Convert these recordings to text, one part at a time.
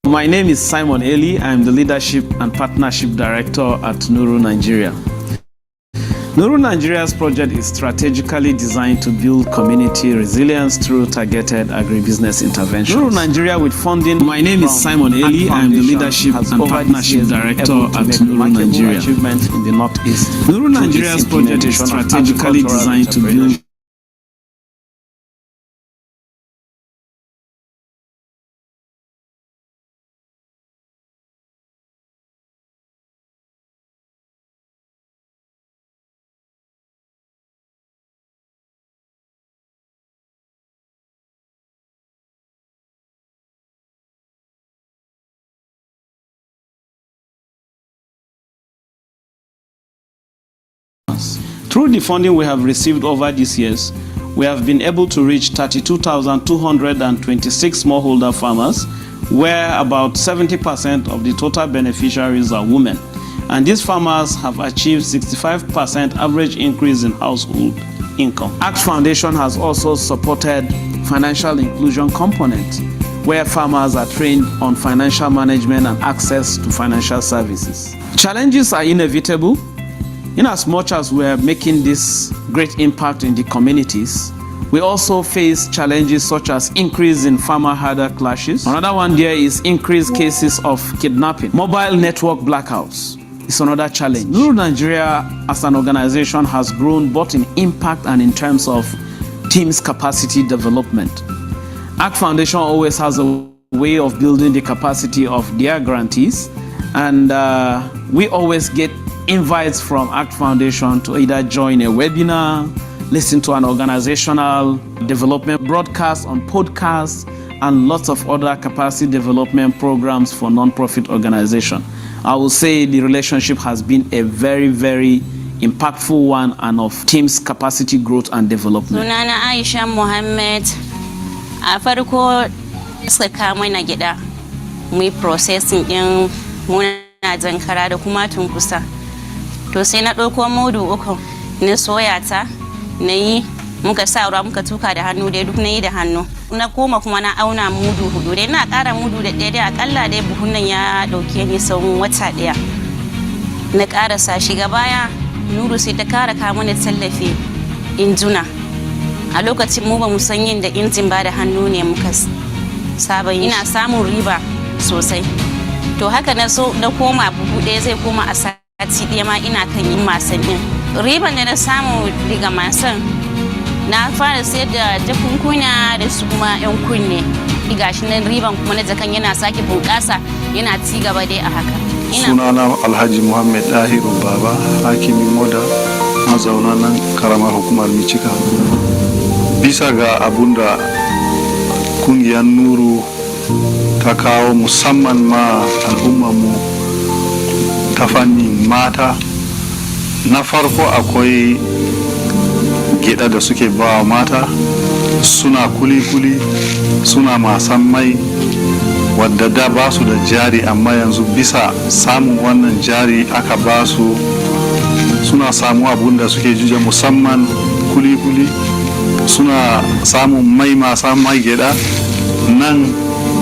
My name is Simon Eli. I'm the Leadership and Partnership Director at Nuru, Nigeria. Nuru Nigeria's project is strategically designed to build community resilience through targeted agribusiness interventions. Nuru Nigeria with funding. My name is Simon Eli. I'm the Leadership and Partnership Director at Nuru Nigeria. Achievement in the Northeast. Nuru Nigeria's project is strategically designed to build Through the funding we have received over these years, we have been able to reach 32,226 smallholder farmers, where about 70% of the total beneficiaries are women. And these farmers have achieved 65% average increase in household income. ACT Foundation has also supported financial inclusion component, where farmers are trained on financial management and access to financial services. Challenges are inevitable. In as much as we are making this great impact in the communities, we also face challenges such as increase in farmer-herder clashes. Another one there is increased cases of kidnapping. Mobile network blackouts is another challenge. Nuru Nigeria as an organization has grown both in impact and in terms of teams' capacity development. ACT Foundation always has a way of building the capacity of their grantees, and we always get invites from ACT Foundation to either join a webinar, listen to an organizational development broadcast on podcasts, and lots of other capacity development programs for non-profit organizations. I will say the relationship has been a very, very impactful one and of team's capacity growth and development. Sunana Aisha Mohammed, a farko suka kawo mana gida, mu yi processing din muna jankara da kuma tunkusa. To sai na ɗauko mudu uku na soya ta na yi muka sa ruwa muka tuka da hannu dai duk na yi da hannu na koma kuma na auna mudu hudu dai na ƙara mudu da ɗaya dai akalla dai buhun nan ya ɗauke ni tsawon wata ɗaya na ƙara sa shi baya Nuru sai ta ƙara kawo mana tallafi injuna a lokacin mu ba mu san yin da injin ba da hannu ne muka saba ina samun riba sosai to haka na so na koma buhu ɗaya zai koma a sati ɗaya ma ina kan yin masan ɗin riban da na samu daga masan na fara sayar da jakunkuna da su kuma yan kunne gashi nan riban kuma na jakan yana sake bunƙasa yana ci gaba dai a haka. Sunana Alhaji Muhammad Dahiru Baba, hakimi Moda, mazauna nan karamar hukumar Michika. Bisa ga abunda kungiyar Nuru ta kawo musamman ma al'ummarmu ta fannin mata, na farko akwai gida da suke ba mata, suna kuli-kuli, suna masan mai, wadda da ba su da jari amma yanzu bisa samun wannan jari aka ba su, suna samu abun da suke juja musamman kuli-kuli, suna samun mai masan mai gida nan,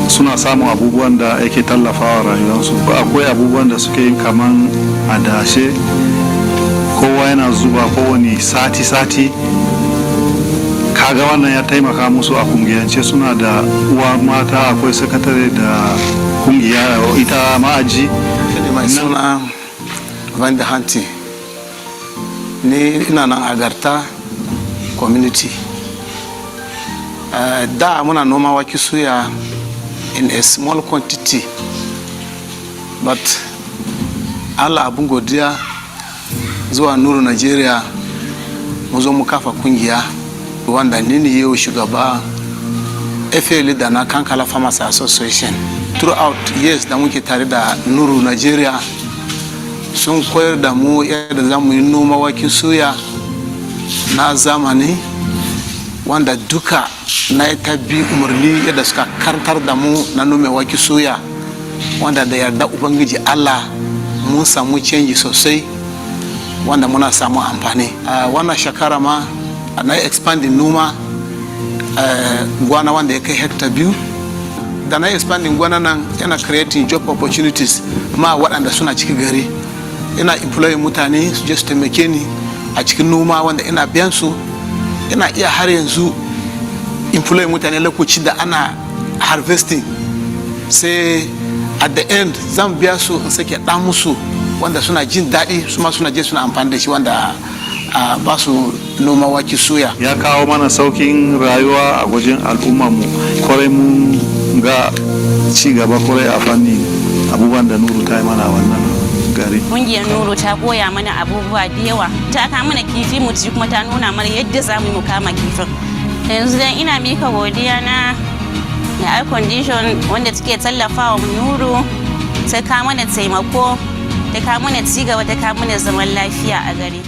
suna samun abubuwan da yake tallafawa rayuwarsu. Akwai abubuwan da suke yin kaman adashe, kowa yana zuba kowane sati-sati, kaga wannan ya taimaka musu a kungiyance. Suna da uwa mata, akwai sakatare da kungiya ita ma'aji. Mai suna Van da Hanti, ni ina nan Agarta community. Da muna noma wake suya in a small quantity, but Allah abun godiya zuwa Nuru Nigeria mu zo mu kafa kungiya wanda ni ne yau shugaba FA leader na Kankala Farmers Association. Throughout years da muke tare da Nuru Nigeria sun koyar da mu yadda za mu yi noma waken suya na zamani wanda duka na ta bi umarni yadda suka karantar da mu na nome wake soya, wanda da yarda ubangiji Allah mun samu canji sosai wanda muna samu amfani. Wannan shekara ma na expanding noma gwana wanda ya kai hectare 2 da na expanding gwana nan yana creating job opportunities ma waɗanda suna cikin gari. Ina employing mutane su je su taimake ni a cikin noma wanda ina biyan su. Ina iya har yanzu employing mutane lokacin da ana harvesting, sai at the end zan biya su in sake ɗan musu wanda suna jin daɗi, su ma suna je suna amfani da shi wanda ba su noma wake soya. Ya kawo mana saukin rayuwa a wajen al'umma mu, kwarai mun ga ci gaba kwarai a fannin abubuwan da Nuru ta yi mana wannan gari. Ƙungiyar Nuru ta koya mana abubuwa da yawa, ta kama mana kifi mu ci kuma ta nuna mana yadda za mu kama kifin. Yanzu dan ina mika godiya na da air condition wanda take tallafawa Nuru, ta kama mana taimako, ta kama mana ci gaba, ta kama mana zaman lafiya a gari.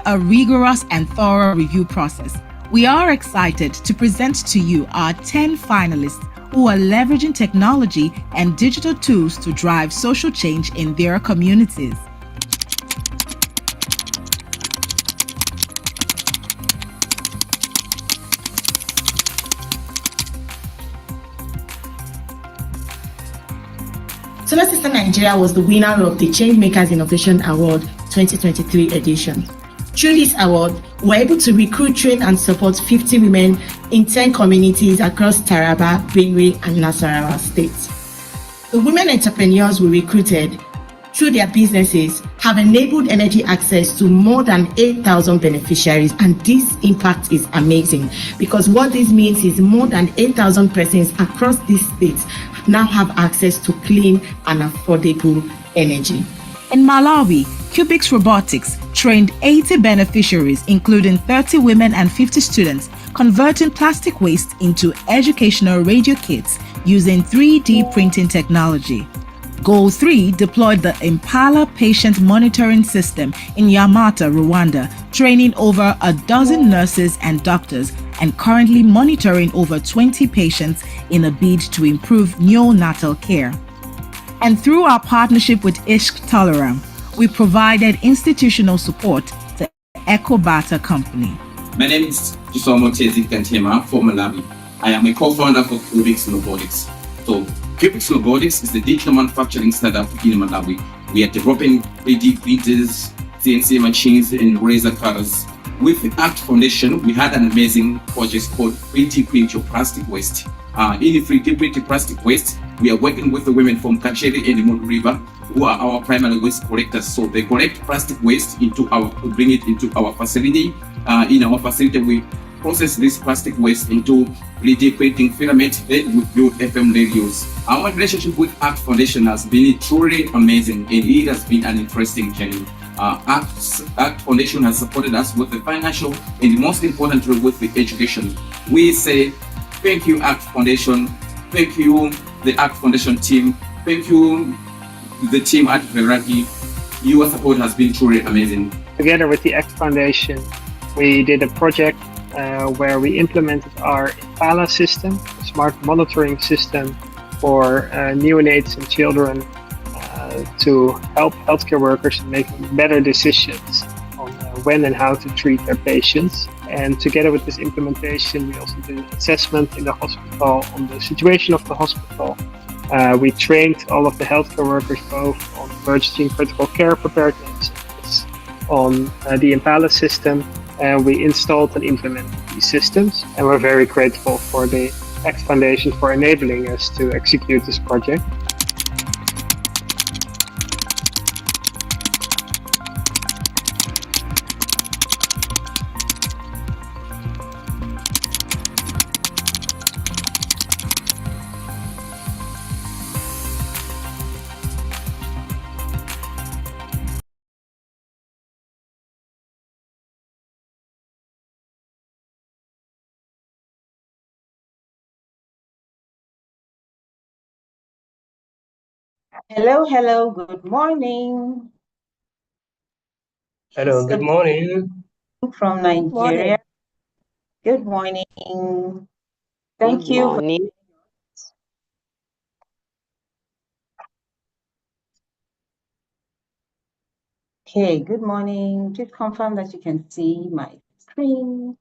A rigorous and thorough review process, we are excited to present to you our 10 finalists who are leveraging technology and digital tools to drive social change in their communities. Solar System Nigeria was the winner of the Changemakers Innovation Award 2023 edition. Through this award, we're able to recruit, train, and support 50 women in 10 communities across Taraba, Benue, and Nasarawa states. The women entrepreneurs we recruited through their businesses have enabled energy access to more than 8,000 beneficiaries, and this impact is amazing because what this means is more than 8,000 persons across these states now have access to clean and affordable energy. In Malawi, Cubics Robotics trained 80 beneficiaries, including 30 women and 50 students, converting plastic waste into educational radio kits using 3D printing technology. Goal 3 deployed the Impala patient monitoring system in Yamata, Rwanda, training over a dozen nurses and doctors and currently monitoring over 20 patients in a bid to improve neonatal care. And through our partnership with Ishq Toleram, we provided institutional support to Ecobata Company. My name is Chisomo Tezi Kantema from Malawi. I am a co-founder for Cubics Robotics. So, Cubics Robotics is the digital manufacturing startup in Malawi. We are developing 3D printers, CNC machines, and razor cutters. With the ACT Foundation, we had an amazing project called 3D Print Your Plastic Waste. In 3D Print Plastic Waste, we are working with the women from Kacheri and the Nuru River, who are our primary waste collectors. So they collect plastic waste bring it into our facility. In our facility, we process this plastic waste into 3D printing filament, then we build FM radios. Our relationship with ACT Foundation has been truly amazing, and it has been an interesting journey. ACT Foundation has supported us with the financial and most importantly with the education. We say thank you, ACT Foundation. Thank you, the ACT Foundation team. Thank you, the team at Veraki. Your support has been truly amazing. Together with the ACT Foundation, we did a project where we implemented our Impala system, a smart monitoring system for neonates and children to help healthcare workers make better decisions on when and how to treat their patients. And together with this implementation, we also did an assessment in the hospital on the situation of the hospital. We trained all of the healthcare workers both on emergency and critical care preparedness, on the Impala system, and we installed and implemented these systems. And we're very grateful for the ACT Foundation for enabling us to execute this project. Hello, good morning. Hello, It's good morning. from Good morning. Nigeria. Good morning. Good Thank you. morning. Okay, good morning. Please confirm that you can see my screen.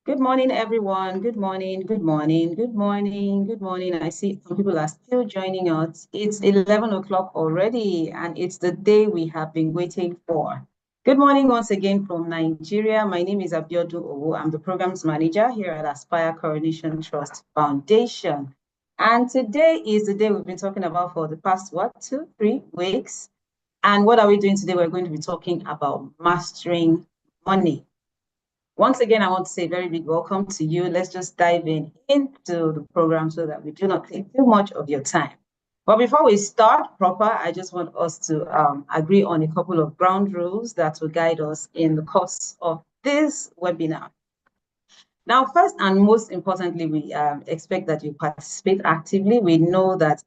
Good morning, everyone. Good morning, good morning, good morning, good morning. I see some people are still joining us. It's 11 o'clock already, and it's the day we have been waiting for. Good morning once again from Nigeria. My name is Abiodun Owo. I'm the programs manager here at Aspire Coronation Trust Foundation. And today is the day we've been talking about for the past, 2, 3 weeks. And what are we doing today? We're going to be talking about mastering money. Once again, I want to say a very big welcome to you. Let's just dive into the program so that we do not take too much of your time. But before we start proper, I just want us to agree on a couple of ground rules that will guide us in the course of this webinar. Now, first and most importantly, we expect that you participate actively. We know that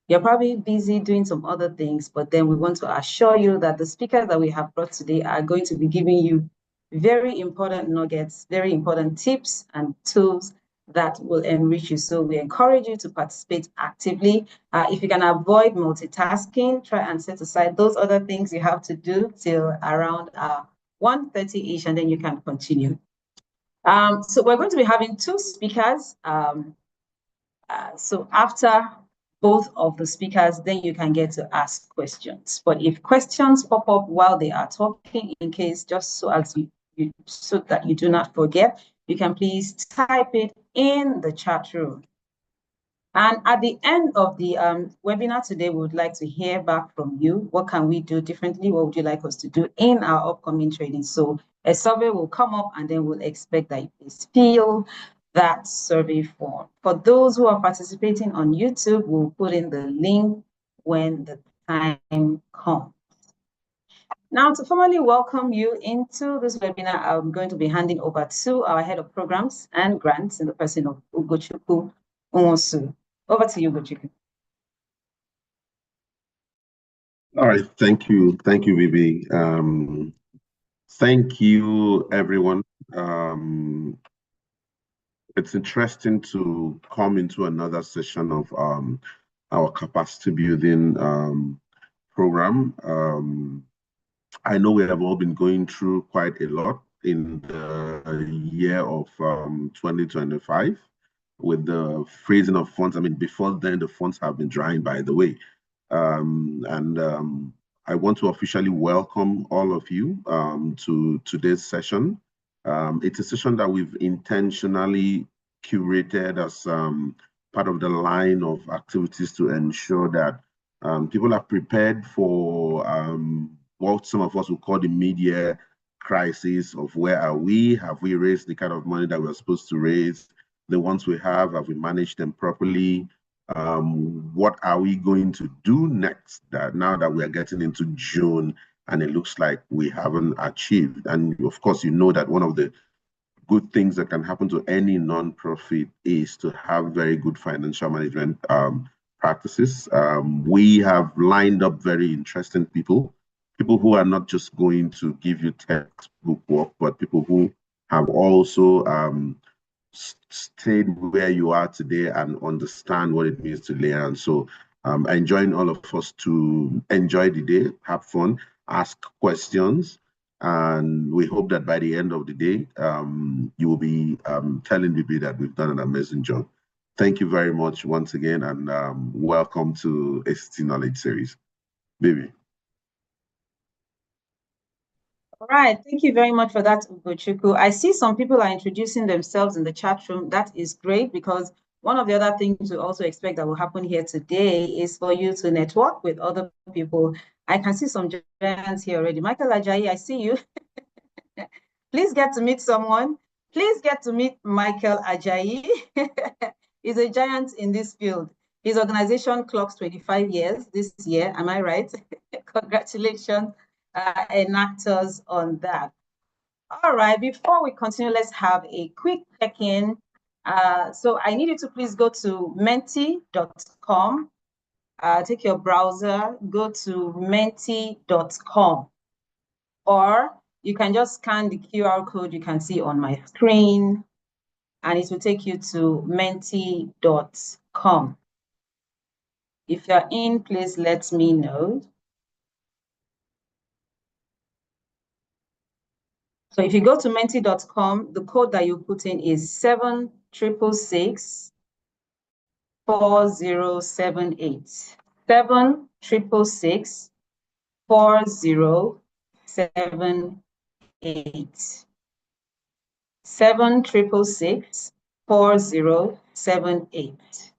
you're probably busy doing some other things, but then we want to assure you that the speakers that we have brought today are going to be giving you very important nuggets, very important tips and tools that will enrich you. So we encourage you to participate actively. If you can avoid multitasking, try and set aside those other things you have to do till around 1:30-ish, and then you can continue. So we're going to be having two speakers. So after both of the speakers, then you can get to ask questions. But if questions pop up while they are talking, in case just so as so that you do not forget, you can please type it in the chat room. And at the end of the webinar today, we would like to hear back from you. What can we do differently? What would you like us to do in our upcoming training? So a survey will come up, and then we'll expect that you please fill that survey form. For those who are participating on YouTube, we'll put in the link when the time comes. Now, to formally welcome you into this webinar, I'm going to be handing over to our head of programs and grants in the person of Ugochukwu Nwosu. Over to you, Ugochukwu. All right, thank you, Vivi. Thank you, everyone. It's interesting to come into another session of our capacity building program. I know we have all been going through quite a lot in the year of 2025 with the freezing of funds. I mean, before then, the funds have been drying, by the way. I want to officially welcome all of you to today's session. It's a session that we've intentionally curated as part of the line of activities to ensure that people are prepared for what some of us would call the mid-year crisis of where are we? Have we raised the kind of money that we're supposed to raise? The ones we have we managed them properly? What are we going to do next now that we are getting into June and it looks like we haven't achieved? And of course, you know that one of the good things that can happen to any nonprofit is to have very good financial management practices. We have lined up very interesting people who are not just going to give you textbook work, but people who have also stayed where you are today and understand what it means to learn. So I enjoin all of us to enjoy the day, have fun, ask questions, and we hope that by the end of the day, you will be telling Bibi that we've done an amazing job. Thank you very much once again, and welcome to ACT Knowledge Series. Bibi. All right, thank you very much for that, Ugochukwu. I see some people are introducing themselves in the chat room. That is great, because one of the other things we also expect that will happen here today is for you to network with other people. I can see some giants here already. Michael Ajayi, I see you. Please get to meet someone. Please get to meet Michael Ajayi. He's a giant in this field. His organization clocks 25 years this year. Am I right? Congratulations, enactors, on that. All right, before we continue, let's have a quick check-in. So I need you to please go to menti.com. Take your browser, go to menti.com, or you can just scan the QR code you can see on my screen, and it will take you to menti.com. If you're in, please let me know. So if you go to menti.com, the code that you put in is 7666 4078. 7666 4078. 7666 4078.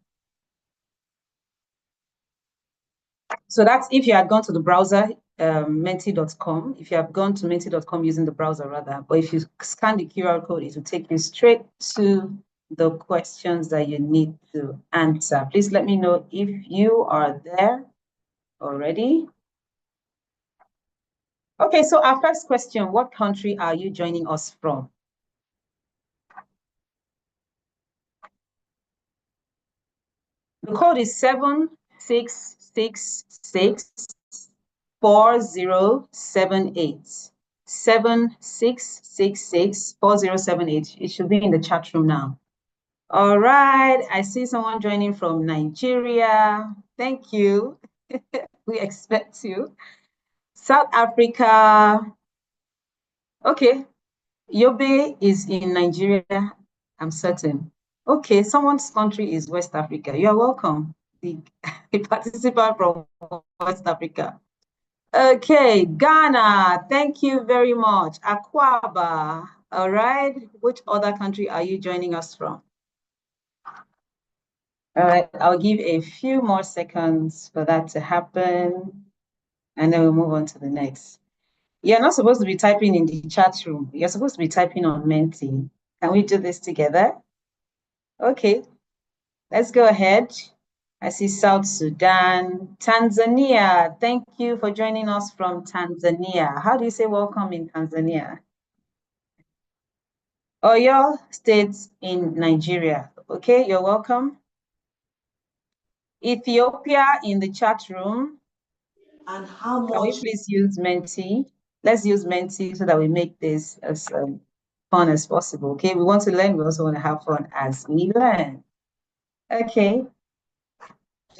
So that's if you had gone to the browser, menti.com. If you have gone to menti.com using the browser rather, but if you scan the QR code, it will take you straight to the questions that you need to answer. Please let me know if you are there already. Okay, so our first question, what country are you joining us from? The code is 7666 4078. 7666 4078. It should be in the chat room now. All right, I see someone joining from Nigeria. Thank you. We expect you. South Africa. Okay, Yobe is in Nigeria, I'm certain. Okay, someone's country is West Africa. You're welcome, the participant from West Africa. Okay, Ghana, thank you very much. Akwaba, all right. Which other country are you joining us from? All right, I'll give a few more seconds for that to happen, and then we'll move on to the next. You're not supposed to be typing in the chat room. You're supposed to be typing on Menti. Can we do this together? Okay, let's go ahead. I see South Sudan, Tanzania. Thank you for joining us from Tanzania. How do you say welcome in Tanzania? Oyo State in Nigeria. Okay, you're welcome. Ethiopia in the chat room. And how much? Can we please use Menti? Let's use Menti so that we make this as fun as possible. Okay, we want to learn. We also want to have fun as we learn. Okay.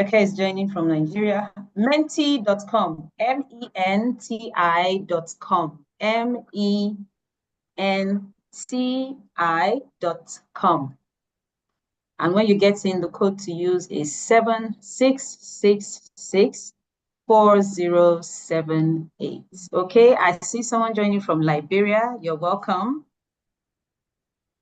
Okay, is joining from Nigeria. Menti.com. MENTI.com. MENTI.com. And when you get in, the code to use is 7666 4078. Okay, I see someone joining from Liberia. You're welcome.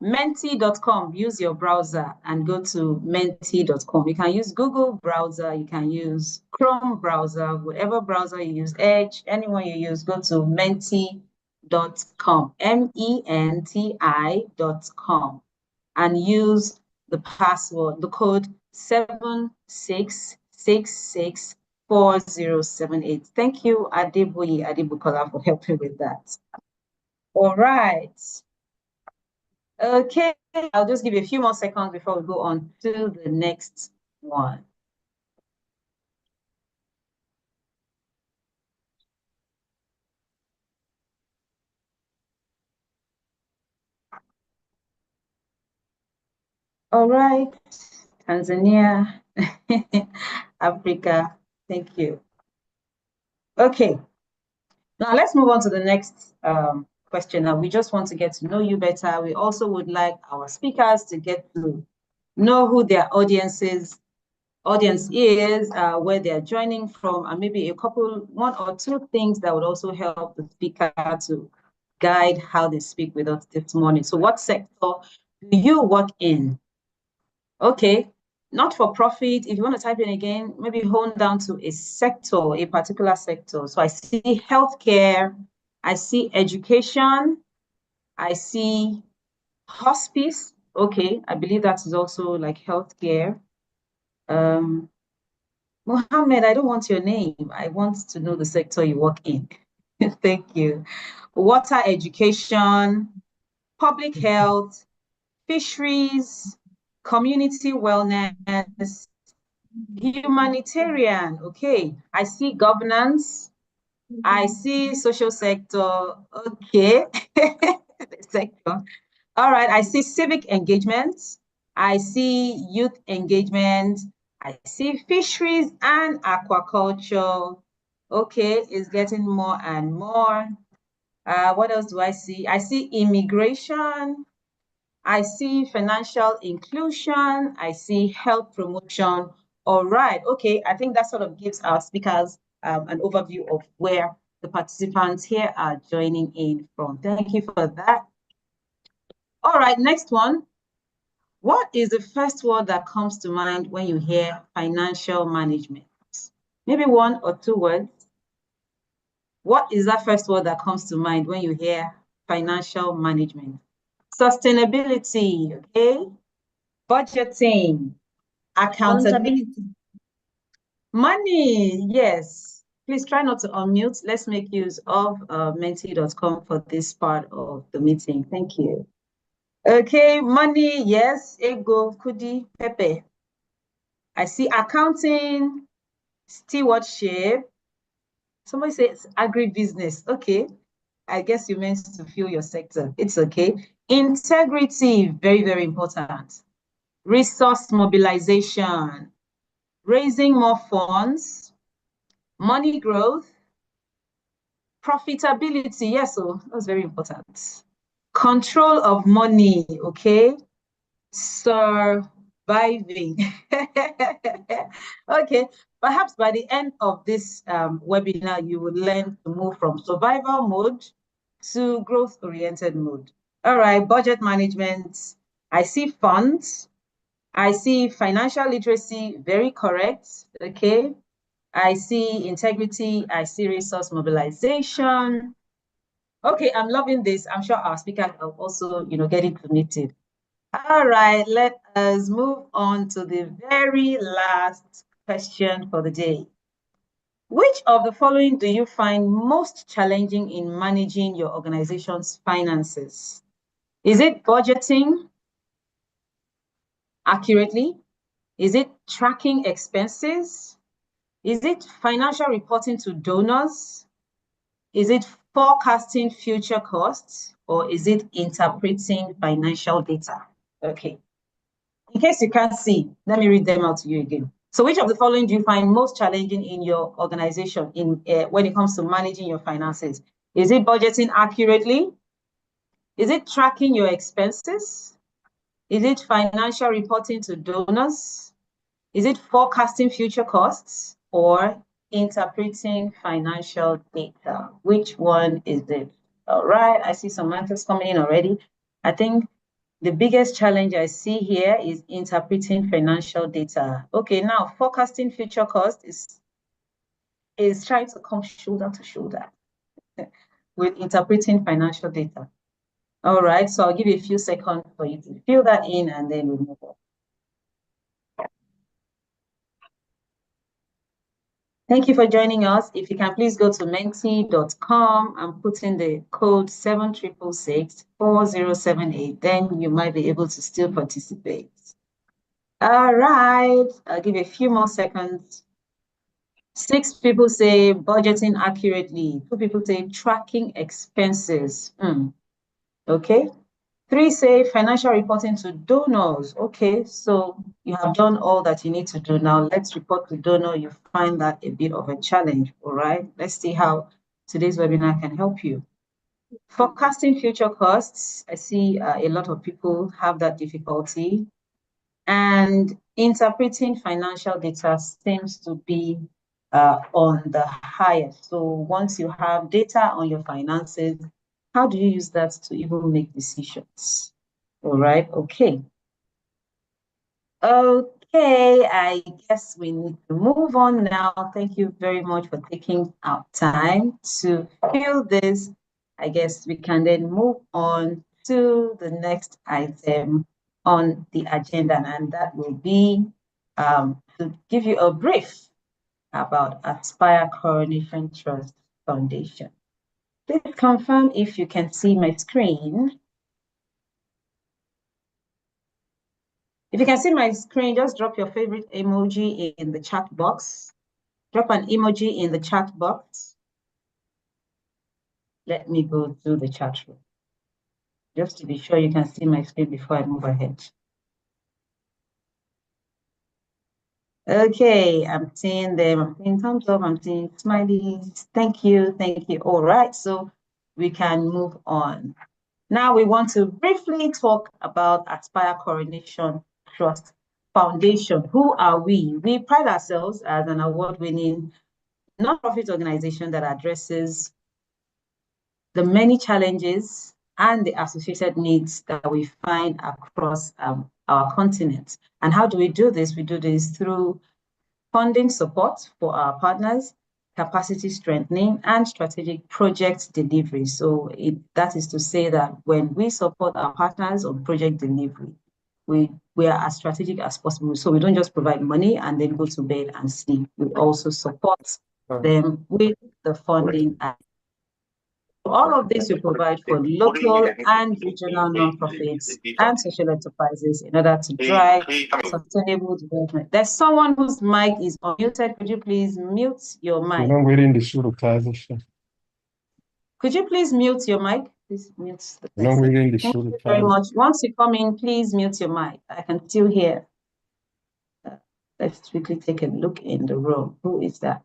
Menti.com, use your browser and go to menti.com. You can use Google browser, you can use Chrome browser, whatever browser you use, Edge, anyone you use, go to menti.com, MENTI.com, and use the password, the code 7666 4078. Thank you, Adeboye Adebukola, for helping with that. All right. Okay, I'll just give you a few more seconds before we go on to the next one. All right, Tanzania, Africa, thank you. Okay, now let's move on to the next question. Now, we just want to get to know you better. We also would like our speakers to get to know who their audience is, where they're joining from, and maybe one or two things that would also help the speaker to guide how they speak with us this morning. So what sector do you work in? Okay, not for profit. If you want to type in again, maybe hone down to a sector, a particular sector. So I see healthcare, I see education, I see hospice. Okay, I believe that is also like healthcare. Mohammed, I don't want your name. I want to know the sector you work in. Thank you. water education, public health, fisheries, community wellness, humanitarian. Okay, I see governance, I see social sector. Okay, the sector. All right, I see civic engagement, I see youth engagement, I see fisheries and aquaculture. Okay, it's getting more and more. What else do I see? I see immigration, I see financial inclusion, I see health promotion. All right, okay, I think that sort of gives our speakers an overview of where the participants here are joining in from. Thank you for that. All right, next one. What is the first word that comes to mind when you hear financial management? Maybe one or two words. What is that first word that comes to mind when you hear financial management? Sustainability, okay? Budgeting, accountability. Money, yes. Please try not to unmute. Let's make use of menti.com for this part of the meeting. Thank you. Okay, money, yes. Ego, kudi, pepe. I see accounting, stewardship. Somebody says agribusiness. Okay. I guess you meant to fill your sector. It's okay. Integrity, very, very important. Resource mobilization, raising more funds, money growth, profitability. Yes, so that's very important. Control of money, okay? Surviving. Okay, perhaps by the end of this webinar, you will learn to move from survival mode to growth-oriented mode. All right, budget management. I see funds. I see financial literacy, very correct, okay? I see integrity. I see resource mobilization. Okay, I'm loving this. I'm sure our speakers are also, getting committed. All right, let us move on to the very last question for the day. Which of the following do you find most challenging in managing your organization's finances? Is it budgeting accurately? Is it tracking expenses? Is it financial reporting to donors? Is it forecasting future costs? Or is it interpreting financial data? Okay. In case you can't see, let me read them out to you again. So which of the following do you find most challenging in your organization when it comes to managing your finances? Is it budgeting accurately? Is it tracking your expenses? Is it financial reporting to donors? Is it forecasting future costs or interpreting financial data? Which one is it? All right, I see some answers coming in already. I think the biggest challenge I see here is interpreting financial data. Okay, now forecasting future cost is trying to come shoulder to shoulder with interpreting financial data. All right, so I'll give you a few seconds for you to fill that in and then we'll move on. Thank you for joining us. If you can please go to menti.com and put in the code 76664078, then you might be able to still participate. All right, I'll give you a few more seconds. 6 people say budgeting accurately. 2 people say tracking expenses. Okay. 3 say financial reporting to donors. Okay, so you have done all that you need to do. Now let's report to donor. You find that a bit of a challenge. All right, let's see how today's webinar can help you. Forecasting future costs. I see a lot of people have that difficulty. And interpreting financial data seems to be on the highest. So once you have data on your finances, how do you use that to even make decisions? All right, okay. Okay, I guess we need to move on now. Thank you very much for taking our time to fill this. I guess we can then move on to the next item on the agenda, and that will be to give you a brief about Aspire Coronation Trust Foundation. Please confirm if you can see my screen. If you can see my screen, just drop your favorite emoji in the chat box. Drop an emoji in the chat box. Let me go through the chat room, just to be sure you can see my screen before I move ahead. Okay, I'm seeing them. I'm seeing thumbs up. I'm seeing smileys. Thank you. Thank you. All right, so we can move on. Now we want to briefly talk about Aspire Coronation Trust Foundation. Who are we? We pride ourselves as an award-winning nonprofit organization that addresses the many challenges and the associated needs that we find across our continent. And how do we do this? We do this through funding support for our partners, capacity strengthening, and strategic project delivery. So that is to say that when we support our partners on project delivery, we are as strategic as possible. So we don't just provide money and then go to bed and sleep. We also support them with the funding. All of this we provide for local and regional nonprofits and social enterprises in order to drive sustainable development. There's someone whose mic is unmuted. Could you please mute your mic? Could you please mute your mic? Please mute the person. Thank you very much. Once you come in, please mute your mic. I can still hear. Let's quickly take a look in the room. Who is that?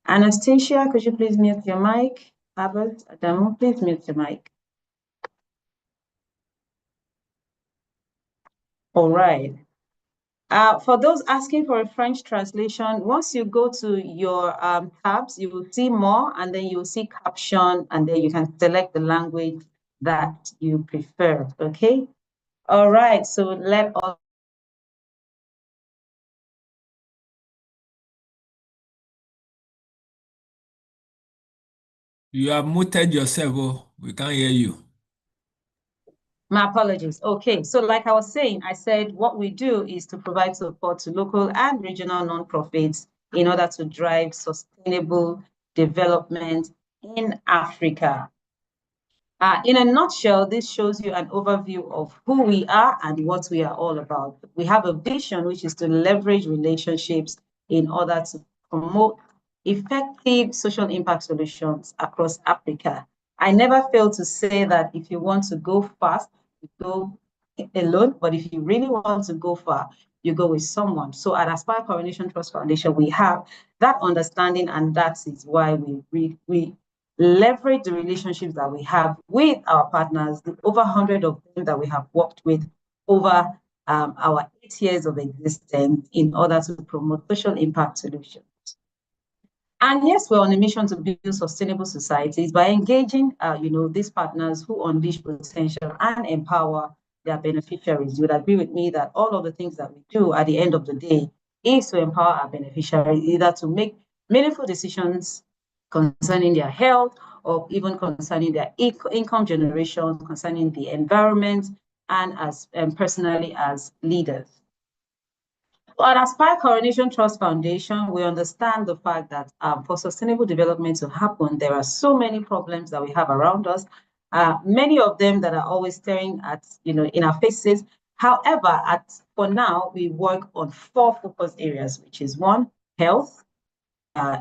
Anastasia, could you please mute your mic? Albert, Adamu, please mute your mic. All right. For those asking for a French translation, once you go to your tabs, you will see more, and then you will see caption, and then you can select the language that you prefer, okay? All right, so let us. You have muted yourself, oh, we can't hear you. My apologies. Okay, so like I was saying, I said what we do is to provide support to local and regional nonprofits in order to drive sustainable development in Africa. In a nutshell, this shows you an overview of who we are and what we are all about. We have a vision, which is to leverage relationships in order to promote effective social impact solutions across Africa. I never fail to say that if you want to go fast, you go alone, but if you really want to go far, you go with someone. So at Aspire Coronation Trust Foundation, we have that understanding, and that is why we leverage the relationships that we have with our partners, the over 100 of them that we have worked with over our 8 years of existence in order to promote social impact solutions. And yes, we're on a mission to build sustainable societies by engaging, these partners who unleash potential and empower their beneficiaries. You would agree with me that all of the things that we do at the end of the day is to empower our beneficiaries, either to make meaningful decisions concerning their health or even concerning their income generation, concerning the environment, and as personally as leaders. At Aspire Coronation Trust Foundation, we understand the fact that for sustainable development to happen, there are so many problems that we have around us, many of them that are always staring at, in our faces. However, for now, we work on 4 focus areas, which is 1, health,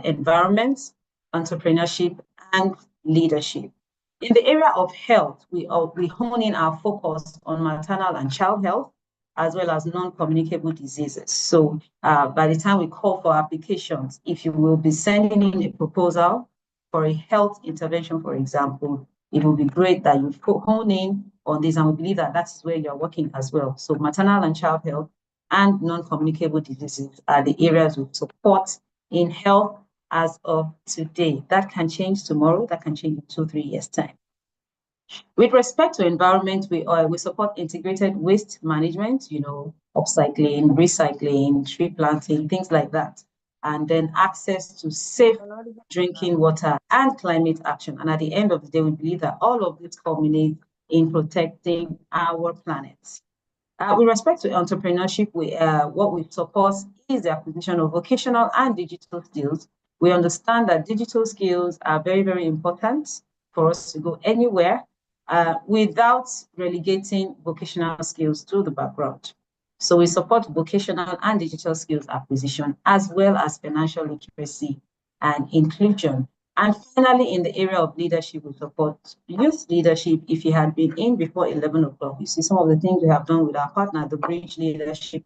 environment, entrepreneurship, and leadership. In the area of health, we hone in our focus on maternal and child health, as well as non-communicable diseases. So by the time we call for applications, if you will be sending in a proposal for a health intervention, for example, it will be great that you hone in on this, and we believe that that is where you're working as well. So maternal and child health and non-communicable diseases are the areas we support in health as of today. That can change tomorrow, that can change in 2-3 years' time. With respect to environment, we support integrated waste management, upcycling, recycling, tree planting, things like that. And then access to safe drinking water and climate action. And at the end of the day, we believe that all of this culminates in protecting our planet. With respect to entrepreneurship, what we support is the acquisition of vocational and digital skills. We understand that digital skills are very, very important for us to go anywhere without relegating vocational skills to the background. So we support vocational and digital skills acquisition, as well as financial literacy and inclusion. And finally, in the area of leadership, we support youth leadership. If you had been in before 11 o'clock, you see some of the things we have done with our partner, the Bridge Leadership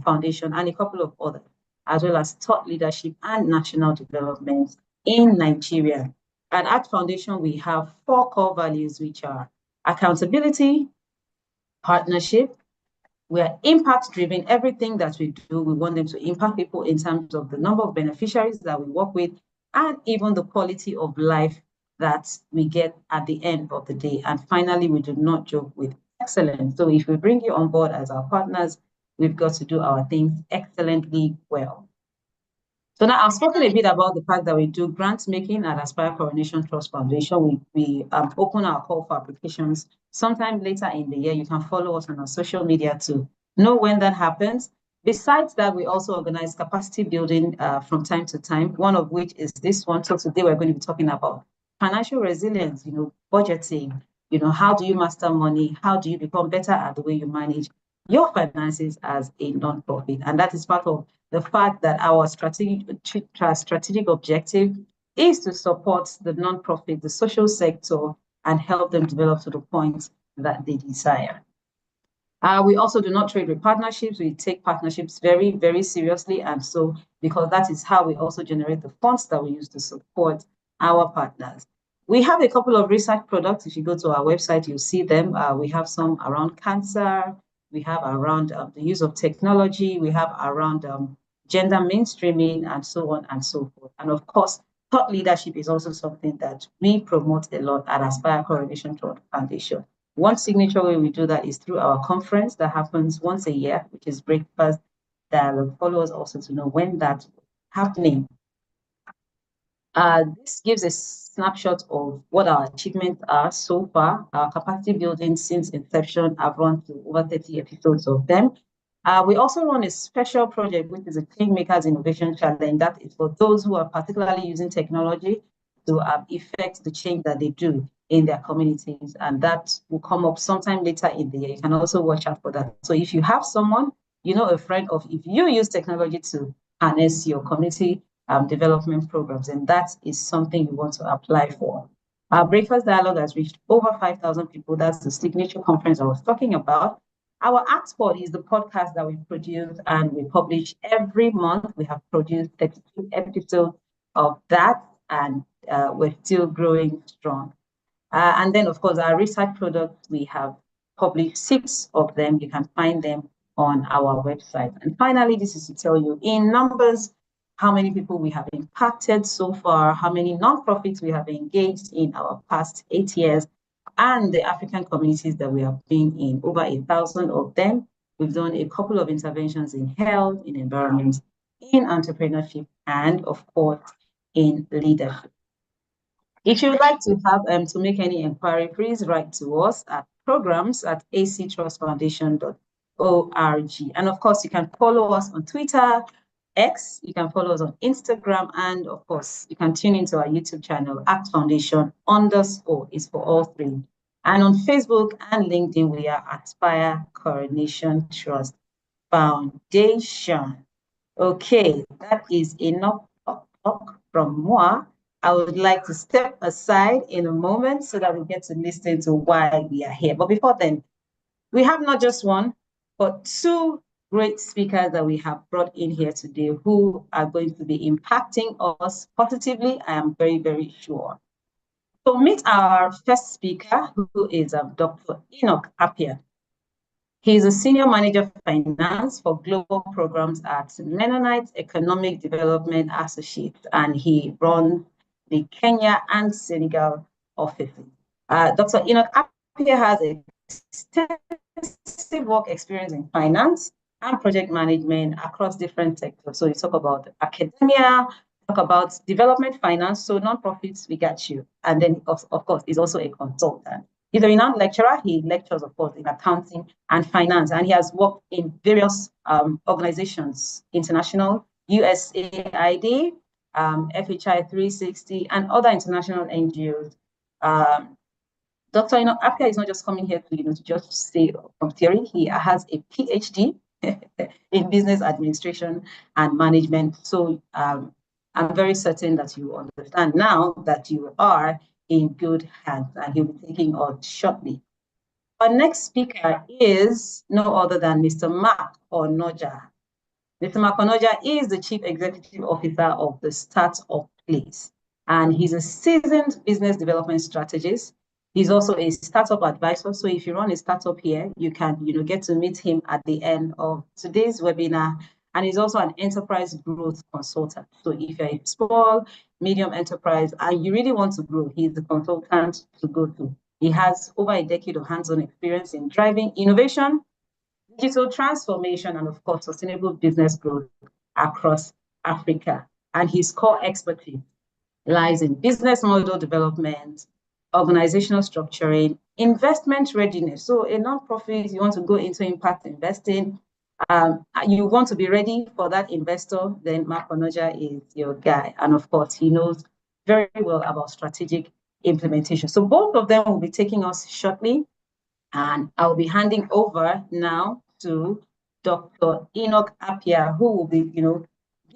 Foundation, and a couple of others, as well as thought leadership and national development in Nigeria. And at Foundation, we have 4 core values, which are accountability, partnership. We are impact-driven. Everything that we do, we want them to impact people in terms of the number of beneficiaries that we work with, and even the quality of life that we get at the end of the day. And finally, we do not joke with excellence. So if we bring you on board as our partners, we've got to do our things excellently well. So now I've spoken a bit about the fact that we do grant making at Aspire Coronation Trust Foundation. We open our call for applications sometime later in the year. You can follow us on our social media to know when that happens. Besides that, we also organize capacity building from time to time, one of which is this one. So today we're going to be talking about financial resilience, budgeting, how do you master money? How do you become better at the way you manage your finances as a nonprofit? And that is part of the fact that our strategic objective is to support the nonprofit, the social sector, and help them develop to the point that they desire. We also do not trade with partnerships. We take partnerships very, very seriously. And so, because that is how we also generate the funds that we use to support our partners. We have a couple of research products. If you go to our website, you'll see them. We have some around cancer. We have around the use of technology. We have around gender mainstreaming, and so on and so forth. And of course, thought leadership is also something that we promote a lot at Aspire Coronation Trust Foundation. One signature way we do that is through our conference that happens once a year, which is Breakfast Dialogue. Follow us also to know when that's happening. This gives a snapshot of what our achievements are so far. Our capacity building since inception, I've run to over 30 episodes of them. We also run a special project, which is a Changemakers Innovation Challenge. That is for those who are particularly using technology to effect the change that they do in their communities. And that will come up sometime later in the year. You can also watch out for that. So if you have someone, a friend of, if you use technology to harness your community development programs, and that is something you want to apply for. Our Breakfast Dialogue has reached over 5,000 people. That's the signature conference I was talking about. Our Artspot is the podcast that we produce and we publish every month. We have produced 32 episodes of that, and we're still growing strong. And then, of course, our research products, we have published 6 of them. You can find them on our website. And finally, this is to tell you in numbers how many people we have impacted so far, how many nonprofits we have engaged in our past 8 years, and the African communities that we have been in, over 1,000 of them. We've done a couple of interventions in health, in environment, in entrepreneurship, and of course, in leadership. If you would like to have to make any inquiry, please write to us at programs@actrustfoundation.org. And of course, you can follow us on Twitter, X, you can follow us on Instagram, and of course, you can tune into our YouTube channel, @Foundation_ is for all 3. And on Facebook and LinkedIn, we are Aspire Coronation Trust Foundation. Okay, that is enough talk from moi. I would like to step aside in a moment so that we get to listen to why we are here. But before then, we have not just one, but 2 great speakers that we have brought in here today who are going to be impacting us positively, I am very, very sure. So meet our first speaker, who is Dr. Enoch Appiah. He is a Senior Manager of Finance for Global Programs at Mennonite Economic Development Associates, and he runs the Kenya and Senegal offices. Dr. Enoch Appiah has extensive work experience in finance and project management across different sectors. So you talk about academia, talk about development finance, so nonprofits, we got you. And then, of course, he's also a consultant. He's a renowned lecturer. He lectures, of course, in accounting and finance, and he has worked in various organizations, international, USAID, FHI 360, and other international NGOs. Dr. Apia is not just coming here to, to just say from theory. He has a PhD in business administration and management. So I'm very certain that you understand now that you are in good hands, and he'll be taking on shortly. Our next speaker is no other than Mr. Mark Onoja. Mr. Mark Onoja is the Chief Executive Officer of the Startup Place, and he's a seasoned business development strategist. He's also a startup advisor. So if you run a startup here, you can, get to meet him at the end of today's webinar. And he's also an enterprise growth consultant. So if you're a small, medium enterprise and you really want to grow, he's the consultant to go to. He has over a decade of hands-on experience in driving innovation, digital transformation, and of course, sustainable business growth across Africa. And his core expertise lies in business model development, organizational structuring, investment readiness. So a nonprofit, you want to go into impact investing, you want to be ready for that investor, then Mark Onoja is your guy. And of course, he knows very well about strategic implementation. So both of them will be taking us shortly. And I'll be handing over now to Dr. Enoch Apia, who will be,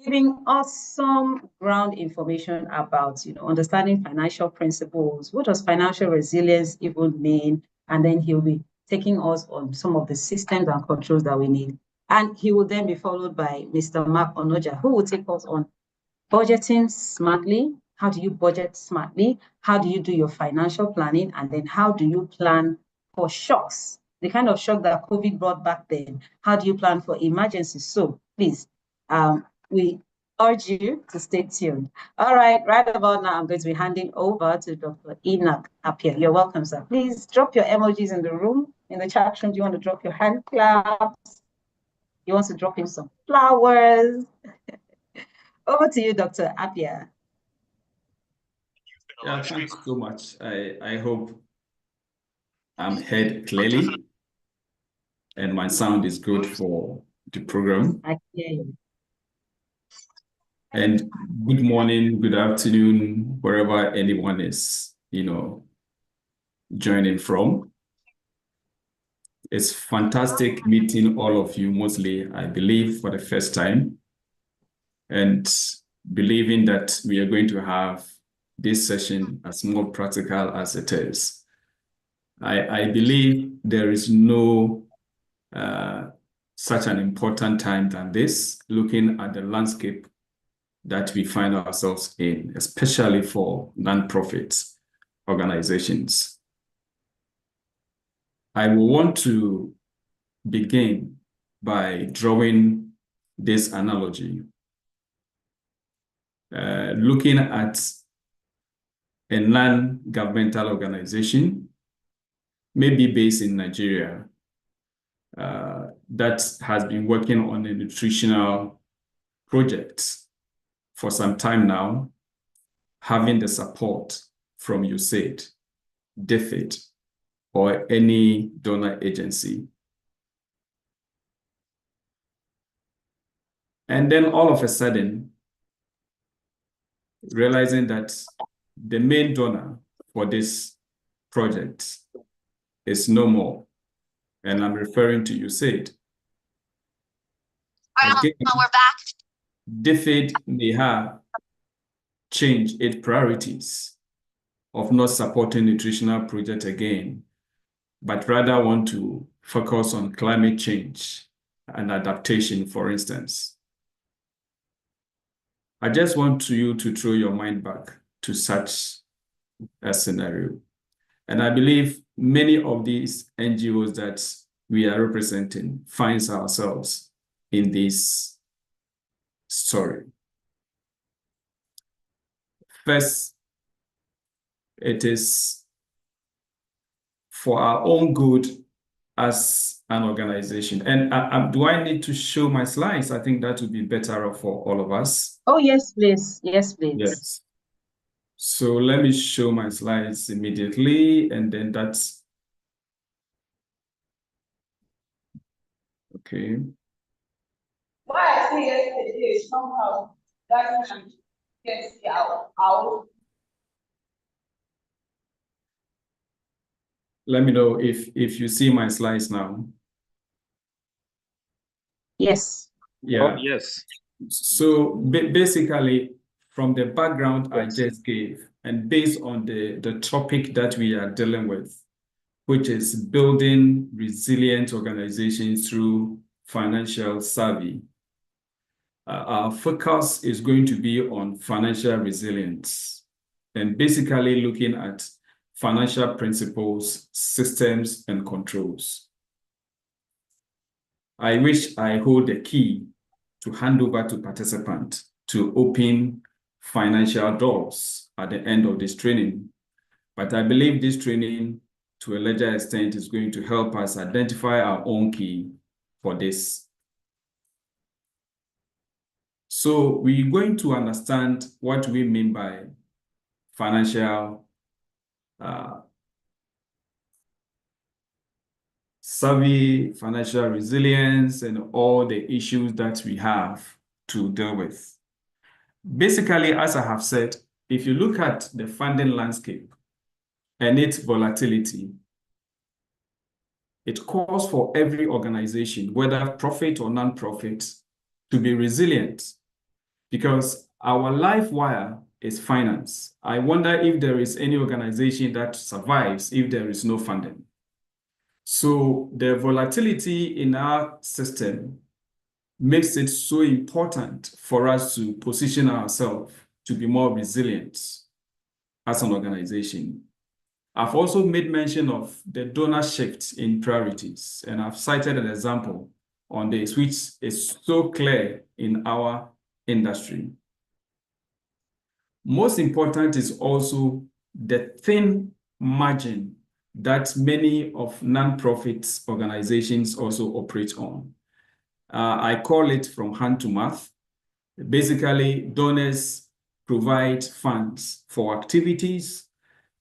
giving us some ground information about, understanding financial principles. What does financial resilience even mean? And then he'll be taking us on some of the systems and controls that we need. And he will then be followed by Mr. Mark Onoja, who will take us on budgeting smartly. How do you budget smartly? How do you do your financial planning? And then how do you plan for shocks? The kind of shock that COVID brought back then. How do you plan for emergencies? So please, we urge you to stay tuned. All right, right about now, I'm going to be handing over to Dr. Enoch Apia. You're welcome, sir. Please drop your emojis in the room, in the chat room. Do you want to drop your hand claps? You want to drop in some flowers? Over to you, Dr. Apia. Yeah, thanks so much. I hope I'm heard clearly and my sound is good for the program. I hear you. And good morning, good afternoon, wherever anyone is, joining from. It's fantastic meeting all of you, mostly, I believe, for the first time, and believing that we are going to have this session as more practical as it is. I believe there is no such an important time than this, looking at the landscape that we find ourselves in, especially for non-profit organizations. I will want to begin by drawing this analogy, looking at a non-governmental organization, maybe based in Nigeria, that has been working on a nutritional project for some time now, having the support from USAID, DFID, or any donor agency. And then all of a sudden, realizing that the main donor for this project is no more, and I'm referring to USAID. Again, we're back. DFID may have changed its priorities of not supporting nutritional project again, but rather want to focus on climate change and adaptation, for instance. I just want you to throw your mind back to such a scenario. And I believe many of these NGOs that we are representing finds ourselves in this story. First, it is for our own good as an organization. And do I need to show my slides? I think that would be better for all of us. Oh, yes, please. Yes, please. Yes. So let me show my slides immediately, and then that's okay. What I see yesterday is somehow that you can see our Let me know if you see my slides now. Yes. Yeah. Oh, yes. So basically, from the background I just gave, and based on the topic that we are dealing with, which is building resilient organizations through financial savvy, our focus is going to be on financial resilience and basically looking at financial principles, systems, and controls. I wish I hold the key to hand over to participants to open financial doors at the end of this training. But I believe this training, to a larger extent, is going to help us identify our own key for this. So we're going to understand what we mean by financial savvy, financial resilience, and all the issues that we have to deal with. Basically, as I have said, if you look at the funding landscape and its volatility, it calls for every organization, whether profit or non-profit, to be resilient, because our life wire is finance. I wonder if there is any organization that survives if there is no funding. So the volatility in our system makes it so important for us to position ourselves to be more resilient as an organization. I've also made mention of the donor shift in priorities, and I've cited an example on this, which is so clear in our industry. Most important is also the thin margin that many of non-profit organizations also operate on. I call it from hand to mouth. Basically, donors provide funds for activities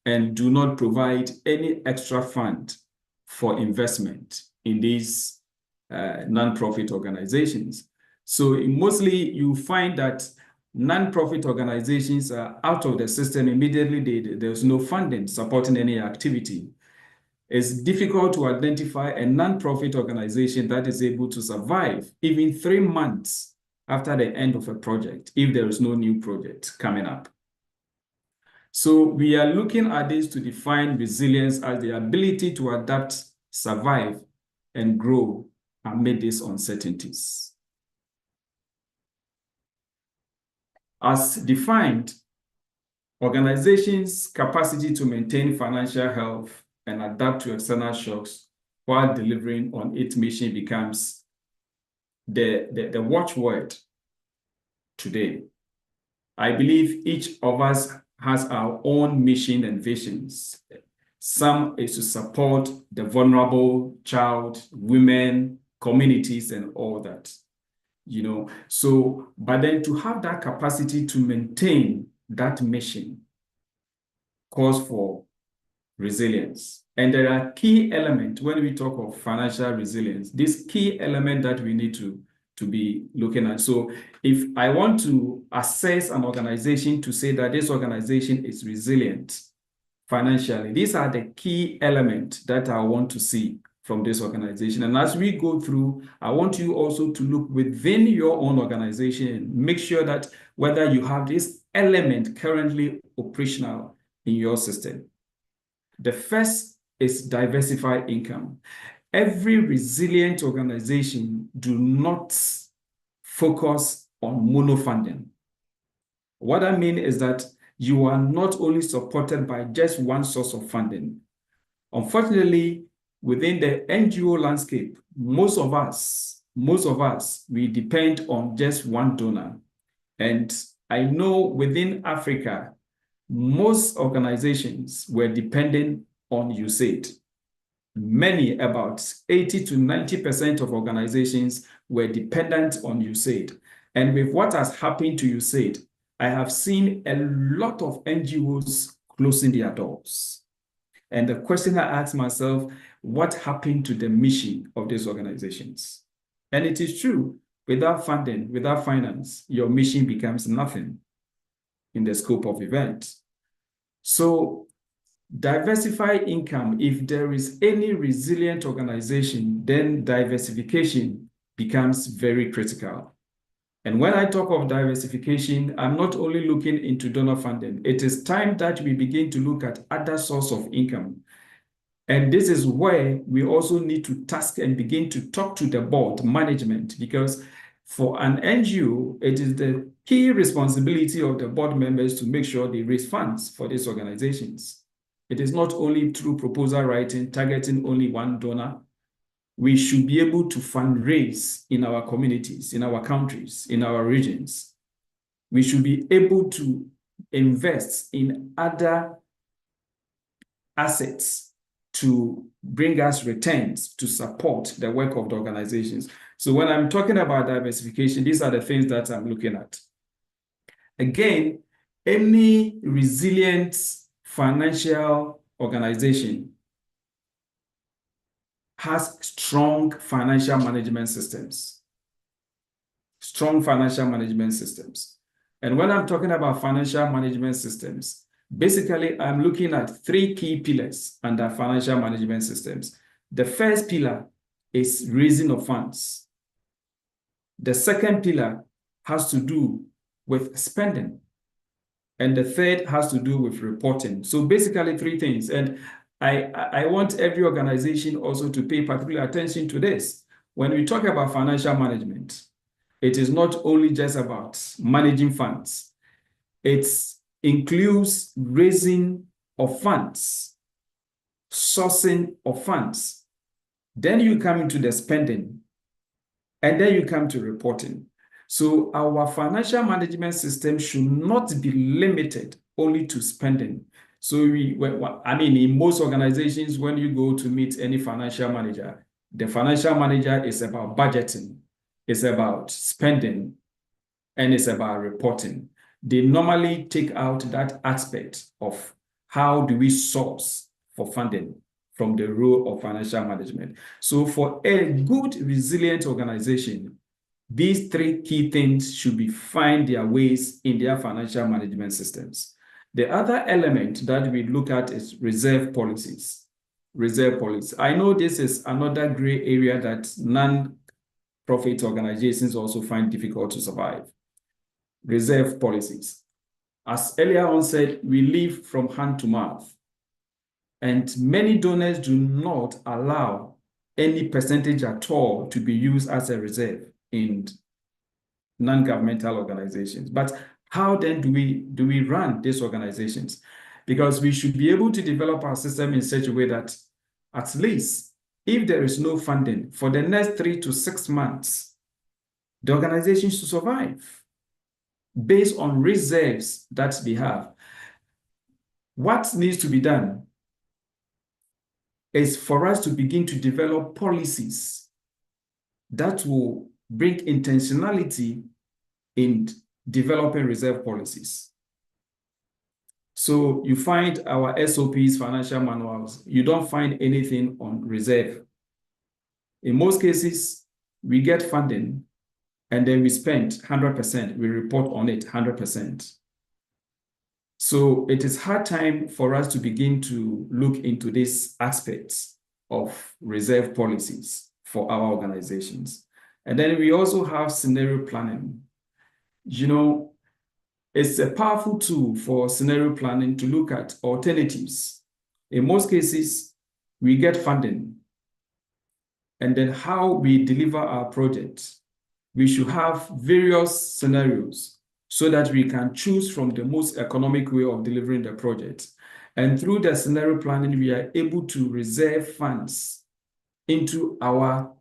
and do not provide any extra fund for investment in these non-profit organizations. So mostly you find that non-profit organizations are out of the system immediately. There's no funding supporting any activity. It's difficult to identify a non-profit organization that is able to survive even 3 months after the end of a project if there is no new project coming up. So we are looking at this to define resilience as the ability to adapt, survive, and grow amid these uncertainties. As defined, organizations' capacity to maintain financial health and adapt to external shocks while delivering on its mission becomes the watchword today. I believe each of us has our own mission and visions. Some is to support the vulnerable, child, women, communities, and all that. So, but then to have that capacity to maintain that mission calls for resilience. And there are key elements when we talk of financial resilience, this key element that we need to be looking at. So if I want to assess an organization to say that this organization is resilient financially, these are the key elements that I want to see from this organization. And as we go through, I want you also to look within your own organization and make sure that whether you have this element currently operational in your system. The first is diversified income. Every resilient organization do not focus on monofunding. What I mean is that you are not only supported by just one source of funding. Unfortunately, within the NGO landscape, most of us, we depend on just one donor. And I know within Africa, most organizations were dependent on USAID. Many, about 80 to 90% of organizations were dependent on USAID. And with what has happened to USAID, I have seen a lot of NGOs closing their doors. And the question I ask myself, what happened to the mission of these organizations? And it is true, without funding, without finance, your mission becomes nothing in the scope of events. So diversify income. If there is any resilient organization, then diversification becomes very critical. And when I talk of diversification, I'm not only looking into donor funding. It is time that we begin to look at other sources of income. And this is where we also need to task and begin to talk to the board management, because for an NGO, it is the key responsibility of the board members to make sure they raise funds for these organizations. It is not only through proposal writing, targeting only one donor. We should be able to fundraise in our communities, in our countries, in our regions. We should be able to invest in other assets to bring us returns to support the work of the organizations. So when I'm talking about diversification, these are the things that I'm looking at. Again, any resilient financial organization has strong financial management systems. Strong financial management systems. And when I'm talking about financial management systems, basically, I'm looking at three key pillars under financial management systems. The first pillar is raising of funds. The second pillar has to do with spending. And the third has to do with reporting. So basically, three things. And I want every organization also to pay particular attention to this. When we talk about financial management, it is not only just about managing funds. It includes raising of funds, sourcing of funds. Then you come into the spending, and then you come to reporting. So our financial management system should not be limited only to spending. So in most organizations, when you go to meet any financial manager, the financial manager is about budgeting, it's about spending, and it's about reporting. They normally take out that aspect of how do we source for funding from the role of financial management. So for a good, resilient organization, these three key things should find their ways in their financial management systems. The other element that we look at is reserve policies. Reserve policies. I know this is another gray area that non-profit organizations also find difficult to survive. Reserve policies. As earlier on said, we live from hand to mouth. And many donors do not allow any percentage at all to be used as a reserve in non-governmental organizations. But how then do we run these organizations? Because we should be able to develop our system in such a way that at least if there is no funding for the next 3 to 6 months, the organization should survive based on reserves that they have. What needs to be done is for us to begin to develop policies that will bring intentionality in developing reserve policies. So you find our SOPs, financial manuals, you don't find anything on reserve. In most cases, we get funding and then we spend 100%, we report on it 100%. So it is hard time for us to begin to look into these aspects of reserve policies for our organizations. And then we also have scenario planning. You know, it's a powerful tool for scenario planning to look at alternatives. In most cases, we get funding. And then how we deliver our project, we should have various scenarios so that we can choose from the most economic way of delivering the project. And through the scenario planning, we are able to reserve funds into our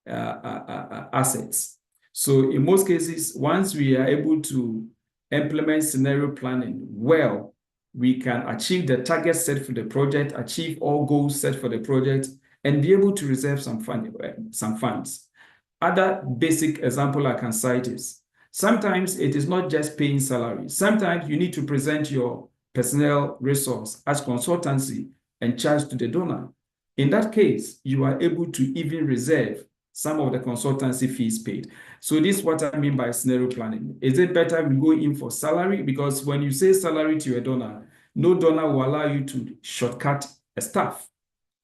assets. So in most cases, once we are able to implement scenario planning well, we can achieve the target set for the project, achieve all goals set for the project, and be able to reserve some funds. Other basic example I can cite is, sometimes it is not just paying salary. Sometimes you need to present your personnel resource as consultancy and charge to the donor. In that case, you are able to even reserve some of the consultancy fees paid. So this is what I mean by scenario planning. Is it better we go in for salary? Because when you say salary to your donor, No donor will allow you to shortcut a staff,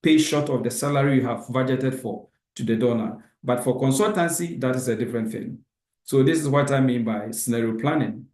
pay short of the salary you have budgeted for to the donor. But for consultancy, that is a different thing. So this is what I mean by scenario planning.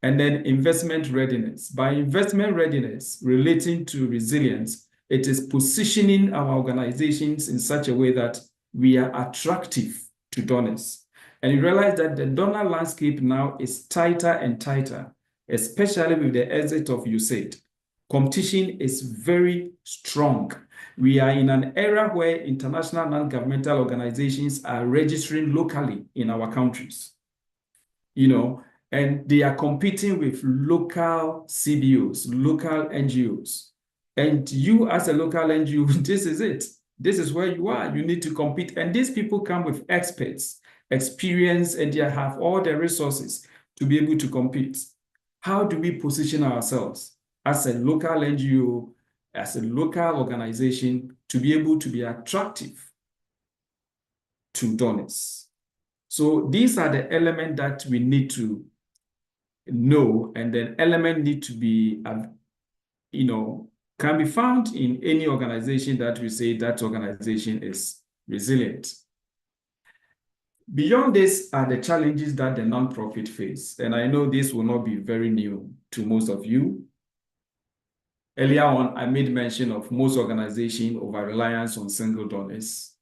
And then investment readiness. By investment readiness relating to resilience, it is positioning our organizations in such a way that we are attractive to donors. And you realize that the donor landscape now is tighter and tighter, especially with the exit of USAID. Competition is very strong. We are in an era where international non-governmental organizations are registering locally in our countries, and they are competing with local CBOs, local NGOs. And you as a local NGO, this is it. This is where you are. You need to compete. And these people come with experts, experience, and they have all the resources to be able to compete. How do we position ourselves as a local NGO, as a local organization, to be able to be attractive to donors? So these are the elements that we need to know, and then elements need to be, can be found in any organization that we say that organization is resilient. Beyond this are the challenges that the nonprofit face, and I know this will not be very new to most of you. Earlier on, I made mention of most organizations over-reliance on single donors.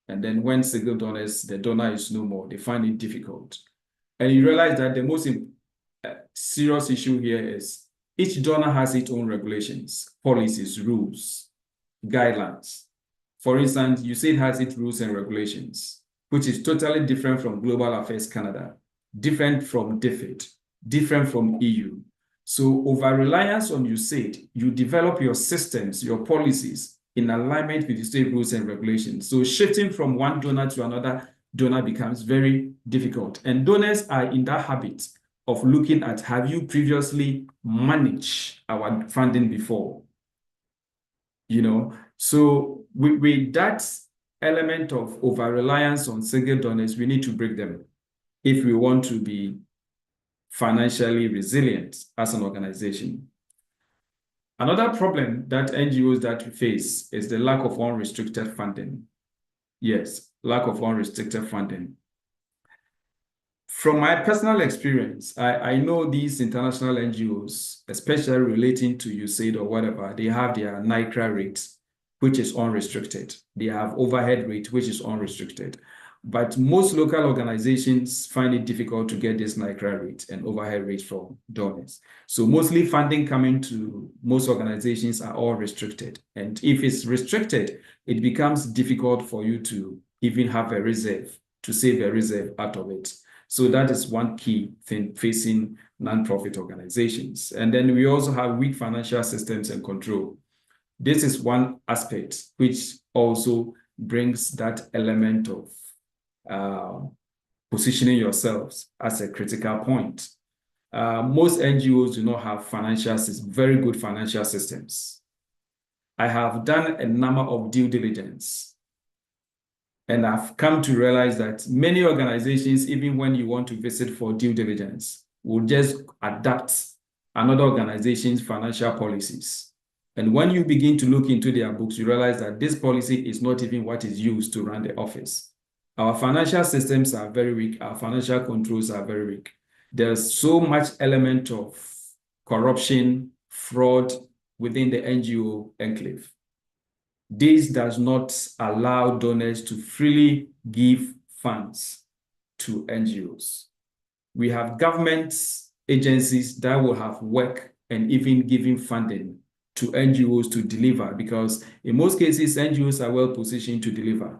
And then when single donors, the donor is no more, they find it difficult. And you realize that the most serious issue here is each donor has its own regulations, policies, rules, guidelines. For instance, USAID has its rules and regulations, which is totally different from Global Affairs Canada, different from DFID, different from EU. So over-reliance on USAID, you develop your systems, your policies in alignment with the state rules and regulations. So shifting from one donor to another donor becomes very difficult. And donors are in that habit of looking at, have you previously managed our funding before? So with that element of over-reliance on single donors, we need to break them if we want to be financially resilient as an organization. Another problem that NGOs that we face is the lack of unrestricted funding. Yes, lack of unrestricted funding. From my personal experience, I know these international NGOs, especially relating to USAID or whatever, they have their NICRA rate, which is unrestricted. They have overhead rate, which is unrestricted. But most local organizations find it difficult to get this NICRA rate and overhead rate from donors. So mostly funding coming to most organizations are all restricted. And if it's restricted, it becomes difficult for you to even have a reserve, to save a reserve out of it. So that is one key thing facing nonprofit organizations. And then we also have weak financial systems and control. This is one aspect which also brings that element of positioning yourselves as a critical point. Most NGOs do not have very good financial systems. I have done a number of due diligence, and I've come to realize that many organizations, even when you want to visit for due diligence, will just adapt another organization's financial policies. And when you begin to look into their books, you realize that this policy is not even what is used to run the office. Our financial systems are very weak. Our financial controls are very weak. There's so much element of corruption, fraud within the NGO enclave. This does not allow donors to freely give funds to NGOs. We have government agencies that will have work and even giving funding to NGOs to deliver, because in most cases, NGOs are well positioned to deliver.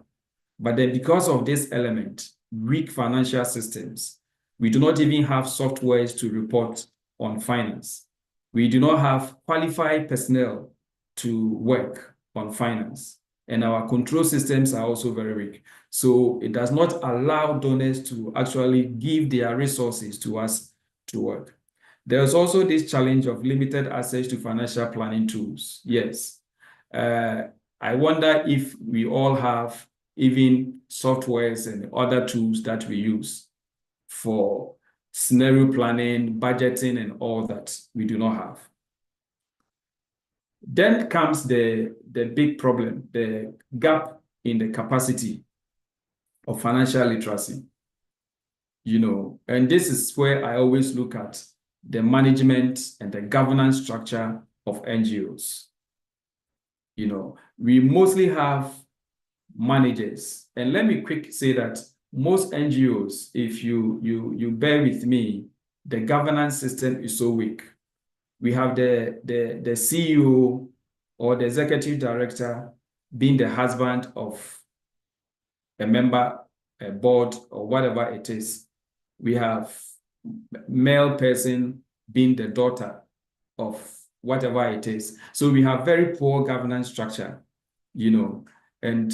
But then because of this element, weak financial systems, we do not even have softwares to report on finance. We do not have qualified personnel to work on finance. And our control systems are also very weak. So it does not allow donors to actually give their resources to us to work. There's also this challenge of limited access to financial planning tools. Yes. I wonder if we all have even softwares and other tools that we use for scenario planning, budgeting, and all that we do not have. Then comes the big problem, the gap in the capacity of financial literacy. And this is where I always look at the management and the governance structure of NGOs. We mostly have managers, and let me quick say that most NGOs, if you bear with me, the governance system is so weak. We have the CEO or the executive director being the husband of a member, a board, or whatever it is. We have male person being the daughter of whatever it is. So we have very poor governance structure, and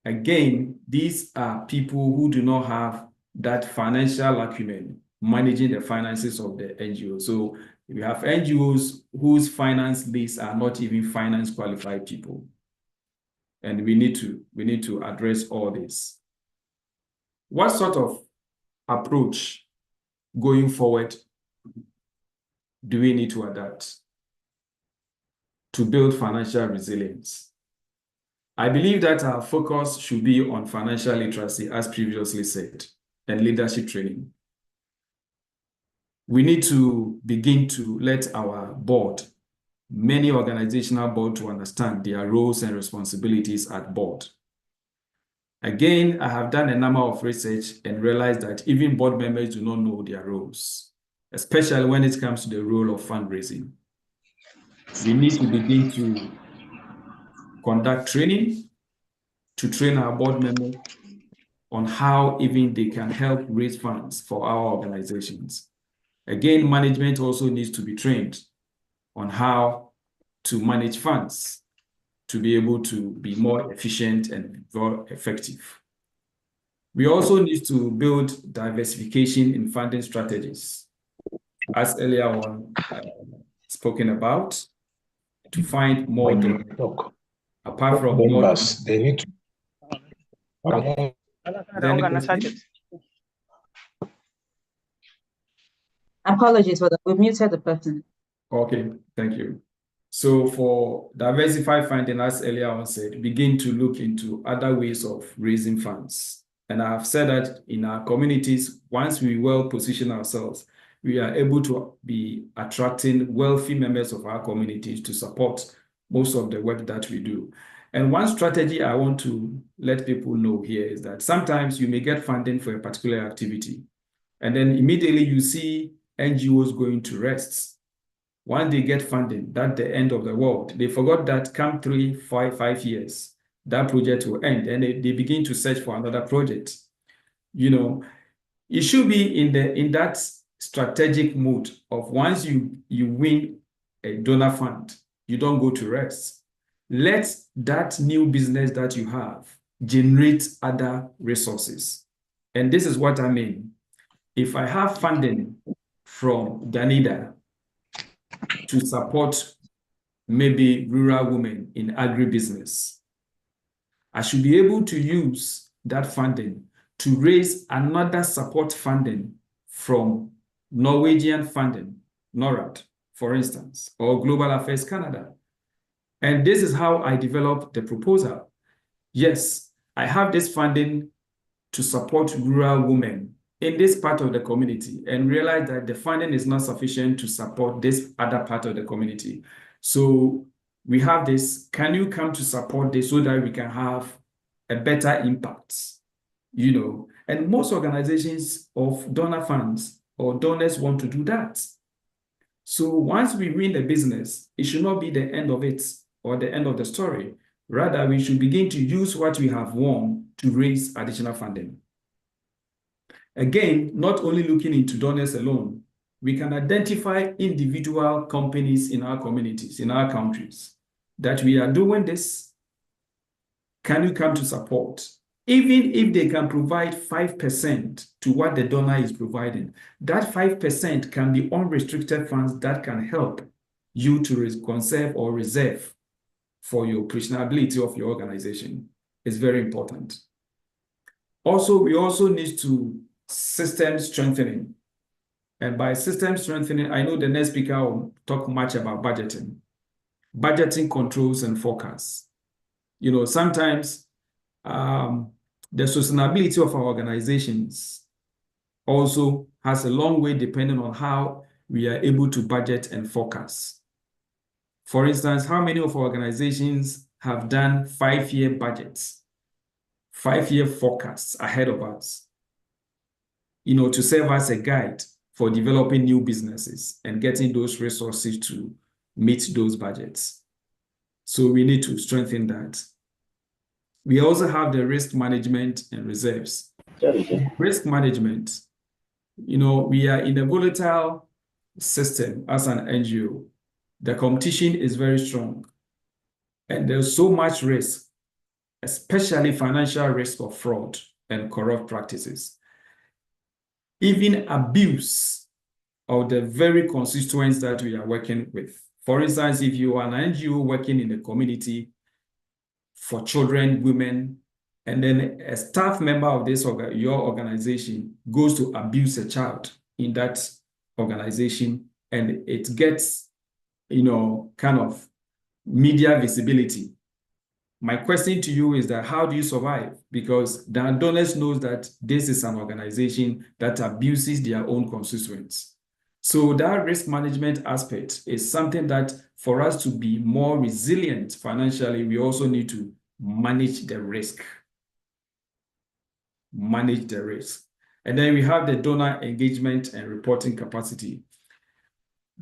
again, these are people who do not have that financial acumen managing the finances of the NGO. So we have NGOs whose finance leads are not even finance qualified people. And we need to address all this. What sort of approach going forward do we need to adapt to build financial resilience? I believe that our focus should be on financial literacy, as previously said, and leadership training. We need to begin to let our board, many organizational boards, to understand their roles and responsibilities at board. Again, I have done a number of research and realized that even board members do not know their roles, especially when it comes to the role of fundraising. We need to begin to conduct training to train our board members on how even they can help raise funds for our organizations. Again, management also needs to be trained on how to manage funds to be able to be more efficient and more effective. We also need to build diversification in funding strategies, as earlier on spoken about, to find more donors. Apart from members, they need to. Apologies for that. We've muted the person. Okay, thank you. So for diversified funding, as earlier on said, begin to look into other ways of raising funds. And I have said that in our communities, once we well position ourselves, we are able to be attracting wealthy members of our communities to support most of the work that we do. And one strategy I want to let people know here is that sometimes you may get funding for a particular activity, and then immediately you see NGOs going to rest. Once they get funding, that's the end of the world. They forgot that come 5 years, that project will end, and they begin to search for another project. It should be in that strategic mode of once you win a donor fund, you don't go to rest. Let that new business that you have generate other resources. And this is what I mean. If I have funding from Danida to support maybe rural women in agribusiness, I should be able to use that funding to raise another support funding from Norwegian funding, NORAD, for instance, or Global Affairs Canada. And this is how I developed the proposal. Yes, I have this funding to support rural women in this part of the community, and realize that the funding is not sufficient to support this other part of the community. So we have this, can you come to support this so that we can have a better impact? And most organizations of donor funds or donors want to do that. So once we win the business, it should not be the end of it or the end of the story. Rather, we should begin to use what we have won to raise additional funding. Again, not only looking into donors alone, we can identify individual companies in our communities, in our countries, that we are doing this. Can you come to support? Even if they can provide 5% to what the donor is providing, that 5% can be unrestricted funds that can help you to conserve or reserve for your operationality of your organization. It's very important. Also, we also need to system strengthening. And by system strengthening, I know the next speaker will talk much about budgeting. budgeting controls and forecasts. You know, sometimes the sustainability of our organizations also has a long way depending on how we are able to budget and forecast. For instance, how many of our organizations have done 5-year budgets, 5-year forecasts ahead of us, you know, to serve as a guide for developing new businesses and getting those resources to meet those budgets. So we need to strengthen that. We also have the risk management and reserves. Risk management, you know, we are in a volatile system as an NGO. The competition is very strong and there's so much risk, especially financial risk of fraud and corrupt practices. Even abuse of the very constituents that we are working with. For instance, if you are an NGO working in the community for children, women, and then a staff member of your organization goes to abuse a child in that organization, and it gets, you know, kind of media visibility. My question to you is that how do you survive? Because the donors knows that this is an organization that abuses their own constituents. So that risk management aspect is something that for us to be more resilient financially, we also need to manage the risk. Manage the risk. And then we have the donor engagement and reporting capacity.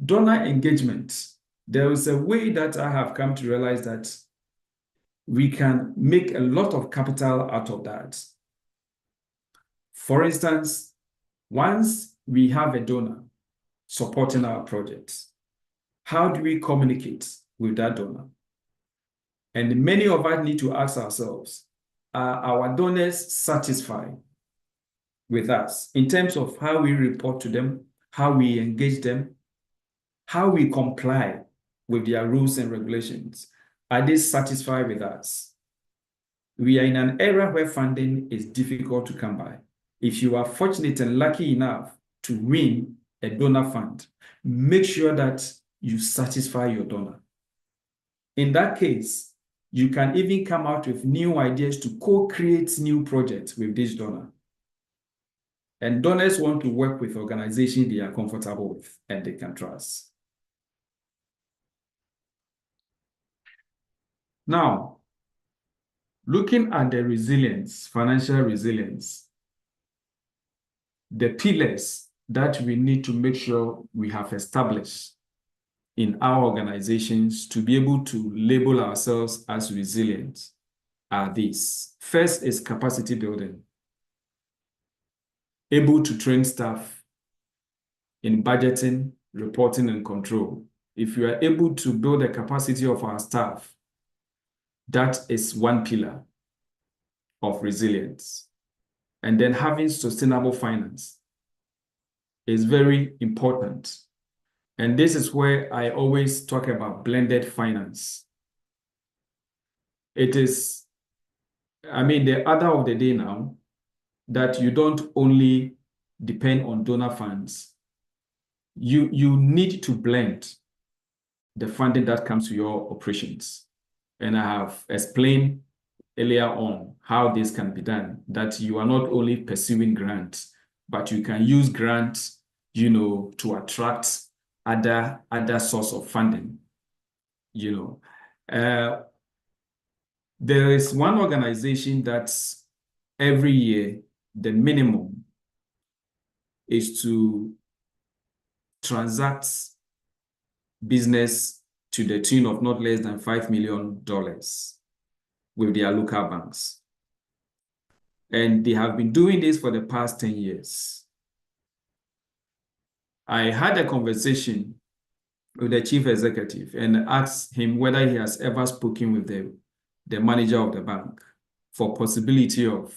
Donor engagement, there is a way that I have come to realize that we can make a lot of capital out of that. For instance, once we have a donor supporting our projects, how do we communicate with that donor? And many of us need to ask ourselves, are our donors satisfied with us in terms of how we report to them, how we engage them, how we comply with their rules and regulations? Are they satisfied with us? We are in an era where funding is difficult to come by. If you are fortunate and lucky enough to win a donor fund, make sure that you satisfy your donor. In that case, you can even come out with new ideas to co-create new projects with this donor. And donors want to work with organizations they are comfortable with and they can trust. Now, looking at the resilience, financial resilience, the pillars that we need to make sure we have established in our organizations to be able to label ourselves as resilient are these. First is capacity building. Able to train staff in budgeting, reporting, and control. If you are able to build the capacity of our staff, that is one pillar of resilience. And then having sustainable finance is very important. And this is where I always talk about blended finance. It is, I mean, the order of the day now that you don't only depend on donor funds. You need to blend the funding that comes to your operations. And I have explained earlier on how this can be done, that you are not only pursuing grants, but you can use grants, you know, to attract other source of funding, you know. There is one organization that every year, the minimum is to transact business to the tune of not less than $5 million with their local banks. And they have been doing this for the past 10 years. I had a conversation with the chief executive and asked him whether he has ever spoken with the manager of the bank for possibility of,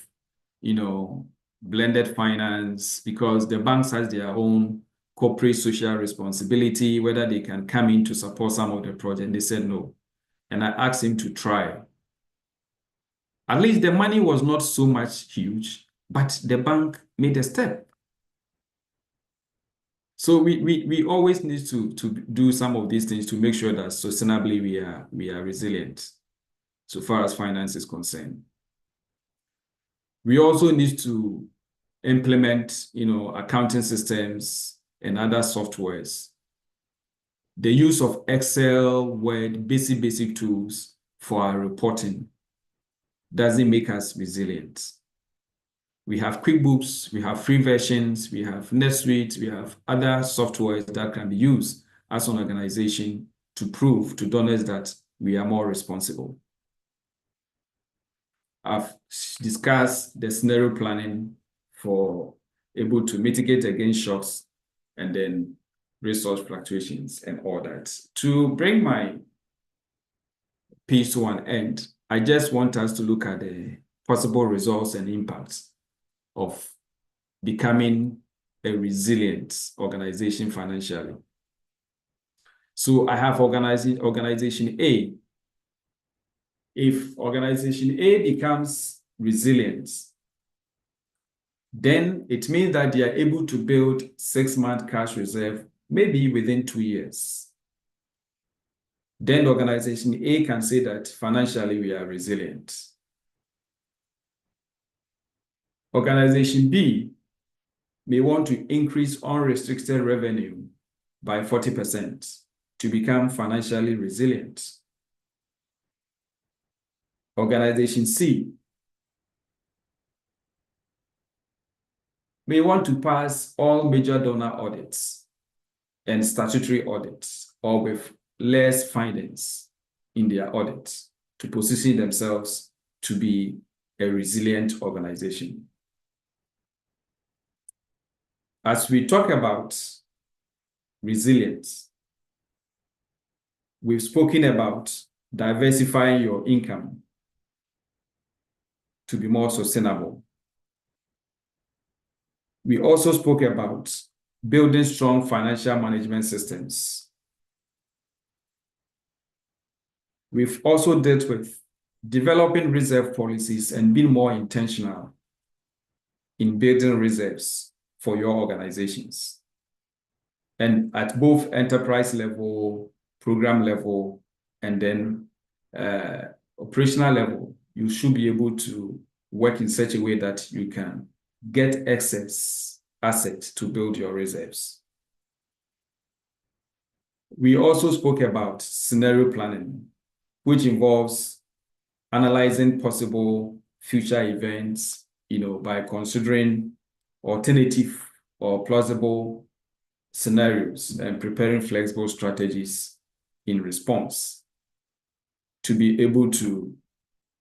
you know, blended finance, because the banks has their own corporate social responsibility, whether they can come in to support some of the project. They said no. And I asked him to try. At least the money was not so much huge, but the bank made a step. So we always need to do some of these things to make sure that sustainably we are resilient so far as finance is concerned. We also need to implement, accounting systems and other softwares. The use of Excel, Word, basic tools for our reporting doesn't make us resilient. We have QuickBooks, we have free versions, we have NetSuite, we have other softwares that can be used as an organization to prove to donors that we are more responsible. I've discussed the scenario planning for able to mitigate against shocks and then resource fluctuations and all that. To bring my piece to an end, I just want us to look at the possible results and impacts of becoming a resilient organization financially. So I have organization A. If organization A becomes resilient, then it means that they are able to build 6-month cash reserve, maybe within 2 years. Then organization A can say that financially we are resilient. Organization B may want to increase unrestricted revenue by 40% to become financially resilient. Organization C may want to pass all major donor audits and statutory audits, or with less findings in their audits, to position themselves to be a resilient organization. As we talk about resilience, we've spoken about diversifying your income to be more sustainable. We also spoke about building strong financial management systems. We've also dealt with developing reserve policies and being more intentional in building reserves for your organizations. And at both enterprise level, program level, and then operational level, you should be able to work in such a way that you can get excess assets to build your reserves. We also spoke about scenario planning, which involves analyzing possible future events, by considering alternative or plausible scenarios and preparing flexible strategies in response to be able to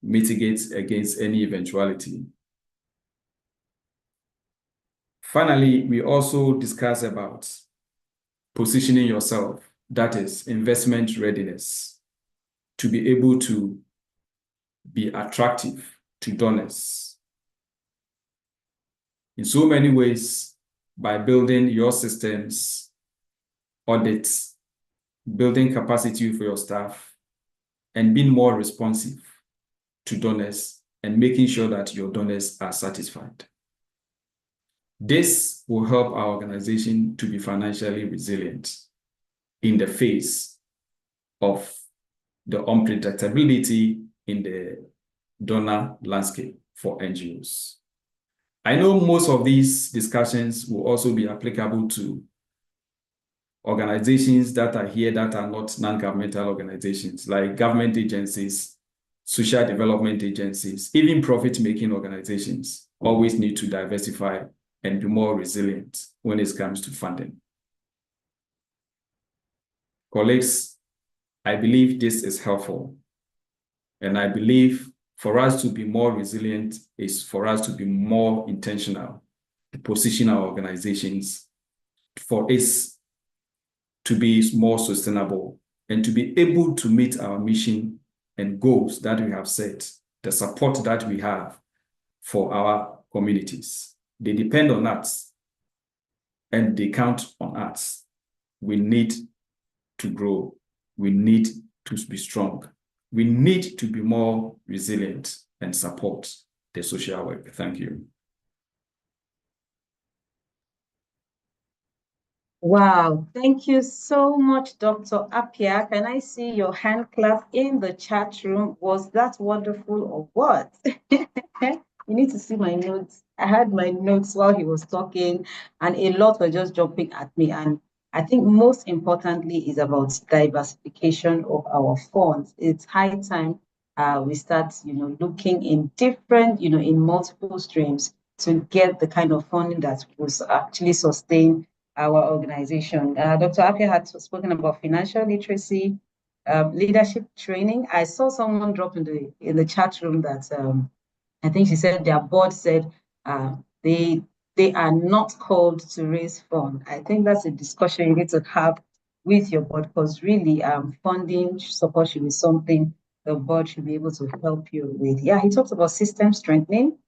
mitigate against any eventuality. Finally, we also discuss about positioning yourself, that is investment readiness, to be able to be attractive to donors. In so many ways, by building your systems, audits, building capacity for your staff, and being more responsive to donors and making sure that your donors are satisfied. This will help our organization to be financially resilient in the face of the unpredictability in the donor landscape for NGOs. I know most of these discussions will also be applicable to organizations that are here that are not non-governmental organizations, like government agencies, social development agencies, even profit-making organizations always need to diversify and be more resilient when it comes to funding. Colleagues, I believe this is helpful. And I believe for us to be more resilient is for us to be more intentional, to position our organizations for it to be more sustainable and to be able to meet our mission and goals that we have set, the support that we have for our communities. They depend on us and they count on us. We need to grow. We need to be strong. We need to be more resilient and support the social work. Thank you. Wow, thank you so much, Dr. Apia. Can I see your hand clap in the chat room? Was that wonderful or what? You need to see my notes. I had my notes while he was talking, and a lot were just jumping at me. And I think most importantly is about diversification of our funds. It's high time we start, looking in different, in multiple streams to get the kind of funding that will actually sustain our organization. Dr. Apia had spoken about financial literacy, leadership training. I saw someone drop in the chat room that I think she said their board said they are not called to raise funds. I think that's a discussion you need to have with your board, because really funding support should be something the board should be able to help you with. Yeah, he talked about system strengthening,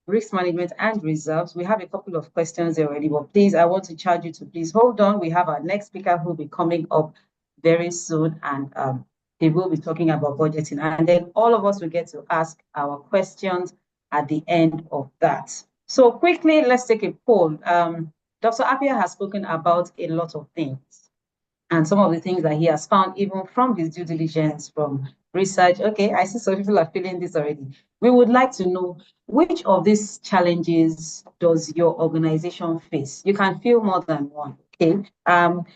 risk management, and reserves. We have a couple of questions already, but please, I want to charge you to please hold on. We have our next speaker who will be coming up very soon, and he will be talking about budgeting. And then all of us will get to ask our questions at the end of that. So quickly, let's take a poll. Dr. Apia has spoken about a lot of things, and some of the things that he has found, even from his due diligence, from research. Okay, I see some people are feeling this already. We would like to know, which of these challenges does your organization face? You can feel more than one. Okay.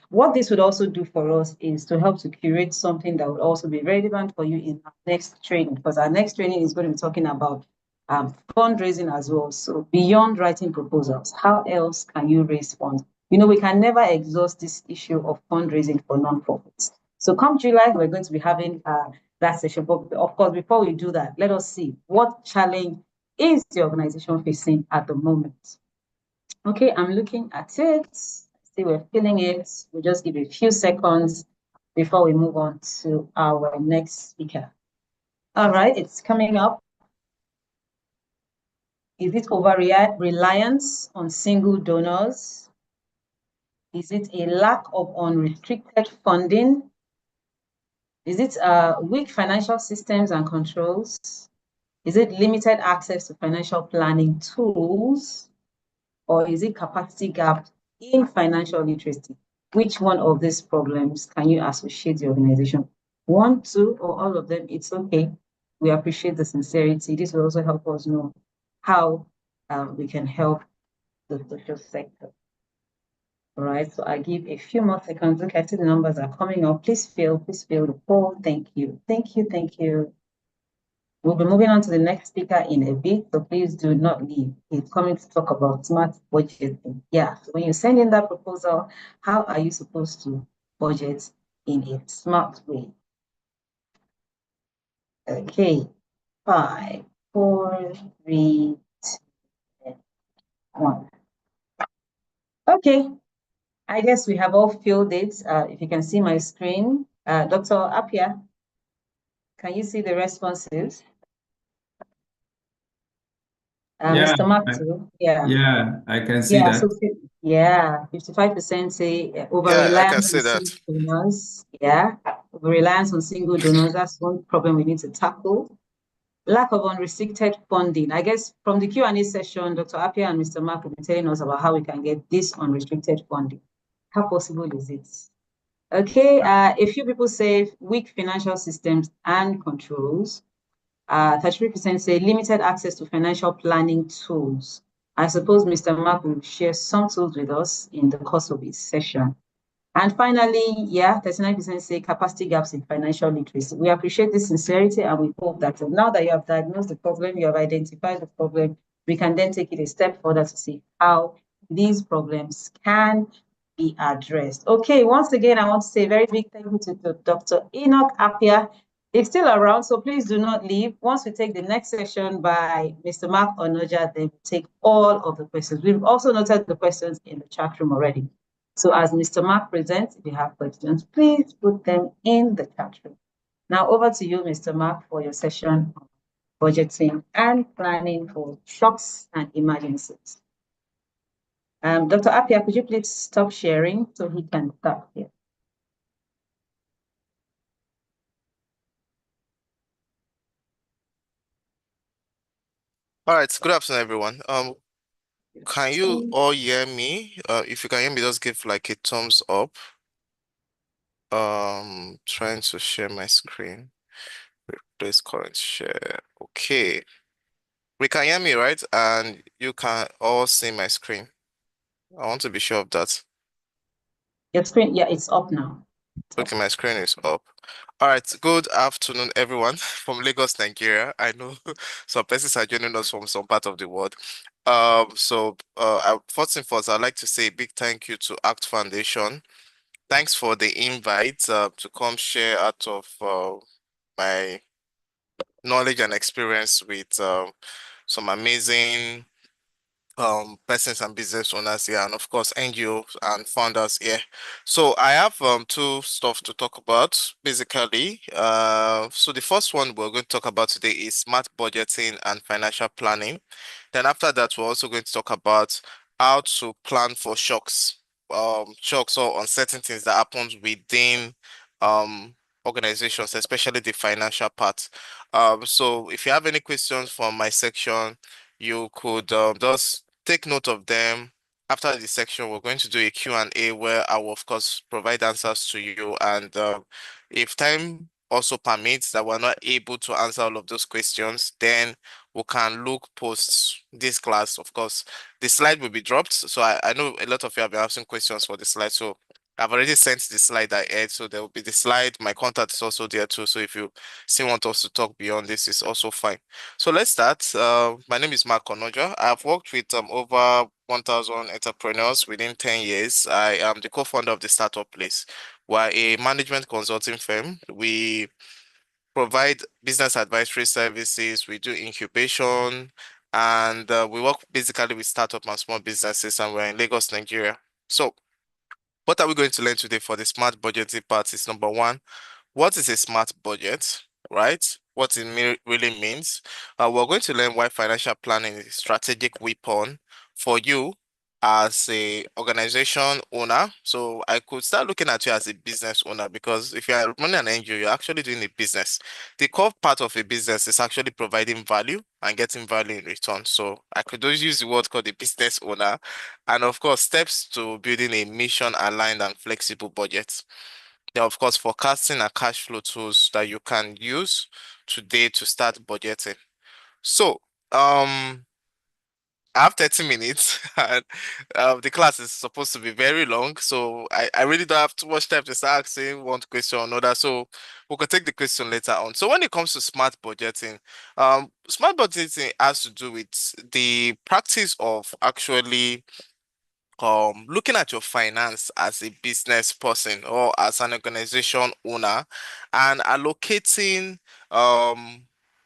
What this would also do for us is to help to curate something that would also be relevant for you in our next training, because our next training is going to be talking about fundraising as well. So beyond writing proposals, how else can you raise funds? We can never exhaust this issue of fundraising for nonprofits. So come July, we're going to be having that session. But of course, before we do that, let us see what challenge is the organization facing at the moment. Okay, I'm looking at it. See, we're feeling it. We'll just give it a few seconds before we move on to our next speaker. All right, it's coming up. Is it over reliance on single donors? Is it a lack of unrestricted funding? Is it weak financial systems and controls? Is it limited access to financial planning tools? Or is it capacity gap in financial literacy? Which one of these problems can you associate the organization? One, two, or all of them, it's okay. We appreciate the sincerity. This will also help us know how we can help the social sector. All right, so I give a few more seconds. Look, I see the numbers are coming up. Please fill the poll. Thank you. Thank you. Thank you. We'll be moving on to the next speaker in a bit, so please do not leave. He's coming to talk about smart budgeting. Yeah, so when you send in that proposal, how are you supposed to budget in a smart way? Okay, 5, 4, 3, 2, 1. Okay, I guess we have all filled it. If you can see my screen, Dr. Apia, can you see the responses? Mr. Mark too. Yeah, I can see that. So, 55% say over Yeah, I can reliance see on that. single donors. Yeah, over reliance on single donors. That's one problem we need to tackle. Lack of unrestricted funding. I guess from the Q&A session, Dr. Apia and Mr. Mark will be telling us about how we can get this unrestricted funding. How possible is it? Okay, a few people say weak financial systems and controls. 33% say limited access to financial planning tools. I suppose Mr. Mark will share some tools with us in the course of his session. And finally, 39% say capacity gaps in financial literacy. We appreciate this sincerity, and we hope that now that you have diagnosed the problem, you have identified the problem, we can then take it a step further to see how these problems can be addressed. Okay, once again, I want to say a very big thank you to Dr. Enoch Apia. It's still around, so please do not leave. Once we take the next session by Mr. Mark Onoja, then we take all of the questions. We've also noted the questions in the chat room already. So as Mr. Mark presents, if you have questions, please put them in the chat room. Now over to you, Mr. Mark, for your session on budgeting and planning for shocks and emergencies. Dr. Apia, could you please stop sharing so he can start here? All right. Good afternoon, everyone. Can you all hear me? If you can hear me, just give like a thumbs up. Trying to share my screen. Replace current share. Okay. We can hear me, right? And you can all see my screen. I want to be sure of that. Your screen, yeah, it's up now. Okay, my screen is up. All right, good afternoon, everyone from Lagos, Nigeria. I know some persons are joining us from some part of the world. First and foremost, I'd like to say a big thank you to ACT Foundation. Thanks for the invite to come share out of my knowledge and experience with some amazing persons and business owners here, and of course NGOs and founders here. So I have two stuff to talk about basically. So the first one we're going to talk about today is smart budgeting and financial planning. Then after that, we're also going to talk about how to plan for shocks, shocks or uncertainties that happens within organizations, especially the financial part. So if you have any questions from my section, you could just take note of them. After the section, we're going to do a Q&A where I will, of course, provide answers to you. And if time also permits that we're not able to answer all of those questions, then we can look post this class. Of course, the slide will be dropped. So I know a lot of you have been asking questions for the slide. So I've already sent the slide ahead. So there will be the slide. My contact is also there too. So if you still want us to talk beyond this, it's also fine. So let's start. My name is Mark Onoja. I've worked with over 1,000 entrepreneurs within 10 years. I am the co-founder of the Startup Place. We're a management consulting firm. We provide business advisory services. We do incubation, and we work basically with startup and small businesses, and we're in Lagos, Nigeria. So what are we going to learn today for the smart budgeting part is number one, what is a smart budget, right? What it really means. We're going to learn why financial planning is a strategic weapon for you as a organization owner. So I could start looking at you as a business owner, because if you are running an NGO, you're actually doing a business. The core part of a business is actually providing value and getting value in return. So I could just use the word called a business owner. And of course, steps to building a mission aligned and flexible budget. There are, of course, forecasting and cash flow tools that you can use today to start budgeting. So, I have 30 minutes and the class is supposed to be very long. So I really don't have too much time to start asking one question or another. So we can take the question later on. So when it comes to smart budgeting has to do with the practice of actually looking at your finance as a business person or as an organization owner and allocating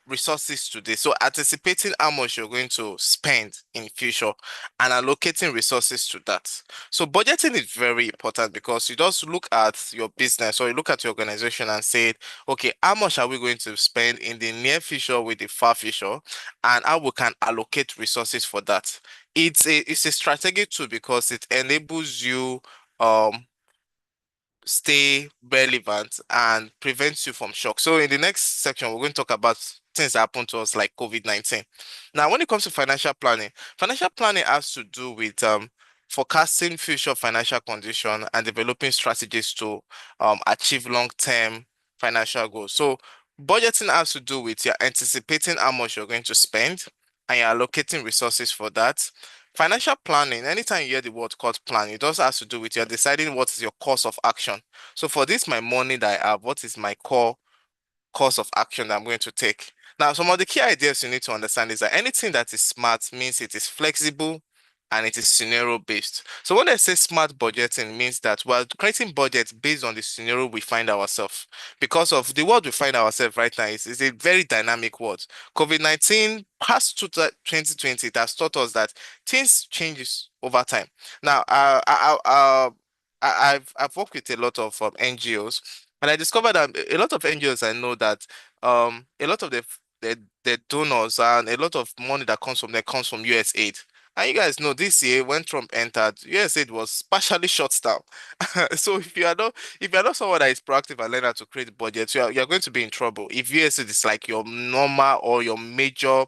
resources today. So anticipating how much you're going to spend in future and allocating resources to that. So budgeting is very important because you just look at your business or you look at your organization and say, okay, how much are we going to spend in the near future with the far future, and how we can allocate resources for that. It's a strategic tool because it enables you um stay relevant and prevents you from shock. So in the next section, we're going to talk about things that happen to us like COVID-19. Now, when it comes to financial planning has to do with forecasting future financial condition and developing strategies to achieve long-term financial goals. So budgeting has to do with you're anticipating how much you're going to spend and you're allocating resources for that. Financial planning, anytime you hear the word called plan, it also has to do with you're deciding what is your course of action. So for this, my money that I have, what is my course of action that I'm going to take? Now, some of the key ideas you need to understand is that anything that is smart means it is flexible and it is scenario based. So when I say smart budgeting means that we're creating budgets based on the scenario we find ourselves. Because of the world we find ourselves right now is a very dynamic world. COVID-19 past 2020, it has taught us that things changes over time. Now, I've worked with a lot of NGOs, and I discovered that a lot of NGOs I know that a lot of the donors and a lot of money that comes from them comes from US aid. And you guys know this year when Trump entered, US aid was partially shut down. So if you're not someone that is proactive and learn how to create budgets, you're going to be in trouble. If US aid is like your normal or your major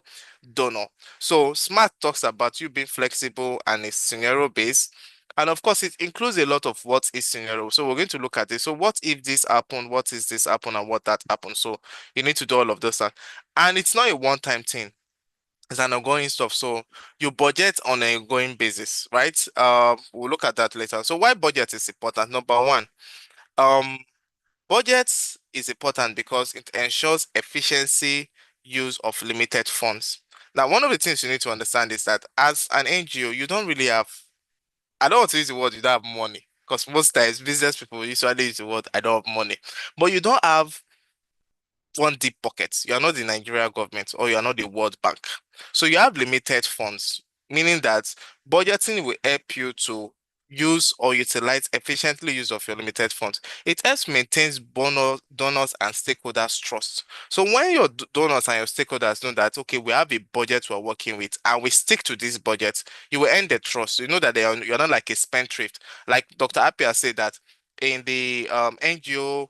donor. So SMART talks about you being flexible and it's scenario based. And of course, it includes a lot of what is scenario. So we're going to look at this. So what if this happened? What is this happen? And what that happened? So you need to do all of those. And it's not a one-time thing. It's an ongoing stuff. So you budget on an ongoing basis, right? We'll look at that later. So why budget is important? Number one, um, budgets is important because it ensures efficiency use of limited funds. Now, one of the things you need to understand is that as an NGO, you don't really have, I don't want to use the word you don't have money, because most times business people usually use the word I don't have money, but you don't have one deep pocket. You are not the Nigeria government or you are not the World Bank. So you have limited funds, meaning that budgeting will help you to use or utilize efficiently use of your limited funds. It helps maintains donors and stakeholders trust. So when your donors and your stakeholders know that, okay, we have a budget we're working with and we stick to this budget, you will earn the trust. You know that you're not like a spendthrift. Like Dr. Appiah said that in the NGO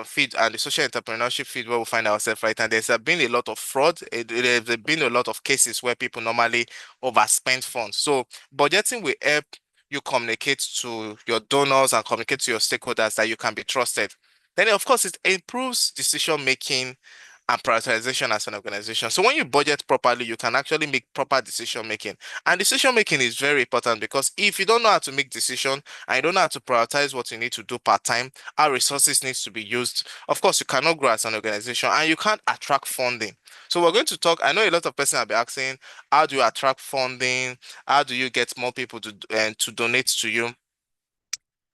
feed and the social entrepreneurship feed where we find ourselves right now, there's been a lot of fraud. There's been a lot of cases where people normally overspend funds. So budgeting will help you communicate to your donors and communicate to your stakeholders that you can be trusted. Then, of course, it improves decision making and prioritization as an organization. So when you budget properly, you can actually make proper decision making. And decision making is very important because if you don't know how to make decision and you don't know how to prioritize what you need to do part time, how resources needs to be used, of course, you cannot grow as an organization and you can't attract funding. So we're going to talk. I know a lot of persons have been asking, how do you attract funding? How do you get more people to donate to you?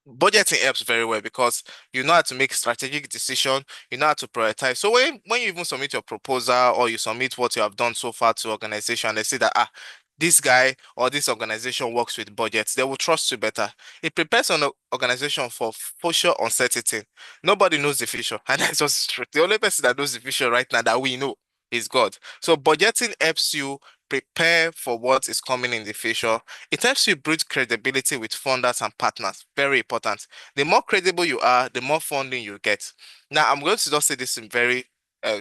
Budgeting helps very well because you know how to make strategic decision, you know how to prioritize. So when you even submit your proposal or you submit what you have done so far to organization, they say that this guy or this organization works with budgets, they will trust you better. It prepares an organization for future uncertainty. Nobody knows the future, and that's just the truth. The only person that knows the future right now that we know is God. So budgeting helps you prepare for what is coming in the future. It helps you build credibility with funders and partners. Very important. The more credible you are, the more funding you get. Now, I'm going to just say this in very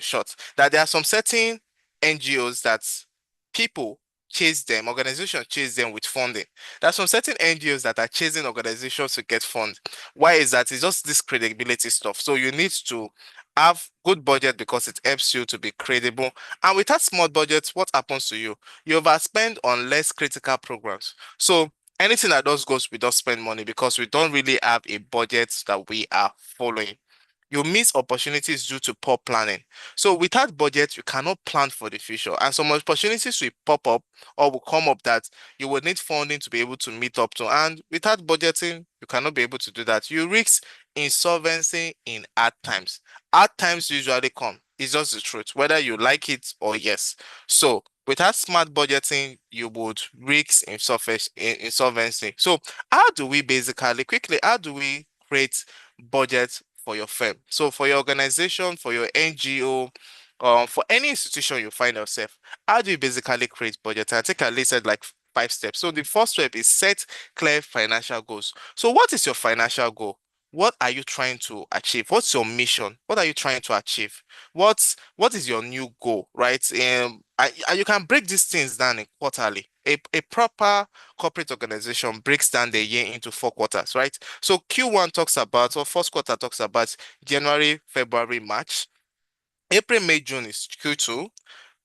short, that there are some certain NGOs that people chase them, organizations chase them with funding. There are some certain NGOs that are chasing organizations to get funds. Why is that? It's just this credibility stuff. So you need to have good budget because it helps you to be credible. And without small budgets, what happens to you? You overspend on less critical programs. So anything that does goes, we don't spend money because we don't really have a budget that we are following. You miss opportunities due to poor planning. So without budget, you cannot plan for the future. And some opportunities will pop up or will come up that you will need funding to be able to meet up to. And without budgeting, you cannot be able to do that. You risk insolvency in hard times. Hard times usually come. It's just the truth, whether you like it or yes. So without smart budgeting, you would risk insolvency. So how do we basically, quickly, how do we create budget for your firm? So for your organization, for your NGO, for any institution you find yourself, how do you basically create budget? I think I listed like 5 steps. So the first step is set clear financial goals. So what is your financial goal? What are you trying to achieve? What's your mission? What are you trying to achieve? What is your new goal, right? And you can break these things down in quarterly. A proper corporate organization breaks down the year into 4 quarters, right? So Q1 talks about, or first quarter talks about January, February, March. April, May, June is Q2.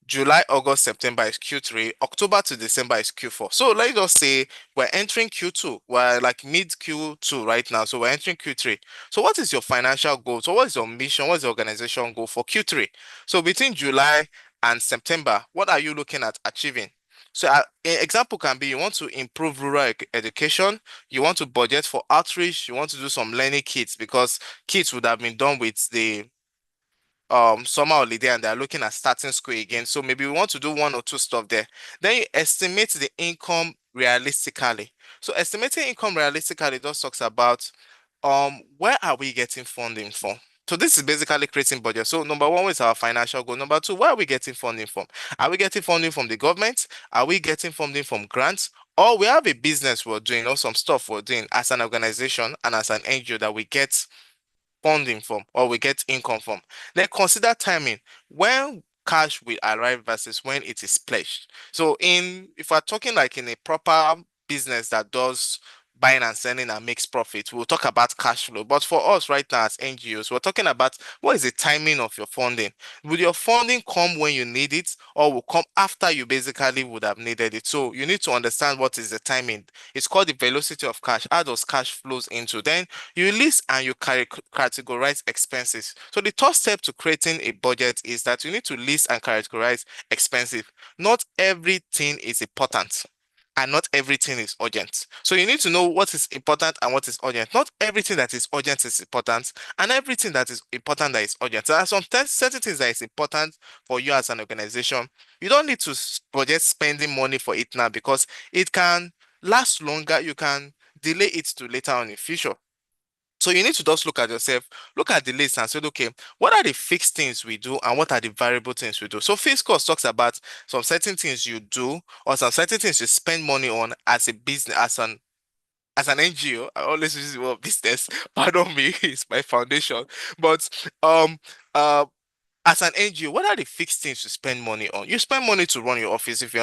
July, August, September is Q3. October to December is Q4. So let's just say we're entering Q2. We're like mid Q2 right now. So we're entering Q3. So what is your financial goal? So what is your mission? What is the organization goal for Q3? So between July and September, what are you looking at achieving? So an example can be you want to improve rural education, you want to budget for outreach, you want to do some learning kits because kits would have been done with the summer holiday and they're looking at starting school again. So maybe we want to do 1 or 2 stuff there. Then you estimate the income realistically. So estimating income realistically just talks about where are we getting funding from? So this is basically creating budget. So number one is our financial goal. Number two, where are we getting funding from? Are we getting funding from the government? Are we getting funding from grants? Or we have a business we're doing or some stuff we're doing as an organization and as an NGO that we get funding from or we get income from. Then consider timing. When cash will arrive versus when it is pledged. So if we're talking like in a proper business that does buying and selling and makes profit, we'll talk about cash flow. But for us right now as NGOs, we're talking about what is the timing of your funding. Will your funding come when you need it, or will come after you basically would have needed it? So you need to understand what is the timing. It's called the velocity of cash. How does cash flows into? Then you list and you categorize expenses. So the first step to creating a budget is that you need to list and categorize expenses. Not everything is important, and not everything is urgent. So you need to know what is important and what is urgent. Not everything that is urgent is important, and everything that is important that is urgent. There are some certain things that is important for you as an organization. You don't need to budget spending money for it now because it can last longer. You can delay it to later on in future. So you need to just look at yourself, look at the list and say, okay, what are the fixed things we do and what are the variable things we do? So fixed cost talks about some certain things you do or some certain things you spend money on as a business, as an NGO. I always use the word business. Pardon me, it's my foundation. But as an NGO, what are the fixed things you spend money on? You spend money to run your office if you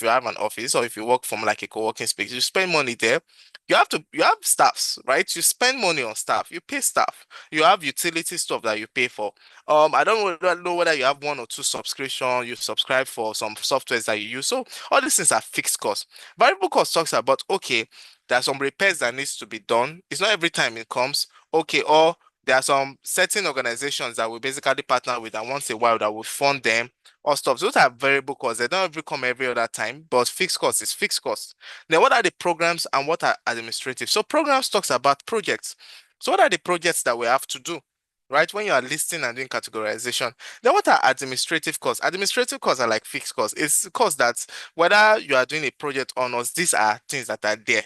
have an office, or if you work from like a co-working space, you spend money there. You have staffs, right? You spend money on staff, you pay staff, you have utility stuff that you pay for. I don't know whether you have one or two subscription, you subscribe for some softwares that you use. So all these things are fixed costs. Variable cost talks about, okay, there are some repairs that needs to be done. It's not every time it comes, okay, or there are some certain organizations that we basically partner with, and once a while that will fund them or stuff. Those are variable costs. They don't come every other time, but fixed cost is fixed cost. Then what are the programs and what are administrative? So programs talks about projects. So what are the projects that we have to do? Right, when you are listing and doing categorization, then what are administrative costs? Administrative costs are like fixed costs. It's costs that whether you are doing a project or not, these are things that are there.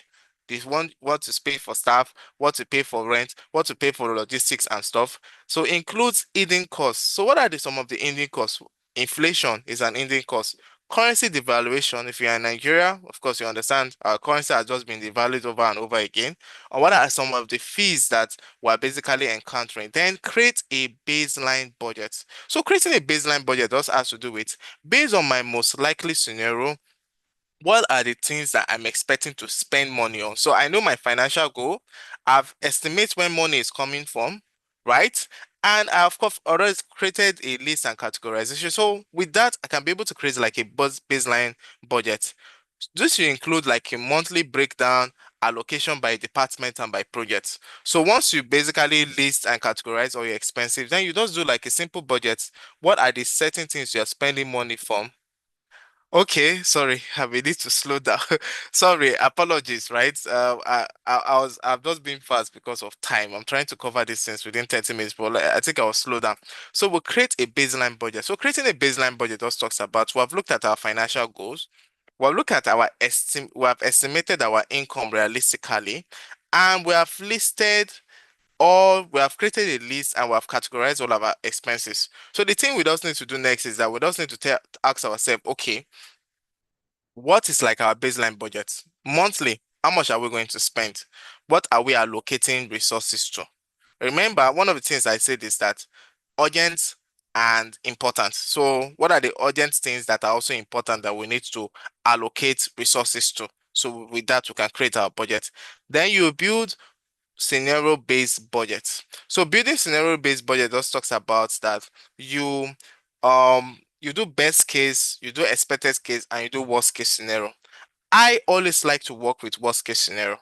This one, what to pay for staff, what to pay for rent, what to pay for logistics and stuff. So includes hidden costs. So what are some of the hidden costs? Inflation is an hidden cost. Currency devaluation, if you're in Nigeria, of course, you understand our currency has just been devalued over and over again. And what are some of the fees that we're basically encountering? Then create a baseline budget. So creating a baseline budget also has to do with, based on my most likely scenario, what are the things that I'm expecting to spend money on? So I know my financial goal. I've estimated when money is coming from, right? And I, of course, already created a list and categorization. So with that, I can be able to create like a baseline budget. This will include like a monthly breakdown, allocation by department and by project. So once you basically list and categorize all your expenses, then you just do like a simple budget. What are the certain things you're spending money from? Okay, sorry, I may need to slow down. Sorry, apologies, right? I've just been fast because of time. I'm trying to cover these things within 30 minutes, but I think I will slow down. So we'll create a baseline budget. So creating a baseline budget just talks about, we have looked at our financial goals. We'll look at we have estimated our income realistically, and we have listed we have created a list and we have categorized all of our expenses. So the thing we just need to do next is that we just need to ask ourselves, okay, what is like our baseline budget? Monthly, how much are we going to spend? What are we allocating resources to? Remember, one of the things I said is that urgent and important. So what are the urgent things that are also important that we need to allocate resources to? So with that, we can create our budget. Then you build scenario-based budget. So building scenario-based budget just talks about that you do best case, you do expected case, and you do worst case scenario. I always like to work with worst case scenario.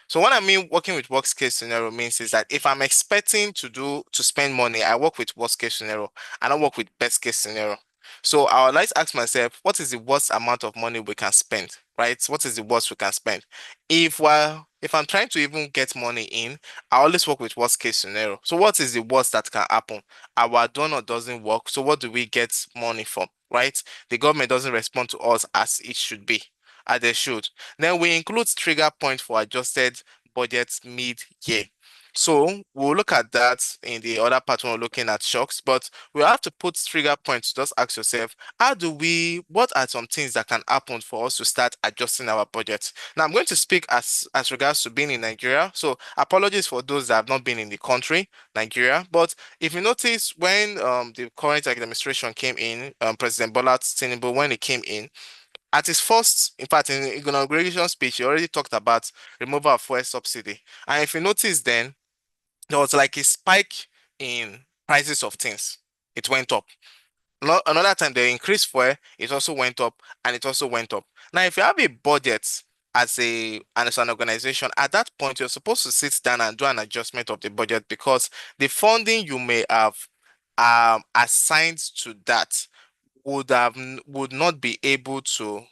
So what I mean working with worst case scenario means is that if I'm expecting to spend money, I work with worst case scenario and I work with best case scenario. So I would like to ask myself, what is the worst amount of money we can spend, right? What is the worst we can spend? If I'm trying to even get money in, I always work with worst case scenario. So what is the worst that can happen? Our donor doesn't work. So what do we get money from, right? The government doesn't respond to us as it should be, as they should. Then we include trigger point for adjusted budgets mid-year. So we'll look at that in the other part when we're looking at shocks, but we have to put trigger points to just ask yourself, what are some things that can happen for us to start adjusting our budget? Now I'm going to speak as regards to being in Nigeria. So apologies for those that have not been in the country, Nigeria. But if you notice when the current administration came in, President Bola Tinubu, when he came in, at his first, in fact, in the inauguration speech, he already talked about removal of fuel subsidy. And if you notice then, there was like a spike in prices of things. It went up. Another time they increased fuel, it also went up, and it also went up. Now, if you have a budget as an organization, at that point you're supposed to sit down and do an adjustment of the budget, because the funding you may have assigned to that would not be able to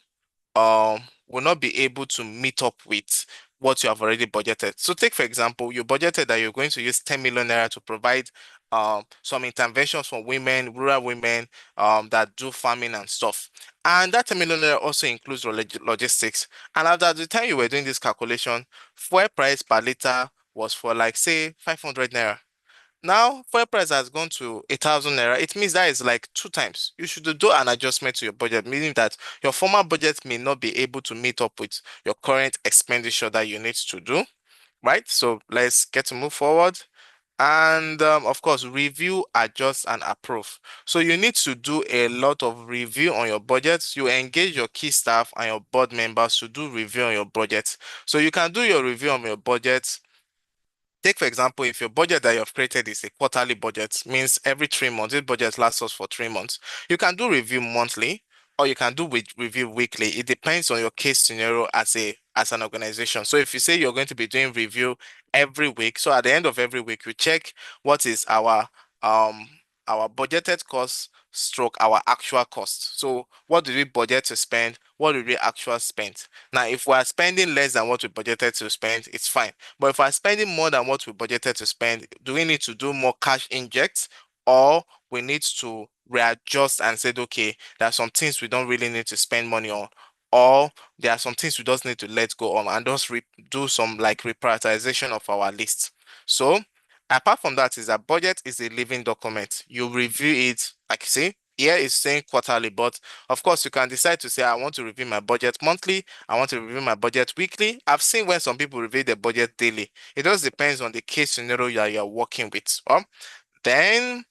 meet up with what you have already budgeted. So take, for example, you budgeted that you're going to use 10 million naira to provide some interventions for women, rural women that do farming and stuff. And that 10 million naira also includes logistics. And after the time you were doing this calculation, fuel price per liter was for like, say, 500 naira. Now, fuel price has gone to 1,000 naira. It means that is like 2 times. You should do an adjustment to your budget, meaning that your former budget may not be able to meet up with your current expenditure that you need to do, right? So let's get to move forward. And of course, review, adjust, and approve. So you need to do a lot of review on your budget. You engage your key staff and your board members to do review on your budget. So you can do your review on your budget. Take, for example, if your budget that you've created is a quarterly budget, means every 3 months, this budget lasts us for 3 months. You can do review monthly, or you can do review weekly. It depends on your case scenario as an organization. So if you say you're going to be doing review every week, so at the end of every week, we check what is our budgeted cost stroke our actual cost. So what did we budget to spend? What did we actually spend? Now, if we are spending less than what we budgeted to spend, it's fine. But if we are spending more than what we budgeted to spend, do we need to do more cash injects, or we need to readjust and say, okay, there are some things we don't really need to spend money on, or there are some things we just need to let go on and just do some like reprioritization of our list. So apart from that, is that budget is a living document. You review it, like you say, here it's saying quarterly, but of course you can decide to say, I want to review my budget monthly, I want to review my budget weekly. I've seen when some people review their budget daily. It just depends on the case scenario that you're working with. Then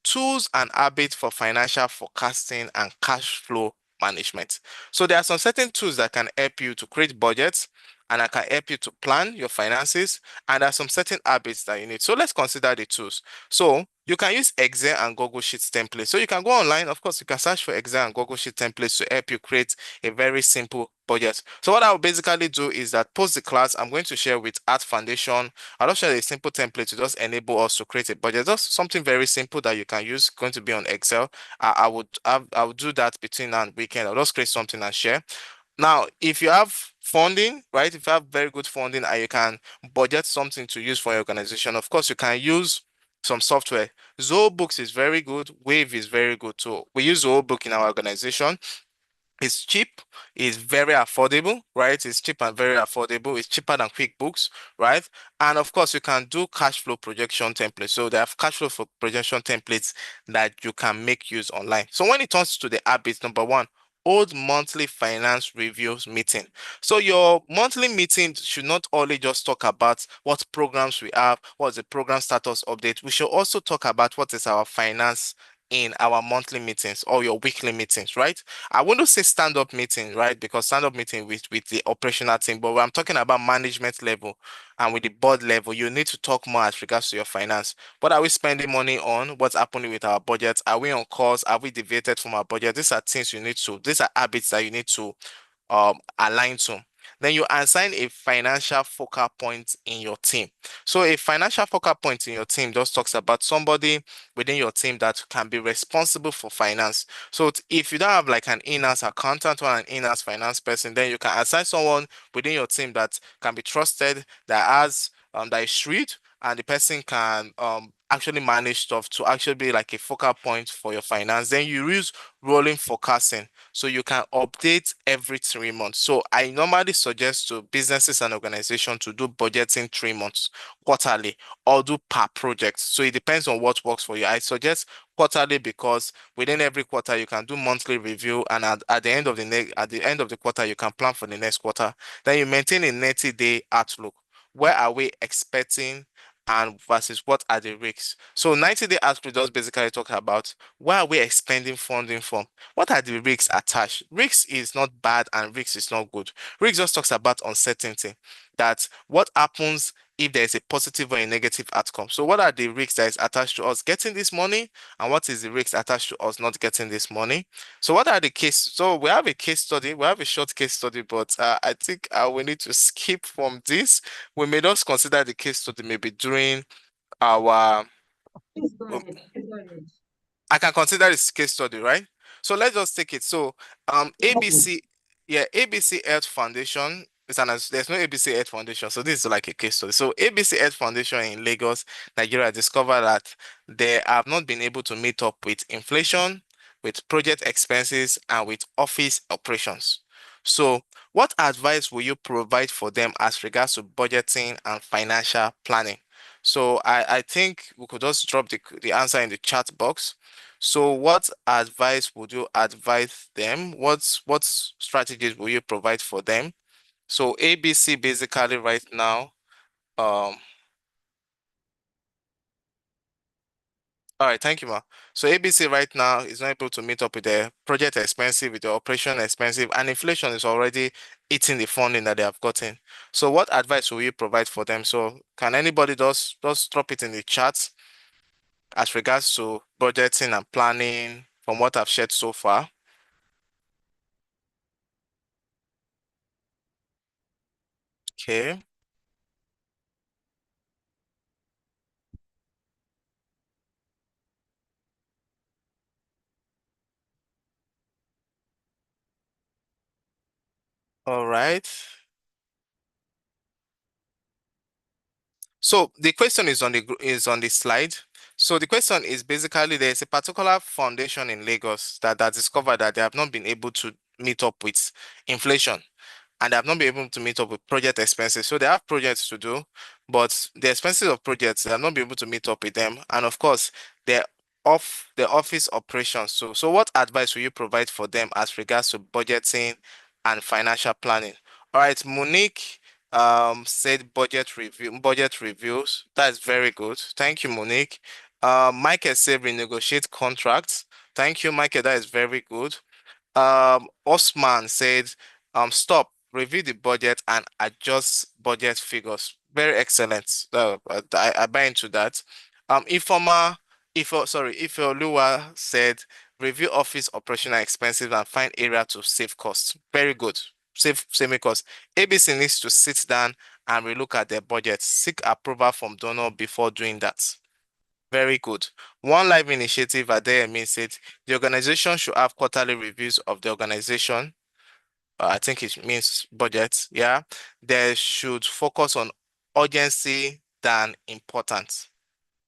tools and habits for financial forecasting and cash flow management. So there are some certain tools that can help you to create budgets, and that can help you to plan your finances, and there are some certain habits that you need. So let's consider the tools. So you can use Excel and Google Sheets templates. So you can go online, of course, you can search for Excel and Google Sheet templates to help you create a very simple budget. So what I will basically do is that post the class, I'm going to share with Art Foundation. I'll just share a simple template to just enable us to create a budget. Just something very simple that you can use, going to be on Excel. I would do that between now and weekend. I'll just create something and share. Now, if you have funding, right? If you have very good funding and you can budget something to use for your organization, of course, you can use some software. Zoho is very good. Wave is very good too. We use Zoho in our organization. It's cheap, it's very affordable, right? It's cheap and very affordable. It's cheaper than QuickBooks, right? And of course, you can do cash flow projection templates. So they have cash flow for projection templates that you can make use online. So when it comes to the habits, number one, hold monthly finance reviews meeting. So your monthly meeting should not only just talk about what programs we have, what's the program status update. We should also talk about what is our finance in our monthly meetings or your weekly meetings, right? I want to say stand-up meeting, right? Because stand-up meeting with the operational team, but when I'm talking about management level and with the board level, you need to talk more as regards to your finance. What are we spending money on? What's happening with our budget? Are we on course? Are we deviated from our budget? These are things you need to, these are habits that you need to align to. Then you assign a financial focal point in your team. So a financial focal point in your team just talks about somebody within your team that can be responsible for finance. So if you don't have like an in-house accountant or an in-house finance person, then you can assign someone within your team that can be trusted, that has that is shrewd, and the person can actually manage stuff to actually be like a focal point for your finance. Then you use rolling forecasting, so you can update every 3 months. So I normally suggest to businesses and organizations to do budgeting 3 months quarterly, or do per project. So it depends on what works for you. I suggest quarterly because within every quarter you can do monthly review, and at the end of the quarter you can plan for the next quarter. Then you maintain a 90-day outlook. Where are we expecting and versus what are the risks? So 90-day outlook does basically talk about where are we expending funding from? What are the risks attached? Risks is not bad and risks is not good. Risks just talks about uncertainty, that what happens if there is a positive or a negative outcome. So what are the risks that is attached to us getting this money, and what is the risk attached to us not getting this money? So what are the case? So we have a case study, we have a short case study, but I think we need to skip from this. We may just consider the case study maybe during our Please go ahead. Please go ahead. I can consider this case study, right? So let's just take it. So ABC, yeah, ABC Health Foundation there's no ABC Health Foundation, so this is like a case study. So ABC Health Foundation in Lagos, Nigeria discovered that they have not been able to meet up with inflation, with project expenses, and with office operations. So what advice will you provide for them as regards to budgeting and financial planning? So I think we could just drop the answer in the chat box. So what advice would you advise them? What strategies will you provide for them? So ABC basically right now, all right, thank you, ma. So ABC right now is not able to meet up with the project expensive, with the operation expensive, and inflation is already eating the funding that they have gotten. So what advice will you provide for them? So can anybody just drop it in the chat as regards to budgeting and planning from what I've shared so far? Okay. All right. So the question is on the slide. So the question is basically there's a particular foundation in Lagos that discovered that they have not been able to meet up with inflation, and they have not been able to meet up with project expenses. So they have projects to do, but the expenses of projects, they have not been able to meet up with them. And of course, they're off the office operations. So what advice will you provide for them as regards to budgeting and financial planning? All right, Monique said budget reviews. That's very good. Thank you, Monique. Michael said renegotiate contracts. Thank you, Michael. That is very good. Osman said, stop, review the budget and adjust budget figures. Very excellent. I buy into that. Ifeoluwa said, review office operational expenses and find area to save costs. Very good. Saving costs. ABC needs to sit down and relook at their budget. Seek approval from donor before doing that. Very good. One Life Initiative Adeyemi said the organization should have quarterly reviews of the organization. I think it means budget. Yeah. They should focus on urgency than important.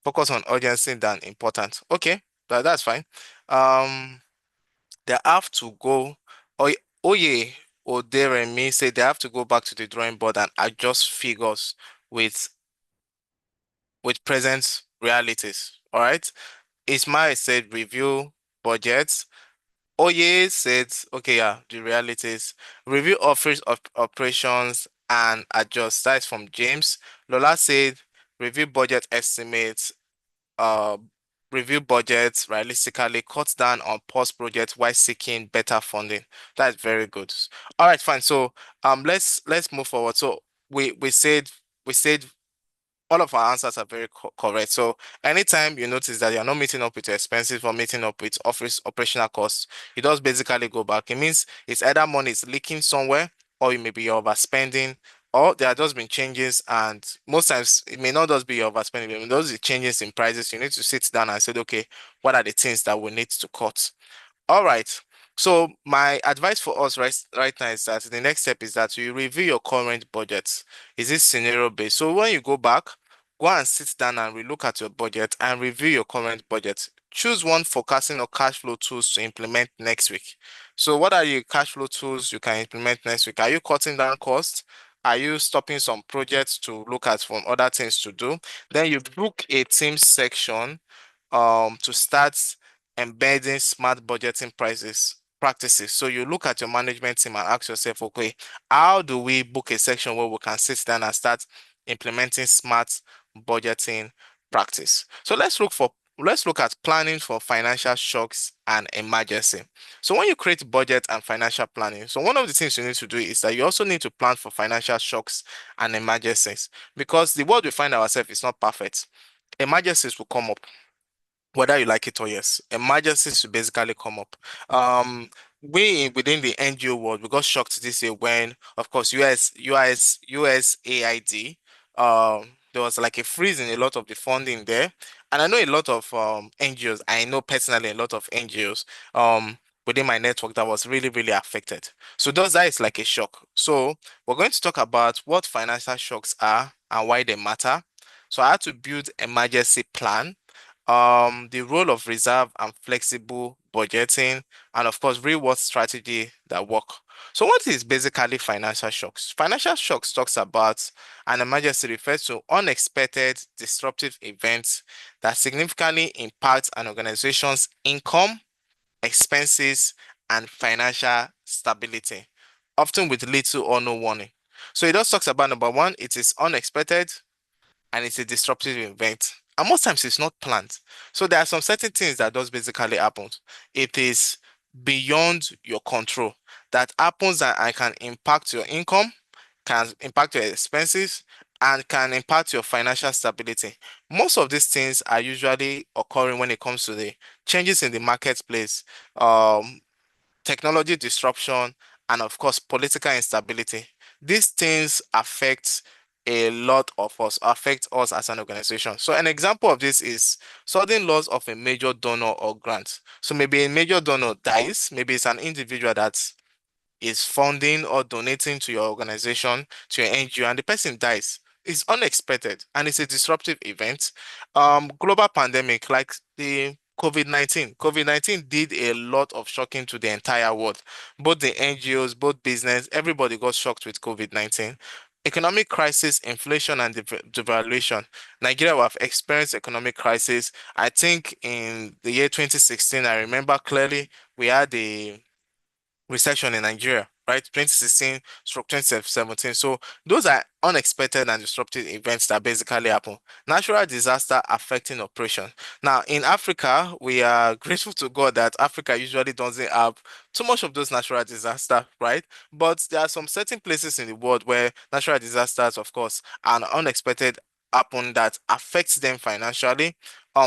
Focus on urgency than important. Okay, that's fine. They have to go. Oye Oderemi said they have to go back to the drawing board and adjust figures with present realities. All right. Ismail said review budgets. Oye said, okay, yeah, the realities. Review office of operations and adjust. That is from James. Lola said review budget estimates, review budgets realistically, cut down on post projects while seeking better funding. That's very good. All right, fine. So let's move forward. So we said all of our answers are very correct. So anytime you notice that you're not meeting up with your expenses or meeting up with office operational costs, you just basically go back. It means it's either money is leaking somewhere, or you may be overspending, or there have just been changes. And most times it may not just be overspending, it may just be changes in prices. You need to sit down and say, okay, what are the things that we need to cut? All right. So my advice for us right now is that the next step is that you review your current budget. Is this scenario based? So when you go back, go and sit down and relook at your budget and review your current budget. Choose one forecasting or cash flow tools to implement next week. So what are your cash flow tools you can implement next week? Are you cutting down costs? Are you stopping some projects to look at from other things to do? Then you book a team section to start embedding smart budgeting practices. So you look at your management team and ask yourself, okay, how do we book a section where we can sit down and start implementing smart budgeting practice? So let's look at planning for financial shocks and emergency. So when you create budget and financial planning, so one of the things you need to do is that you also need to plan for financial shocks and emergencies, because the world we find ourselves is not perfect. Emergencies will come up whether you like it or yes. Emergencies will basically come up. We within the NGO world, we got shocked this year when, of course, USAID, there was like a freeze in a lot of the funding there. And I know a lot of NGOs, I know personally a lot of NGOs within my network that was really, really affected. So that is like a shock. So we're going to talk about what financial shocks are and why they matter. So I had to build emergency plan, the role of reserve and flexible budgeting, and of course, reward strategy that work. So what is basically financial shocks? Financial shocks talks about an emergency refers to unexpected disruptive events that significantly impact an organization's income, expenses, and financial stability, often with little or no warning. So it just talks about number one, it is unexpected and it's a disruptive event. And most times it's not planned. So there are some certain things that does basically happen. It is beyond your control that happens and can impact your income, can impact your expenses, and can impact your financial stability. Most of these things are usually occurring when it comes to the changes in the marketplace, technology disruption, and of course, political instability. These things affect a lot of us, affect us as an organization. So an example of this is sudden loss of a major donor or grant. So maybe a major donor dies, maybe it's an individual that is funding or donating to your organization, to your NGO, and the person dies. It's unexpected and it's a disruptive event. Global pandemic like the COVID-19. COVID-19 did a lot of shocking to the entire world. Both the NGOs, both business, everybody got shocked with COVID-19. Economic crisis, inflation, and devaluation. Nigeria will have experienced economic crisis. I think in the year 2016, I remember clearly, we had a recession in Nigeria, right? 2016 stroke 2017. So those are unexpected and disruptive events that basically happen. Natural disaster affecting operation. Now in Africa, we are grateful to God that Africa usually doesn't have too much of those natural disasters, right? But there are some certain places in the world where natural disasters, of course, and unexpected happen that affects them financially.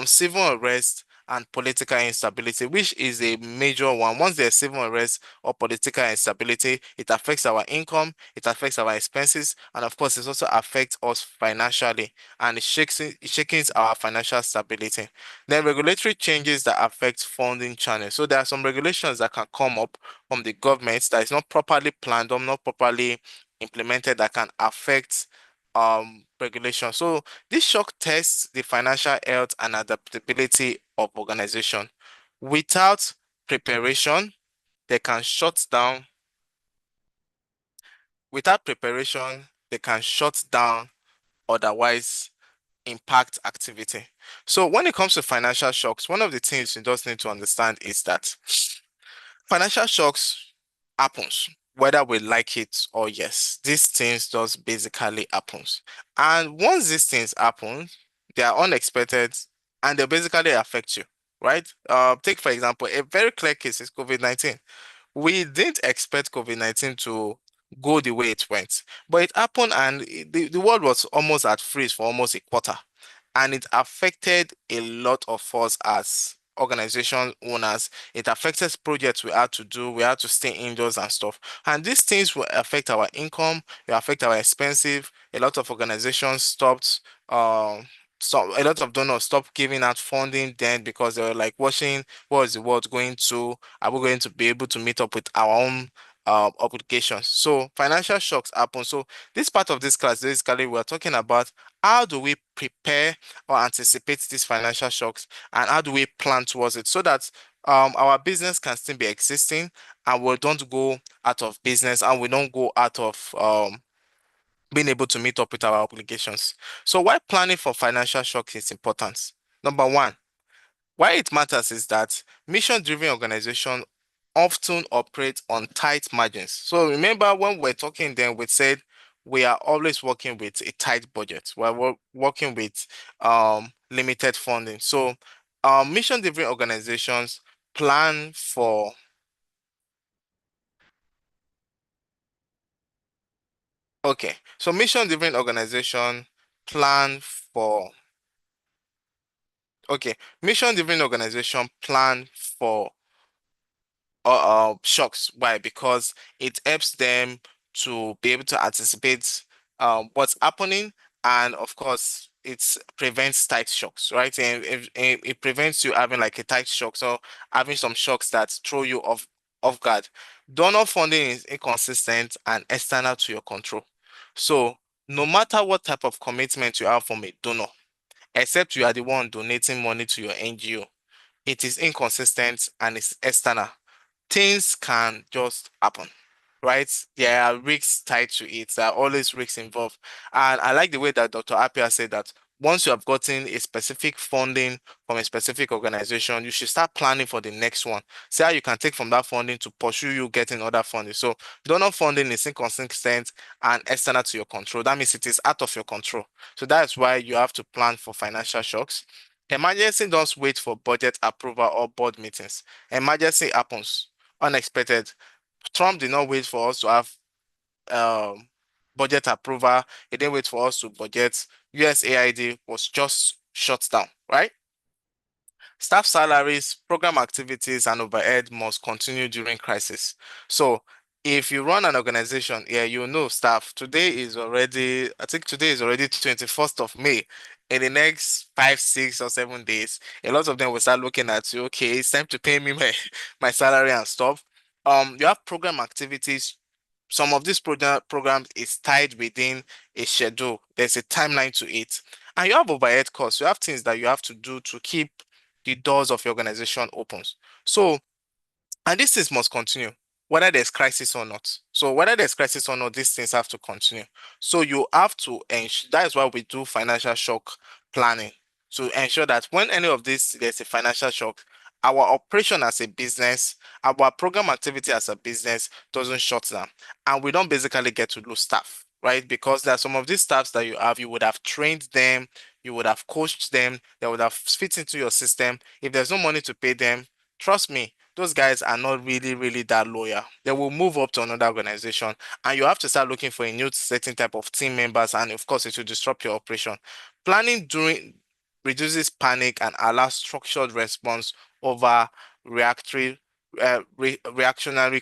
Civil unrest and political instability, which is a major one. Once there's civil unrest or political instability, it affects our income, it affects our expenses, and of course, it also affects us financially, and it shakes our financial stability. Then regulatory changes that affect funding channels. So there are some regulations that can come up from the government that is not properly planned or not properly implemented that can affect regulation. So this shock tests the financial health and adaptability of organization. Without preparation, they can shut down. Without preparation, they can shut down, otherwise impact activity. So when it comes to financial shocks, one of the things you just need to understand is that financial shocks happens whether we like it or yes. These things just basically happens. And once these things happen, they are unexpected and they basically affect you, right? Take for example, a very clear case is COVID-19. We didn't expect COVID-19 to go the way it went, but it happened and the world was almost at freeze for almost a quarter. And it affected a lot of us as organization owners. It affected projects we had to do. We had to stay indoors and stuff. And these things will affect our income, will affect our expenses. A lot of organizations stopped, so a lot of donors stopped giving out funding then because they were like watching what is the world going to, are we going to be able to meet up with our own obligations. So financial shocks happen. So this part of this class, basically, we're talking about how do we prepare or anticipate these financial shocks, and how do we plan towards it so that our business can still be existing, and we don't go out of business, and we don't go out of being able to meet up with our obligations. So why planning for financial shocks is important? Number one, why it matters is that mission-driven organizations often operate on tight margins. So remember when we're talking then, we said we are always working with a tight budget. We're working with limited funding. So mission-driven organizations plan for mission-driven organization plan for mission-driven organization plan for shocks. Why? Because it helps them to be able to anticipate what's happening, and of course, it prevents tight shocks, right? And it prevents you having like a tight shock, so having some shocks that throw you off guard. Donor funding is inconsistent and external to your control. So no matter what type of commitment you have from a donor, except you are the one donating money to your NGO, it is inconsistent and it's external. Things can just happen, right? There are risks tied to it. There are always risks involved. And I like the way that Dr. Appiah said that once you have gotten a specific funding from a specific organization, you should start planning for the next one. See how you can take from that funding to pursue you getting other funding. So donor funding is inconsistent and external to your control. That means it is out of your control. So that's why you have to plan for financial shocks. Emergency don't wait for budget approval or board meetings. Emergency happens unexpected. Trump did not wait for us to have budget approval. He didn't wait for us to budget. USAID was just shut down, right? Staff salaries, program activities, and overhead must continue during crisis. So if you run an organization, yeah, you know staff. I think today is already 21st of May. In the next 5, 6, or 7 days, a lot of them will start looking at you, okay, it's time to pay me my salary and stuff. You have program activities. Some of these programs is tied within a schedule. There's a timeline to it. And you have overhead costs. You have things that you have to do to keep the doors of your organization open. So, and these things must continue, whether there's crisis or not. So whether there's crisis or not, these things have to continue. So you have to ensure, that is why we do financial shock planning, to ensure that when any of this, there's a financial shock, our operation as a business, our program activity as a business doesn't shut down. And we don't basically get to lose staff, right? Because there are some of these staffs that you would have trained them, you would have coached them, they would have fit into your system. If there's no money to pay them, trust me, those guys are not really, really that loyal. They will move up to another organization, and you have to start looking for a new certain type of team members, and of course, it will disrupt your operation. Planning during reduces panic and allows structured response over reactionary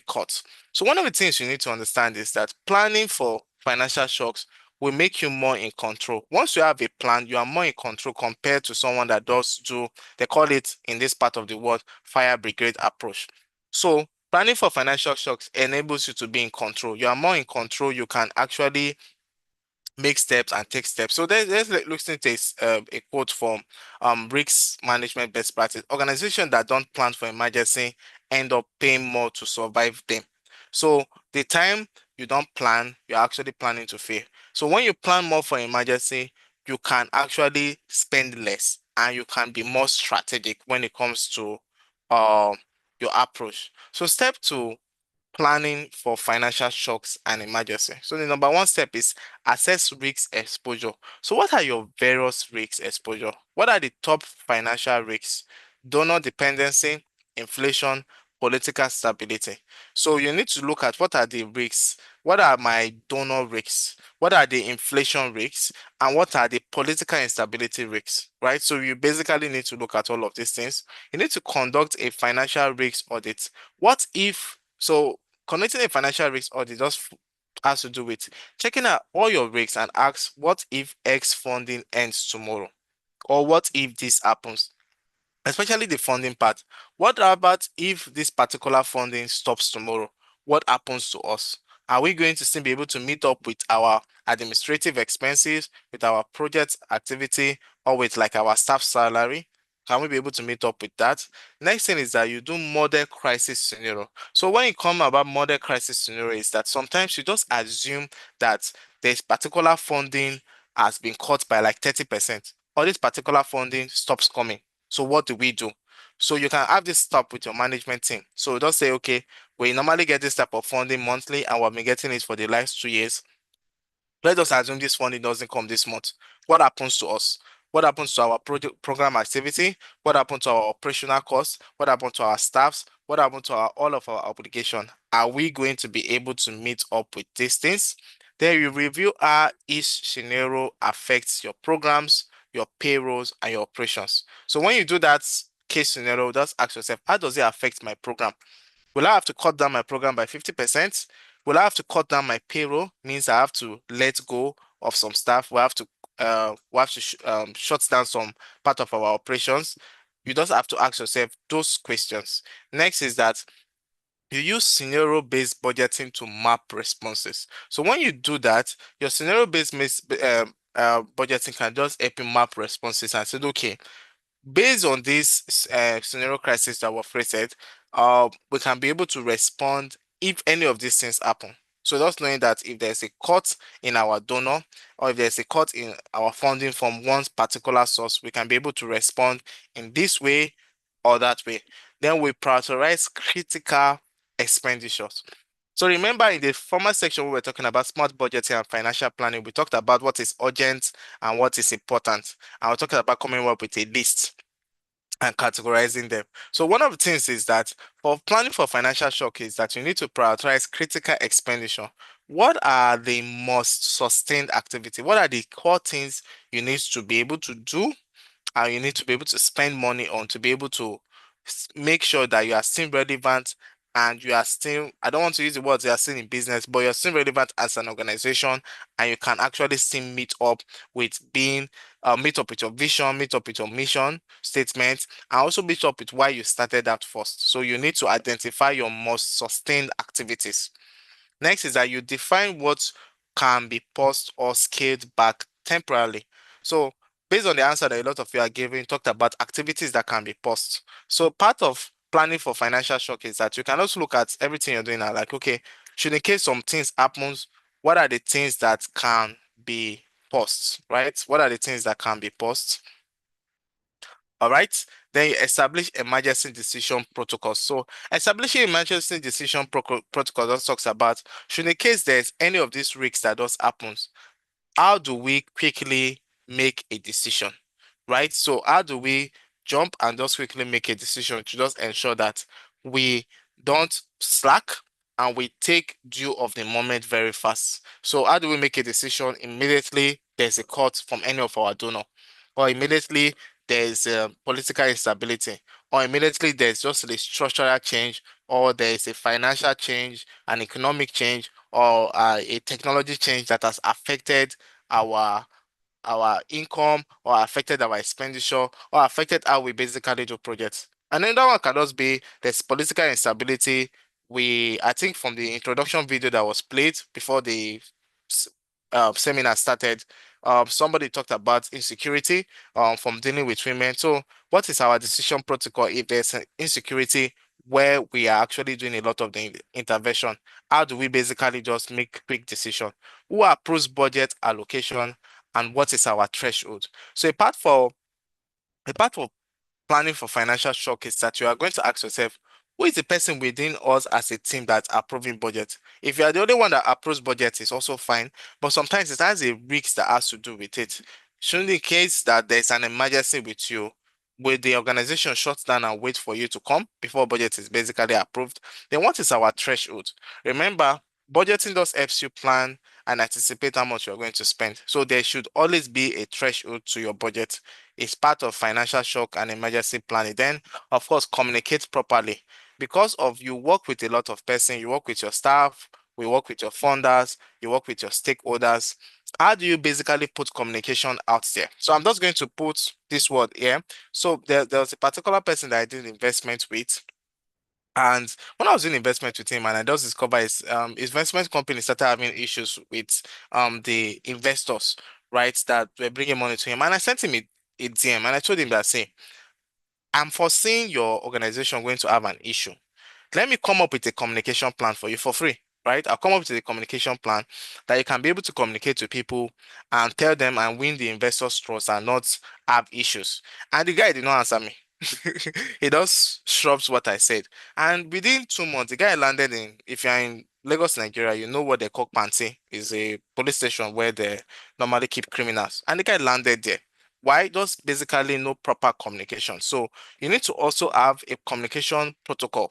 cuts. So one of the things you need to understand is that planning for financial shocks will make you more in control. Once you have a plan, you are more in control compared to someone that they call it in this part of the world, fire brigade approach. So planning for financial shocks enables you to be in control. You are more in control. You can actually make steps and take steps. So let's listen to a quote from risk management best practice. Organizations that don't plan for emergency end up paying more to survive them. So the time you don't plan, you're actually planning to fail. So when you plan more for emergency, you can actually spend less and you can be more strategic when it comes to your approach. So step 2, planning for financial shocks and emergency. So the number 1 step is assess risk exposure. So what are your various risk exposure? What are the top financial risks? Donor dependency, inflation, political stability. So you need to look at what are the risks. What are my donor risks? What are the inflation risks? And what are the political instability risks, right? So you basically need to look at all of these things. You need to conduct a financial risk audit. What if, so conducting a financial risk audit just has to do with checking out all your risks and ask, what if X funding ends tomorrow? Or what if this happens? Especially the funding part. What about if this particular funding stops tomorrow? what happens to us? Are we going to still be able to meet up with our administrative expenses, with our project activity, or with like our staff salary? Can we be able to meet up with that? Next thing is that you do model crisis scenario. So when you come about model crisis scenario, is that sometimes you just assume that there's particular funding has been cut by like 30%, or this particular funding stops coming. So what do we do? So you can have this stop with your management team. So just say, okay, we normally get this type of funding monthly, and we've been getting it for the last 2 years. Let us assume this funding doesn't come this month. What happens to us? What happens to our program activity? What happens to our operational costs? What happens to our staffs? What happens to all of our obligation? Are we going to be able to meet up with these things? Then you review how each scenario affects your programs, your payrolls, and your operations. So when you do that case scenario, just ask yourself, how does it affect my program? Will I have to cut down my program by 50%? Will I have to cut down my payroll? Means I have to let go of some staff. We have to shut down some part of our operations. You just have to ask yourself those questions. Next is that you use scenario-based budgeting to map responses. So when you do that, your scenario-based budgeting can just help you map responses and say, okay, based on this scenario crisis that we've created, we can be able to respond if any of these things happen. So just knowing that if there's a cut in our donor, or if there's a cut in our funding from one particular source, we can be able to respond in this way or that way. Then we prioritize critical expenditures. So remember, in the former section, we were talking about smart budgeting and financial planning. We talked about what is urgent and what is important. And we're talking about coming up with a list and categorizing them. So one of the things is that for planning for financial shock is that you need to prioritize critical expenditure. What are the most sustained activity? What are the core things you need to be able to do, and you need to be able to spend money on, to be able to make sure that you are still relevant, and you are still, I don't want to use the words you are still in business, but you're still relevant as an organization, and you can actually still meet up with meet up with your vision, meet up with your mission statement, and also meet up with why you started that first. So you need to identify your most sustained activities. Next is that you define what can be paused or scaled back temporarily. So based on the answer that a lot of you are giving, talked about activities that can be paused. So part of planning for financial shock is that you can also look at everything you're doing and like, okay, should in case some things happens, what are the things that can be paused, right? What are the things that can be paused? All right. Then you establish emergency decision protocols. So establishing emergency decision protocol just talks about, should in case there's any of these risks that does happens, how do we quickly make a decision, right? So how do we jump and just quickly make a decision to just ensure that we don't slack and we take due of the moment very fast? So how do we make a decision immediately there's a cut from any of our donor, or immediately there's political instability, or immediately there's just a structural change, or there's a financial change, an economic change, or a technology change that has affected our income, or affected our expenditure, or affected how we basically do projects. And then that one can just be there's political instability. I think from the introduction video that was played before the seminar started, somebody talked about insecurity from dealing with women. So what is our decision protocol if there's an insecurity where we are actually doing a lot of the intervention? How do we basically just make quick decision? Who approves budget allocation, and what is our threshold? So a part for planning for financial shock is that you are going to ask yourself, who is the person within us as a team that's approving budget? If you are the only one that approves budget, it's also fine, but sometimes it has a risk that has to do with it. Should in case that there's an emergency with you, will the organization shut down and wait for you to come before budget is basically approved? Then what is our threshold? Remember, budgeting does helps you plan and anticipate how much you're going to spend. So there should always be a threshold to your budget. It's part of financial shock and emergency planning. Then, of course, communicate properly. Because of you work with a lot of person, you work with your staff, we work with your funders, you work with your stakeholders. How do you basically put communication out there? So I'm just going to put this word here. So there was a particular person that I did investment with. And when I was doing investment with him, and I just discovered his investment company started having issues with the investors, right, that were bringing money to him. And I sent him a DM, and I told him that, say, I'm foreseeing your organization going to have an issue. Let me come up with a communication plan for you for free, right? I'll come up with a communication plan that you can be able to communicate to people and tell them and win the investors' trust and not have issues. And the guy did not answer me. He just shrugs what I said. And within 2 months, the guy landed in, if you're in Lagos, Nigeria, you know what they call Panti, is a police station where they normally keep criminals. And the guy landed there. Why? Just basically no proper communication. So you need to also have a communication protocol,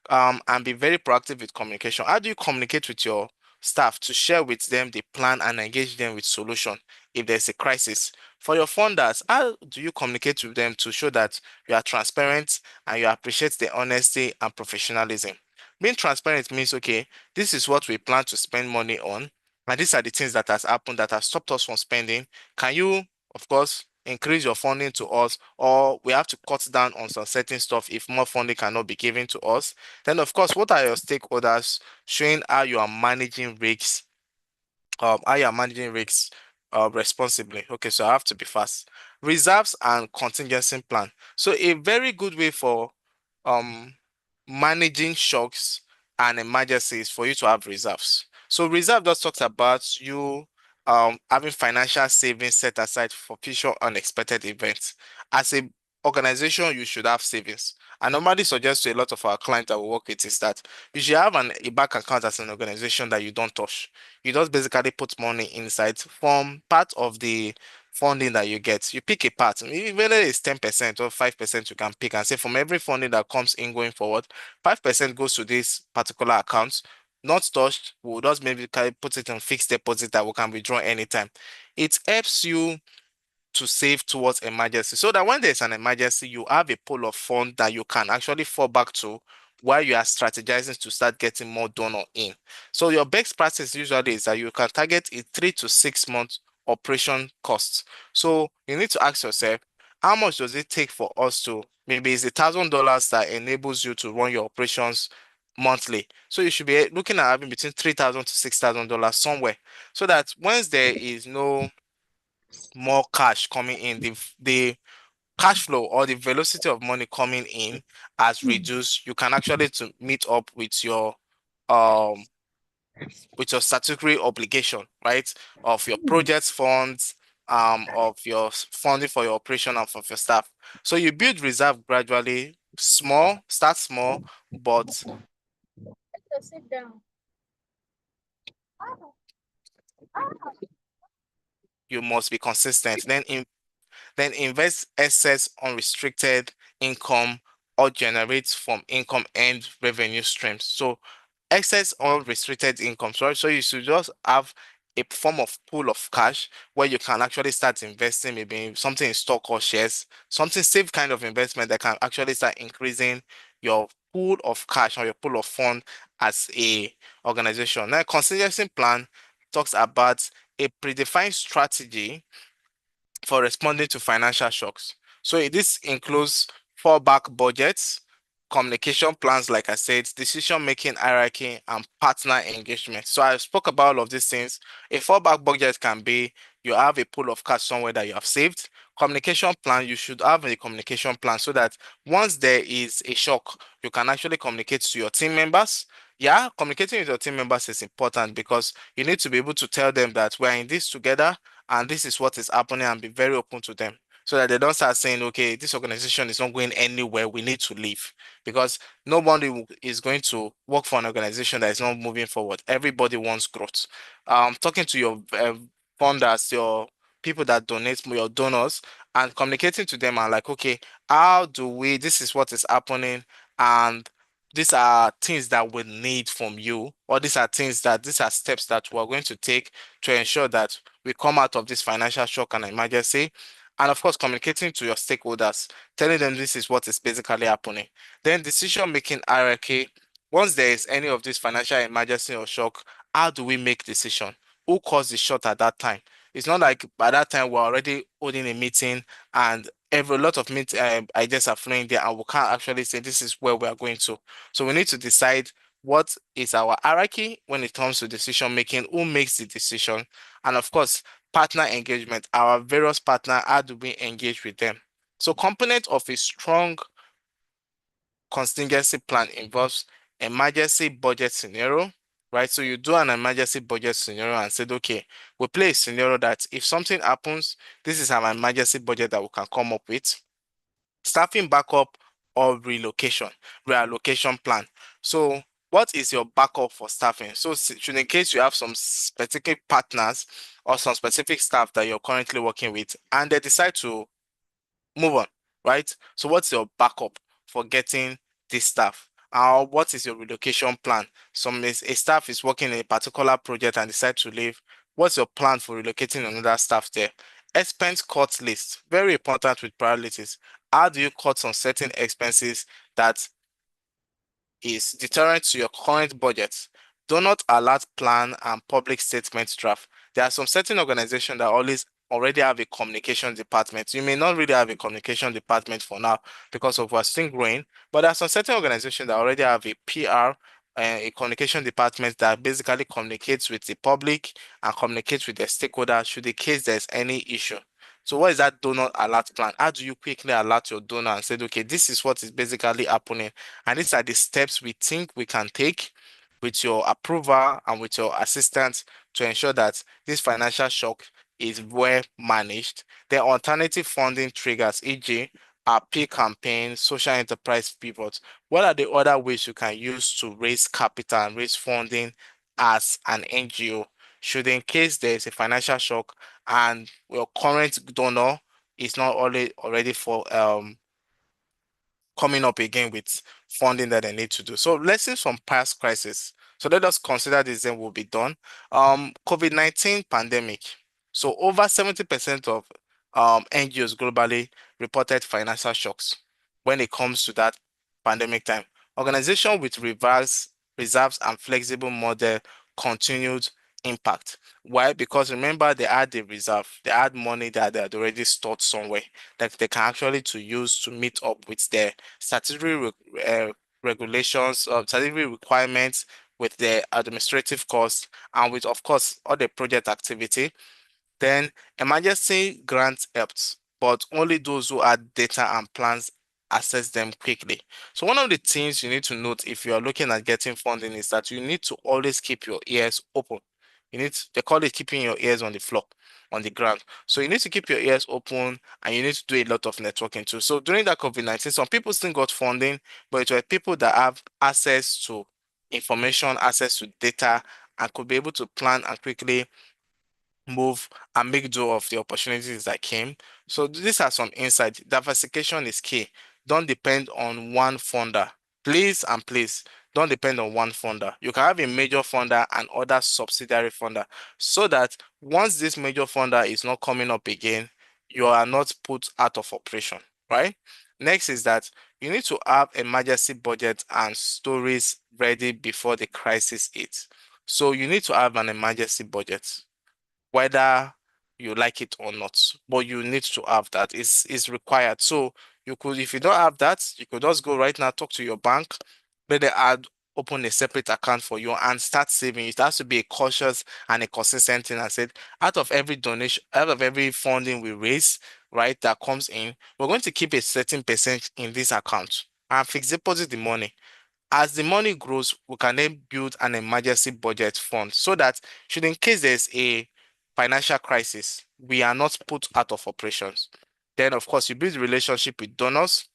and be very proactive with communication. How do you communicate with your staff to share with them the plan and engage them with solution if there's a crisis? For your funders, how do you communicate with them to show that you are transparent and you appreciate the honesty and professionalism? Being transparent means, okay, this is what we plan to spend money on, and these are the things that has happened that has stopped us from spending. Can you, of course, increase your funding to us, or we have to cut down on some certain stuff if more funding cannot be given to us? Then, of course, what are your stakeholders, showing how you are managing risks, responsibly. Okay, so I have to be fast. Reserves and contingency plan. So a very good way for um managing shocks and emergencies for you to have reserves. So reserve just talks about you having financial savings set aside for future unexpected events. As a organization, you should have savings. I normally suggest to a lot of our clients that we work with is that you should have a bank account as an organization that you don't touch. You just basically put money inside from part of the funding that you get. You pick a part, whether it's 10% or 5%, you can pick and say from every funding that comes in going forward, 5% goes to this particular account, not touched. We'll just maybe put it on fixed deposit that we can withdraw anytime. It helps you to save towards emergency, so that when there's an emergency, you have a pool of funds that you can actually fall back to while you are strategizing to start getting more donor in. So your best practice usually is that you can target a 3 to 6 month operation cost. So you need to ask yourself, how much does it take for us to, maybe it's $1,000 that enables you to run your operations monthly. So you should be looking at having between $3,000 to $6,000 somewhere, so that once there is no more cash coming in, the cash flow or the velocity of money coming in has reduced, you can actually to meet up um with your statutory obligation, right, of your project funds, of your funding for your operation and for your staff. So you build reserve gradually, start small, but Sit down. you must be consistent. Then invest excess unrestricted income or generate from income and revenue streams. So excess unrestricted income. So you should just have a form of pool of cash where you can actually start investing, maybe in something in stock or shares, something safe kind of investment that can actually start increasing your pool of cash or your pool of fund as a organization. Now, contingency plan talks about a predefined strategy for responding to financial shocks. So this includes fallback budgets, communication plans, like I said, decision-making hierarchy, and partner engagement. So I spoke about all of these things. A fallback budget can be you have a pool of cash somewhere that you have saved. Communication plan, you should have a communication plan so that once there is a shock, you can actually communicate to your team members. Yeah, communicating with your team members is important because you need to be able to tell them that we're in this together and this is what is happening, and be very open to them so that they don't start saying, okay, this organization is not going anywhere, we need to leave. Because nobody is going to work for an organization that is not moving forward. Everybody wants growth. Talking to your funders, your people that donate, your donors, and communicating to them and like, okay, how do we, this is what is happening, and these are things that we need from you, or these are steps that we're going to take to ensure that we come out of this financial shock and emergency. And of course, communicating to your stakeholders, telling them this is what is basically happening. Then decision-making hierarchy. Once there is any of this financial emergency or shock, how do we make decision? Who caused the shot at that time? It's not like by that time we're already holding a meeting and a lot of ideas are flowing there, and we can't actually say this is where we are going to. So we need to decide what is our hierarchy when it comes to decision making, who makes the decision, and of course, partner engagement. Our various partner, how do we engage with them? So component of a strong contingency plan involves emergency budget scenario, right? So you do an emergency budget scenario and said, okay, we play a scenario that if something happens, this is our emergency budget that we can come up with. Staffing backup or reallocation plan. So what is your backup for staffing? So should in case you have some specific partners or some specific staff that you're currently working with and they decide to move on, right? So what's your backup for getting this staff? What is your relocation plan? A staff is working in a particular project and decide to leave. What's your plan for relocating another staff there? Expense cut list, very important with priorities. How do you cut on certain expenses that is deterrent to your current budget? Do not alert plan and public statement draft. There are some certain organizations that already have a communication department. You may not really have a communication department for now because of we're still growing, but there are some certain organizations that already have a PR, a communication department that basically communicates with the public and communicates with the stakeholders should the case there's any issue. So what is that donor alert plan? How do you quickly alert your donor and say, okay, this is what is basically happening, and these are the steps we think we can take with your approval and with your assistance to ensure that this financial shock is well managed. The alternative funding triggers, e.g., peer campaign, social enterprise pivots. What are the other ways you can use to raise capital and raise funding as an NGO? Should in case there is a financial shock and your current donor is not already for coming up again with funding that they need to do. So lessons from past crisis. So let us consider this, then will be done. COVID-19 pandemic. So over 70% of NGOs globally reported financial shocks when it comes to that pandemic time. Organization with reserves and flexible model continued impact. Why? Because remember, they had the reserve, they had money that they had already stored somewhere that they can actually to use to meet up with their statutory regulations, statutory requirements, with the administrative costs, and with, of course, all the project activity. Then emergency grants helped, but only those who had data and plans access them quickly. So one of the things you need to note if you are looking at getting funding is that you need to always keep your ears open. They call it keeping your ears on the floor, on the ground. So you need to keep your ears open and you need to do a lot of networking too. So during that COVID-19, some people still got funding, but it were people that have access to information, access to data, and could be able to plan and quickly move and make do of the opportunities that came. So these are some insights. Diversification is key. Don't depend on one funder. Please and please don't depend on one funder. You can have a major funder and other subsidiary funder so that once this major funder is not coming up again, you are not put out of operation, right? Next is that you need to have emergency budget and stories ready before the crisis hits. So you need to have an emergency budget whether you like it or not, but you need to have that. It's required. So you could, if you don't have that, you could just go right now, talk to your bank, let the open a separate account for you and start saving. It has to be a cautious and a consistent thing. I said, out of every donation, out of every funding we raise, right, that comes in, we're going to keep a certain percent in this account and fix deposit the money. As the money grows, we can then build an emergency budget fund so that should in case there's a financial crisis, we are not put out of operations. Then, of course, you build a relationship with donors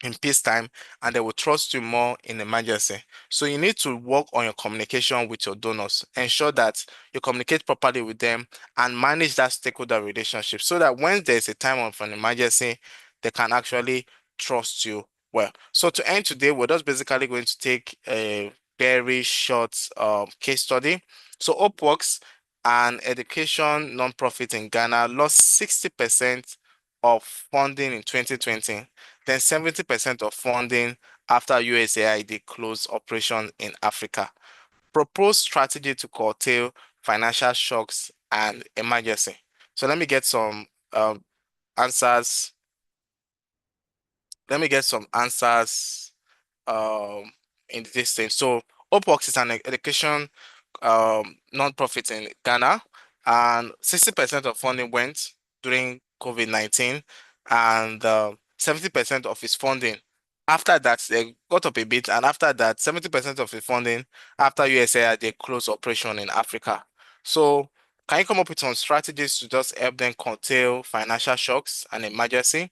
in peacetime and they will trust you more in emergency. So you need to work on your communication with your donors. Ensure that you communicate properly with them and manage that stakeholder relationship so that when there's a time of an emergency, they can actually trust you well. So to end today, we're just basically going to take a very short case study. So Upworks, an education nonprofit in Ghana, lost 60% of funding in 2020, then 70% of funding after USAID closed operation in Africa. Proposed strategy to curtail financial shocks and emergency. So let me get some answers let me get some answers in this thing. So OPOX is an education non-profit in Ghana, and 60% of funding went during COVID-19, and 70% of its funding. After that, they got up a bit, and after that, 70% of the funding after USAID they closed operation in Africa. So, can you come up with some strategies to just help them curtail financial shocks and emergency?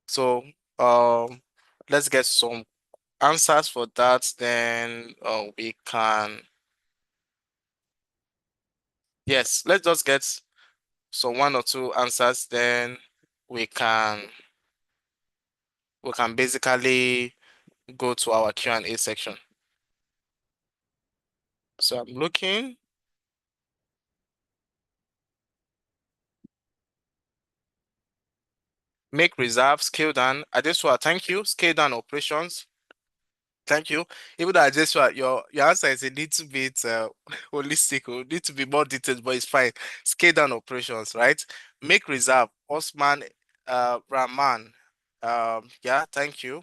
So, let's get some answers for that. Then we can, yes, let's just get some one or two answers. Then we can basically go to our Q&A section. So I'm looking. Make reserve, scale down. Adesua, thank you. Scale down operations. Thank you. Even though Adesua, your answer is a little bit holistic, or need to be more detailed, but it's fine. Scale down operations, right? Make reserve. Osman Rahman. Yeah, thank you.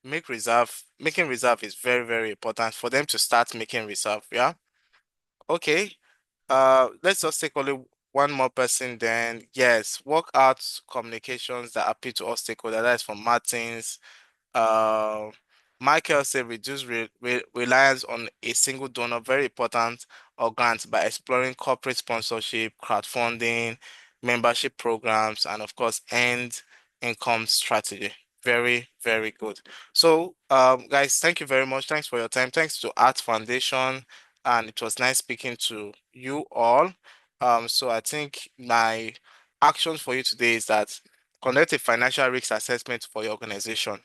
Make reserve. Making reserve is very, very important for them to start making reserve. Yeah. Okay. Let's just take only one more person then. Yes, work out communications that appeal to all stakeholders. That is from Martins. Uh, Michael said reduce reliance on a single donor, very important, or grants by exploring corporate sponsorship, crowdfunding, membership programs, and of course, end income strategy. Very, very good. So, guys, thank you very much. Thanks for your time. Thanks to Art Foundation, and it was nice speaking to you all. So I think my actions for you today is that conduct a financial risk assessment for your organization.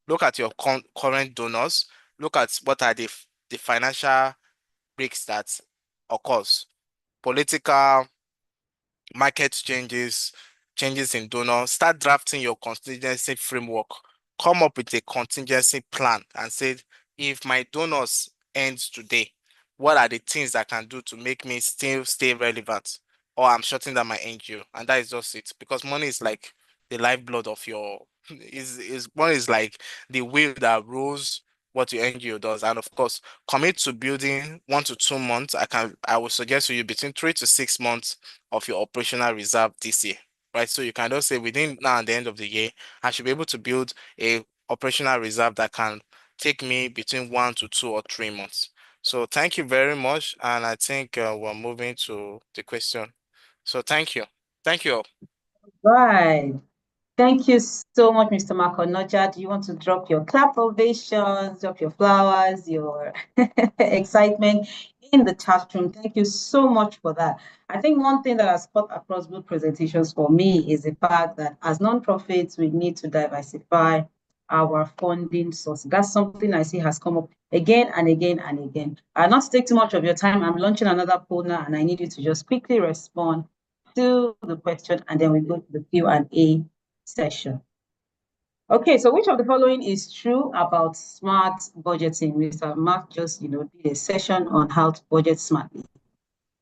Look at your current donors. Look at what are the financial risks that occurs. Political, market changes, changes in donor. Start drafting your contingency framework. Come up with a contingency plan and say, if my donors end today, what are the things I can do to make me still stay relevant? Or I'm shutting down my NGO. And that is just it. Because money is like the lifeblood of your is money is like the wheel that rolls what your NGO does. And of course, commit to building 1 to 2 months. I would suggest to you between 3 to 6 months of your operational reserve this year, right? So you can just say within now and the end of the year, I should be able to build a operational reserve that can take me between 1 to 2 or 3 months. So thank you very much. And I think we're moving to the question. So thank you. Thank you all. Right. Thank you so much, Mr. Makonoja. Do you want to drop your clap ovations, drop your flowers, your excitement in the chat room? Thank you so much for that. I think one thing that has cut across both presentations for me is the fact that as nonprofits, we need to diversify our funding source. That's something I see has come up again and again and again. I'll not take too much of your time. I'm launching another poll now, and I need you to just quickly respond to the question, and then we go to the Q&A session. Okay, so which of the following is true about smart budgeting? Mr. Mark just, did a session on how to budget smartly.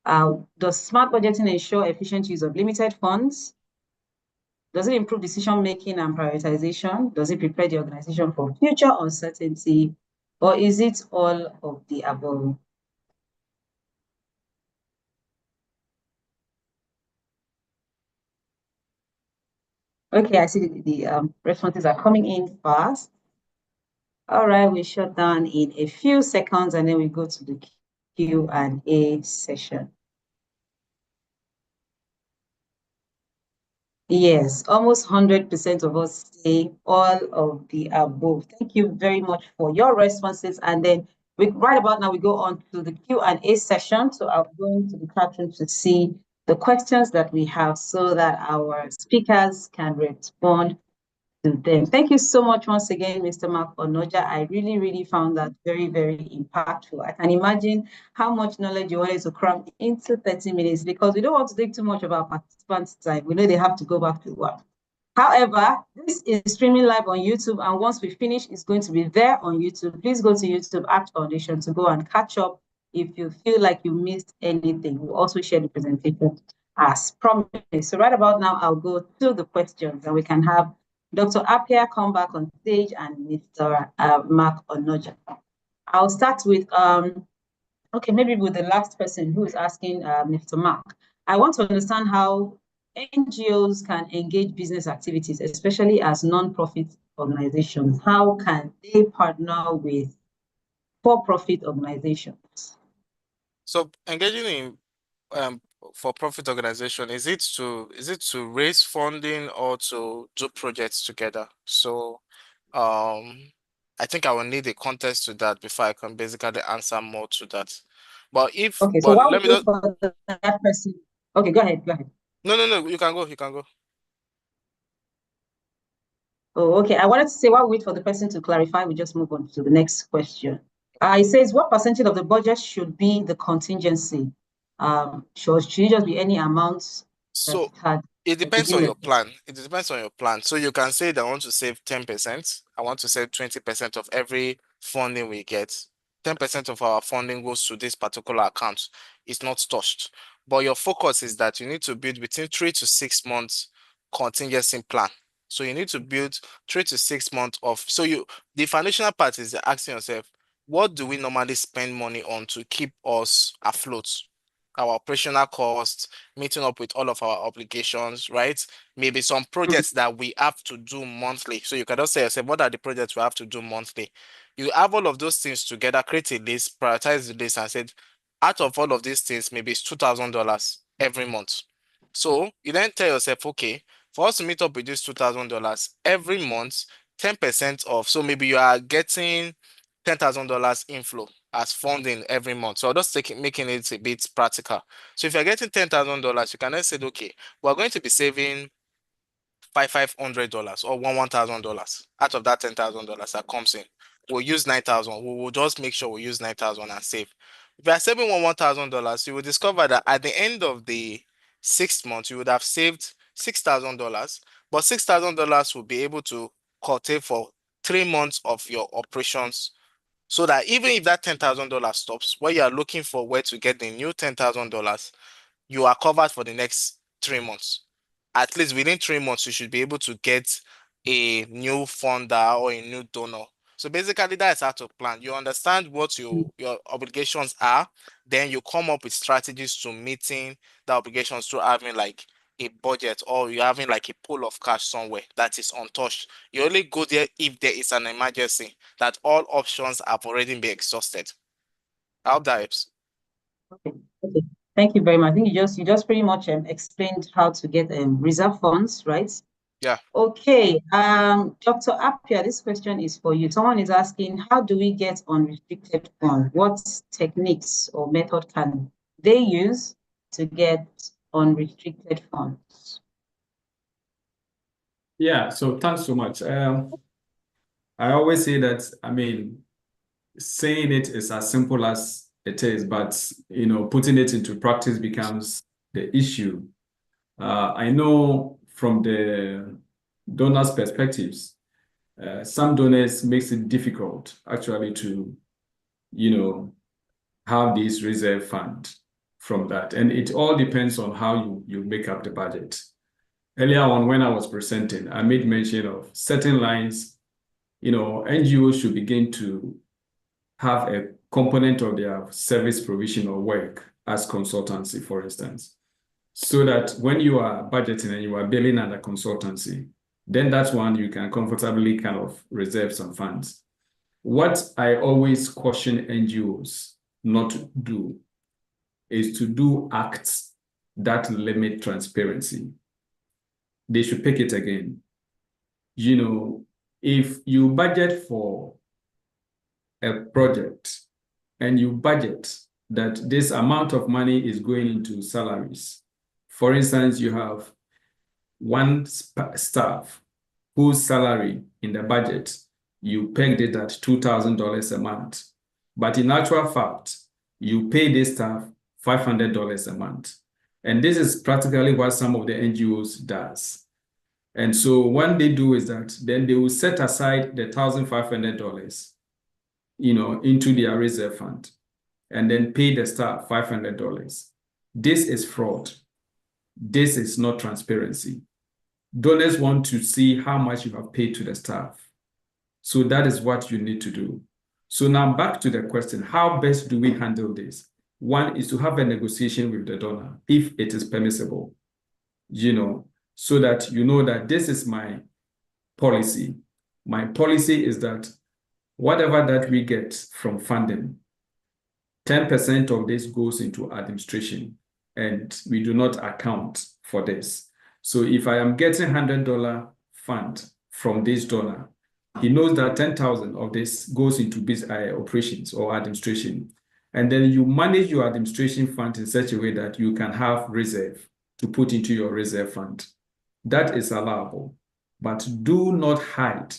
Does smart budgeting ensure efficient use of limited funds? Does it improve decision-making and prioritization? Does it prepare the organization for future uncertainty? Or is it all of the above? Okay, I see the responses are coming in fast. All right, we shut down in a few seconds and then we go to the Q&A session. Yes, almost 100% of us say all of the above. Thank you very much for your responses. And then right about now, we go on to the Q&A session. So I'm going to the chat room to see the questions that we have so that our speakers can respond to them. Thank you so much once again, Mr. Mark Onoja. I really, really found that very, very impactful. I can imagine how much knowledge you wanted to cram into 30 minutes because we don't want to take too much of our participants' time. We know they have to go back to work. However, this is streaming live on YouTube, and once we finish, it's going to be there on YouTube. Please go to YouTube Art Foundation to go and catch up if you feel like you missed anything. We'll also share the presentation as promised. So right about now, I'll go to the questions and we can have Dr. Apia come back on stage, and Mr. Mark Onoja. I'll start with, okay, maybe with the last person who is asking, Mr. Mark. I want to understand how NGOs can engage business activities, especially as non-profit organizations. How can they partner with for-profit organizations? So engaging in for-profit organization, is it to raise funding or to do projects together? So I think I will need a context to that before I can basically answer more to that. But Okay, so while we let me wait just, for that person. Okay, go ahead, go ahead. no, you can go. Oh, okay. I wanted to say while we wait for the person to clarify, we just move on to the next question. It says, what percentage of the budget should be the contingency? Should it just be any amounts that So had it to depends begin on with? your plan. It depends on your plan. So you can say that I want to save 10%. I want to save 20% of every funding we get. 10% of our funding goes to this particular account. It's not touched. But your focus is that you need to build within 3 to 6 months contingency plan. So you need to build 3 to 6 months of, the foundational part is asking yourself, what do we normally spend money on to keep us afloat? Our operational costs, meeting up with all of our obligations, right? Maybe some projects that we have to do monthly. So you can just say yourself, what are the projects we have to do monthly? You have all of those things together, create a list, prioritize the list, and said, out of all of these things, maybe it's $2,000 every month. So you then tell yourself, okay, for us to meet up with this $2,000 every month, 10% of, so maybe you are getting $10,000 inflow as funding every month. So I'll just making it a bit practical. So if you're getting $10,000, you can then say, okay, we're going to be saving $500 or $1,000 out of that $10,000 that comes in. We'll use 9,000. We will just make sure we use 9,000 and save. If you are saving $1,000, you will discover that at the end of the 6 months, you would have saved $6,000, but $6,000 will be able to curtail for 3 months of your operations, so that even if that $10,000 stops, where you are looking for where to get the new $10,000, you are covered for the next 3 months. At least within 3 months, you should be able to get a new funder or a new donor. So basically, that's how to plan. You understand what your obligations are, then you come up with strategies to meeting the obligations through having like a budget, or you're having like a pool of cash somewhere that is untouched. You only go there if there is an emergency, that all options have already been exhausted. I hope that helps. Okay. Thank you very much. I think you just pretty much explained how to get reserve funds, right? Yeah. Okay. Dr. Apia, this question is for you. Someone is asking, how do we get unrestricted funds? What techniques or method can they use to get unrestricted funds? Yeah, so thanks so much. I always say that, saying it is as simple as it is, but putting it into practice becomes the issue. I know from the donors' perspectives, some donors makes it difficult actually to, have this reserve fund from that. And it all depends on how you make up the budget. Earlier on, when I was presenting, I made mention of certain lines, NGOs should begin to have a component of their service provision or work as consultancy, for instance, so that when you are budgeting and you are billing under consultancy, then that's one you can comfortably kind of reserve some funds. What I always caution NGOs not to do is to do acts that limit transparency. They should pick it again. If you budget for a project and you budget that this amount of money is going into salaries, for instance, you have one staff whose salary in the budget, you pegged it at $2,000 a month. But in actual fact, you pay this staff $500 a month. And this is practically what some of the NGOs does. And so what they do is that then they will set aside the $1,500, into their reserve fund and then pay the staff $500. This is fraud. This is not transparency. Donors want to see how much you have paid to the staff. So that is what you need to do. So now back to the question, how best do we handle this? One is to have a negotiation with the donor, if it is permissible, so that you know that this is my policy. My policy is that whatever that we get from funding, 10% of this goes into administration, and we do not account for this. So if I am getting $100 fund from this donor, he knows that 10,000 of this goes into operations or administration. And then you manage your administration fund in such a way that you can have reserve to put into your reserve fund. That is allowable, but do not hide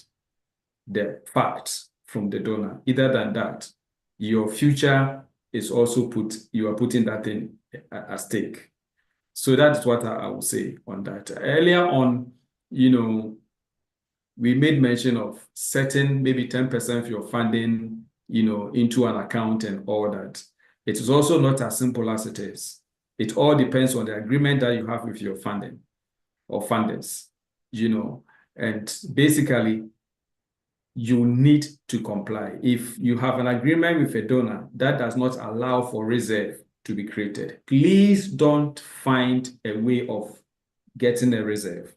the facts from the donor. Either than that, your future is also you are putting that thing at stake. So that's what I would say on that. Earlier on, we made mention of setting maybe 10% of your funding, into an account and all that. It is also not as simple as it is. It all depends on the agreement that you have with your funding or funders, and basically you need to comply. If you have an agreement with a donor that does not allow for reserve to be created, please don't find a way of getting a reserve.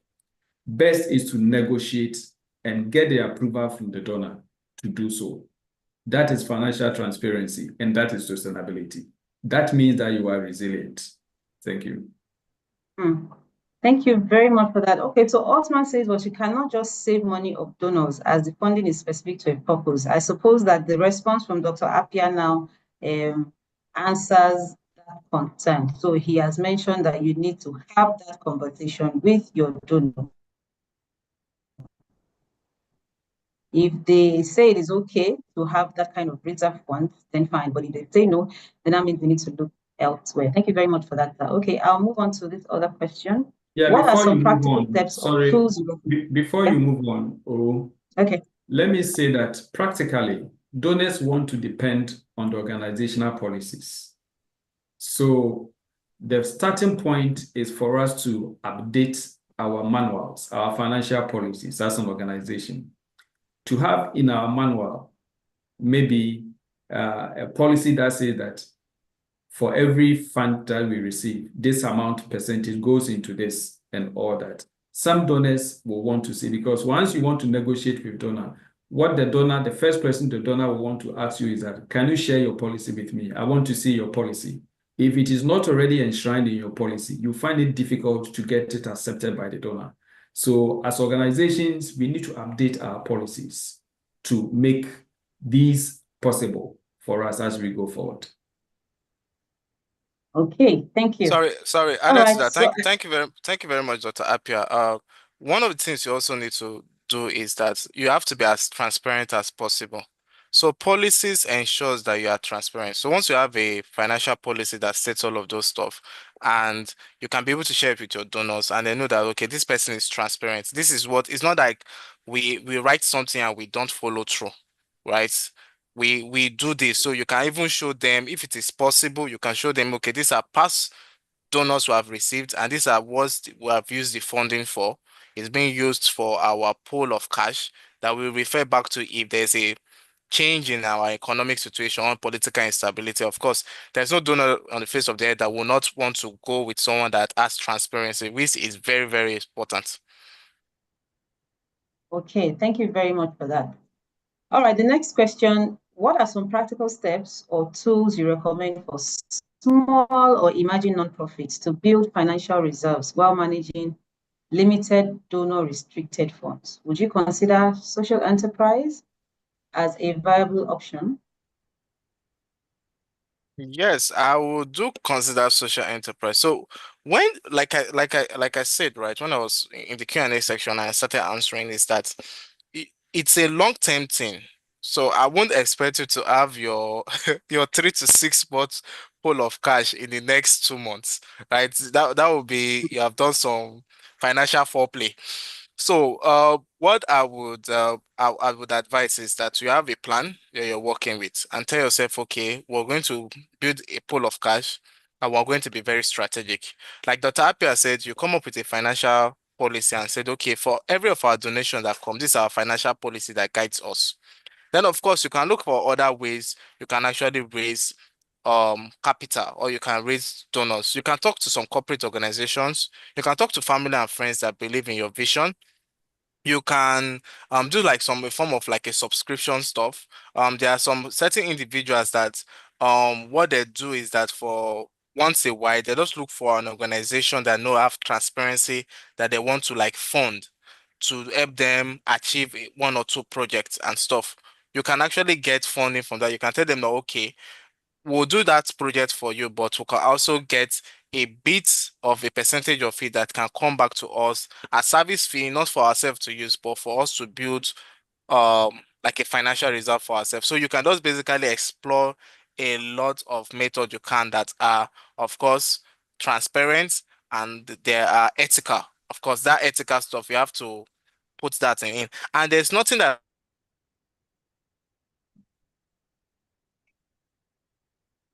Best is to negotiate and get the approval from the donor to do so. That is financial transparency, and that is sustainability. That means that you are resilient. Thank you. Thank you very much for that. Okay, so Osman says, well, you cannot just save money of donors as the funding is specific to a purpose. I suppose that the response from Dr. Appiah now answers that concern. So he has mentioned that you need to have that conversation with your donor. If they say it is okay to have that kind of reserve fund, then fine. But if they say no, then that means we need to look elsewhere. Thank you very much for that. Okay, I'll move on to this other question. Yeah, what are some practical on, steps sorry, or tools? Before you move on, okay, let me say that practically, donors want to depend on the organizational policies. So the starting point is for us to update our manuals, our financial policies as an organization. To have in our manual, maybe a policy that says that for every fund that we receive, this amount percentage goes into this and all that. Some donors will want to see, because once you want to negotiate with donor, the first person the donor will want to ask you is that, can you share your policy with me? I want to see your policy. If it is not already enshrined in your policy, you find it difficult to get it accepted by the donor. So as organizations, we need to update our policies to make these possible for us as we go forward. Okay, thank you. Sorry. Added to that. Thank you very much, Dr. Appiah. One of the things you also need to do is that you have to be as transparent as possible. So policies ensures that you are transparent. So once you have a financial policy that states all of those stuff, and you can be able to share it with your donors, and they know that, okay, this person is transparent. This is what, it's not like we write something and we don't follow through, right? We do this. So you can even show them, if it is possible, you can show them, okay, these are past donors who have received, and these are what we have used the funding for. It's being used for our pool of cash that we refer back to if there's a change in our economic situation or political instability. Of course, there's no donor on the face of the earth that will not want to go with someone that has transparency, which is very, very important. Okay, thank you very much for that. All right, the next question, what are some practical steps or tools you recommend for small or emerging nonprofits to build financial reserves while managing limited donor restricted funds? Would you consider social enterprise as a viable option? Yes, I would do consider social enterprise. So when, like I said, right, when I was in the Q&A section, I started answering is that it's a long-term thing. So I won't expect you to have your 3 to 6 months full of cash in the next 2 months, right? That would be, you have done some financial foreplay. So what I would advise is that you have a plan that you're working with, and tell yourself, okay, we're going to build a pool of cash and we're going to be very strategic. Like Dr. Appiah said, you come up with a financial policy and said, okay, for every of our donation that comes, this is our financial policy that guides us. Then, of course, you can look for other ways you can actually raise capital, or you can raise donors. You can talk to some corporate organizations. You can talk to family and friends that believe in your vision. You can do like a form of like a subscription stuff. There are some certain individuals that what they do is that for once a while they just look for an organization that know have transparency, that they want to like fund to help them achieve one or two projects and stuff. You can actually get funding from that. You can tell them that, okay, we'll do that project for you, but we can also get a bit of a percentage of it that can come back to us as service fee, not for ourselves to use, but for us to build like a financial reserve for ourselves. So you can just basically explore a lot of methods you can that are, of course, transparent, and they are ethical. Of course, that ethical stuff, you have to put that in. And there's nothing that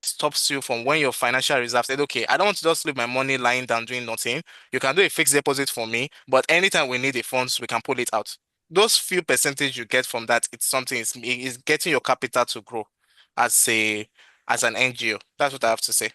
stops you from when your financial reserve said, okay, I don't want to just leave my money lying down doing nothing. You can do a fixed deposit for me, but anytime we need the funds, we can pull it out. Those few percentage you get from that, it's something, is getting your capital to grow as an NGO. That's what I have to say.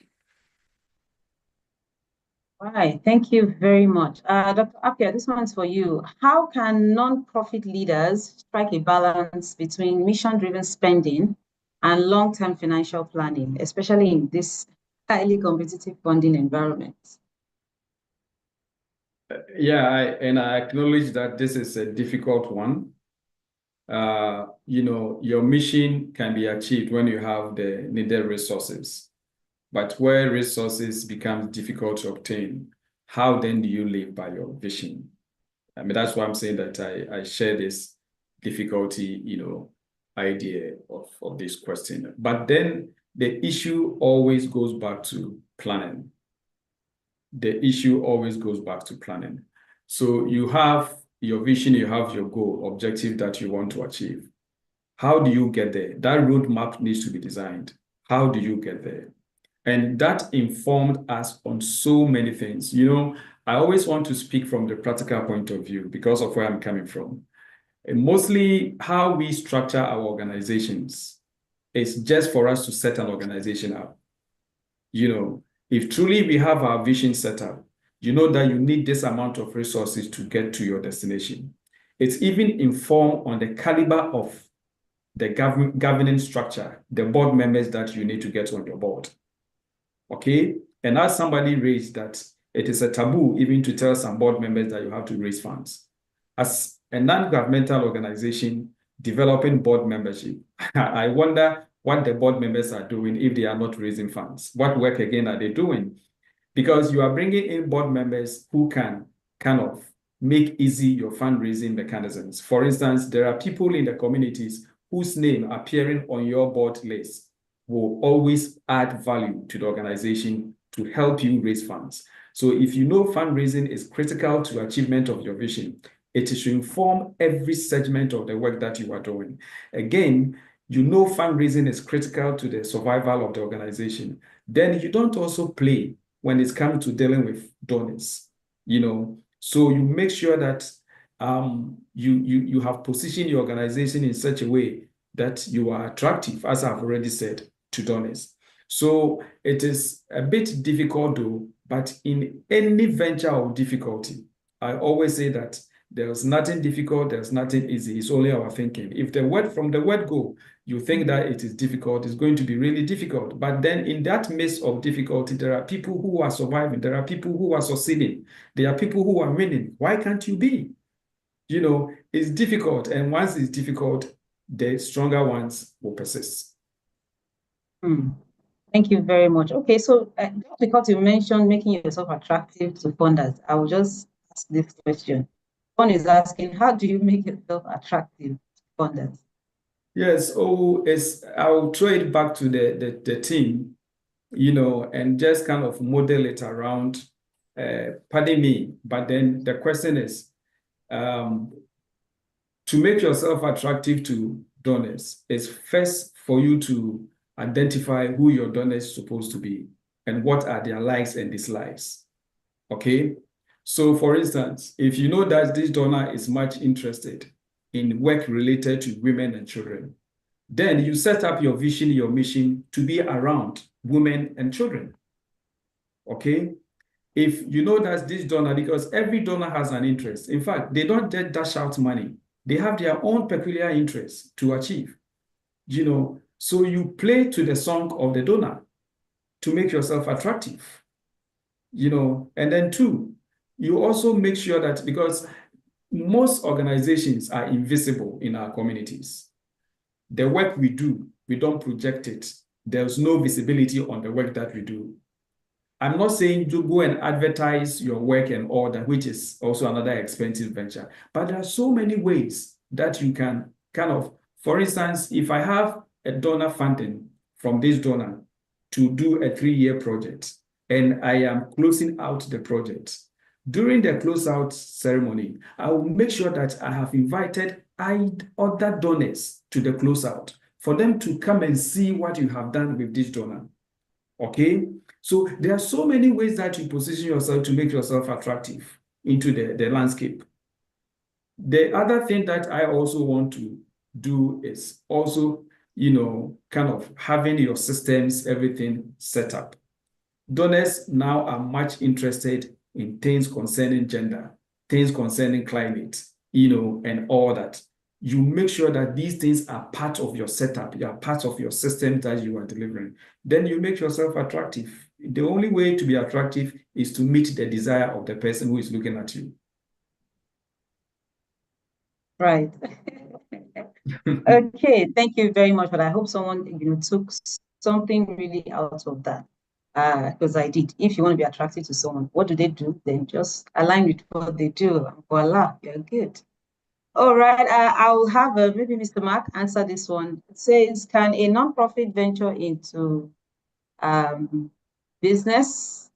All right, thank you very much. Dr. Apia, this one's for you. How can non-profit leaders strike a balance between mission-driven spending and long-term financial planning, especially in this highly competitive funding environment? Yeah, I acknowledge that this is a difficult one. Your mission can be achieved when you have the needed resources. But where resources become difficult to obtain, how then do you live by your vision? I mean, that's why I'm saying that I share this difficulty, idea of this question. But then the issue always goes back to planning. The issue always goes back to planning. So you have your vision, you have your goal, objective that you want to achieve. How do you get there? That roadmap needs to be designed. How do you get there? And that informed us on so many things. I always want to speak from the practical point of view because of where I'm coming from. And mostly how we structure our organizations is just for us to set an organization up. If truly we have our vision set up, you know that you need this amount of resources to get to your destination. It's even informed on the caliber of the governing structure, the board members that you need to get on your board. Okay, and as somebody raised that it is a taboo even to tell some board members that you have to raise funds. As a non-governmental organization developing board membership, I wonder what the board members are doing if they are not raising funds. What work again are they doing? Because you are bringing in board members who can kind of make easy your fundraising mechanisms. For instance, there are people in the communities whose name appearing on your board list will always add value to the organization to help you raise funds. So if you know fundraising is critical to achievement of your vision, it should inform every segment of the work that you are doing. Again, you know fundraising is critical to the survival of the organization. Then you don't also play when it comes to dealing with donors. So you make sure that you have positioned your organization in such a way that you are attractive, as I've already said, to donors. So it is a bit difficult though, but in any venture of difficulty, I always say that there's nothing difficult, there's nothing easy, it's only our thinking. If from the word go, you think that it is difficult, it's going to be really difficult. But then in that midst of difficulty, there are people who are surviving, there are people who are succeeding, there are people who are winning. Why can't you be? It's difficult, and once it's difficult, the stronger ones will persist. Thank you very much. Okay, so just because you mentioned making yourself attractive to funders, I will just ask this question. One is asking, how do you make yourself attractive to funders? Yes, I'll throw it back to the team, and just kind of model it around, pardon me, but then the question is, to make yourself attractive to donors is first for you to identify who your donors is supposed to be and what are their likes and dislikes. Okay, So for instance, if you know that this donor is much interested in work related to women and children, then you set up your vision, your mission to be around women and children. Okay? If you know that this donor, because every donor has an interest. In fact, they don't just dash out money. They have their own peculiar interests to achieve. So you play to the song of the donor to make yourself attractive. And then two, you also make sure that, because most organizations are invisible in our communities. The work we do, we don't project it. There's no visibility on the work that we do. I'm not saying to go and advertise your work and all that, which is also another expensive venture. But there are so many ways that you can for instance, if I have a donor funding from this donor to do a 3-year project, and I am closing out the project, during the closeout ceremony, I will make sure that I have invited other donors to the closeout for them to come and see what you have done with this donor. Okay? So there are so many ways that you position yourself to make yourself attractive into the landscape. The other thing that I also want to do is also, having your systems, everything set up. Donors now are much interested in things concerning gender, things concerning climate, and all that. You make sure that these things are part of your setup, they are part of your system that you are delivering. Then you make yourself attractive. The only way to be attractive is to meet the desire of the person who is looking at you. Right. Okay, thank you very much for that. I hope someone took something really out of that. Because I did. If you want to be attracted to someone, what do? Then just align with what they do. Voila, you're good. All right, I will have maybe Mr. Mark answer this one. It says, can a nonprofit venture into business?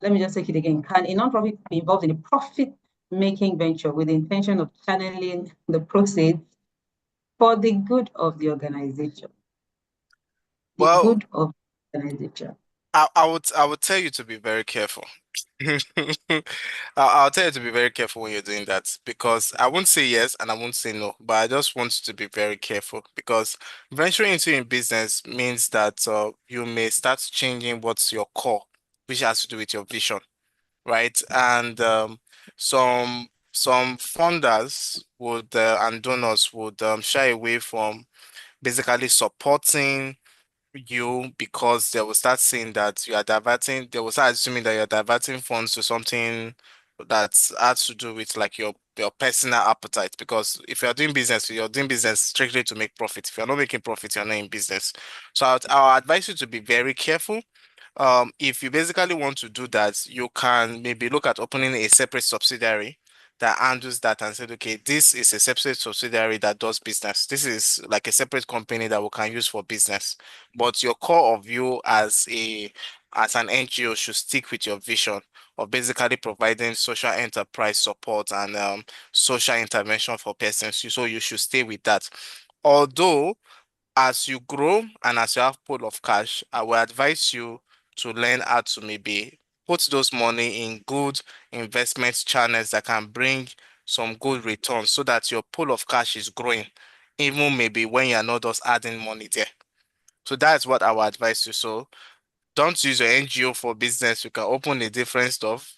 Let me just take it again. Can a nonprofit be involved in a profit-making venture with the intention of channeling the proceeds for the good of the organization? The good of the organization. I would tell you to be very careful. I'll tell you to be very careful when you're doing that, because I won't say yes and I won't say no, but I just want you to be very careful, because venturing into in business means that you may start changing what's your core, which has to do with your vision, right? And some funders would and donors would shy away from basically supporting you, because they will start saying that you are diverting, they will start assuming that you're diverting funds to something that has to do with like your personal appetite. Because if you're doing business strictly to make profit. If you're not making profit, you're not in business. So I'll advise you to be very careful. If you basically want to do that, you can maybe look at opening a separate subsidiary that handles that and said, okay, this is a separate subsidiary that does business. This is like a separate company that we can use for business. But your core of you as an NGO should stick with your vision of basically providing social enterprise support and social intervention for persons. So you should stay with that. Although as you grow and as you have pool of cash, I will advise you to learn how to maybe put those money in good investment channels that can bring some good returns, so that your pool of cash is growing, even maybe when you're not just adding money there. So that's what I would advise you. So don't use your NGO for business. You can open a different stuff.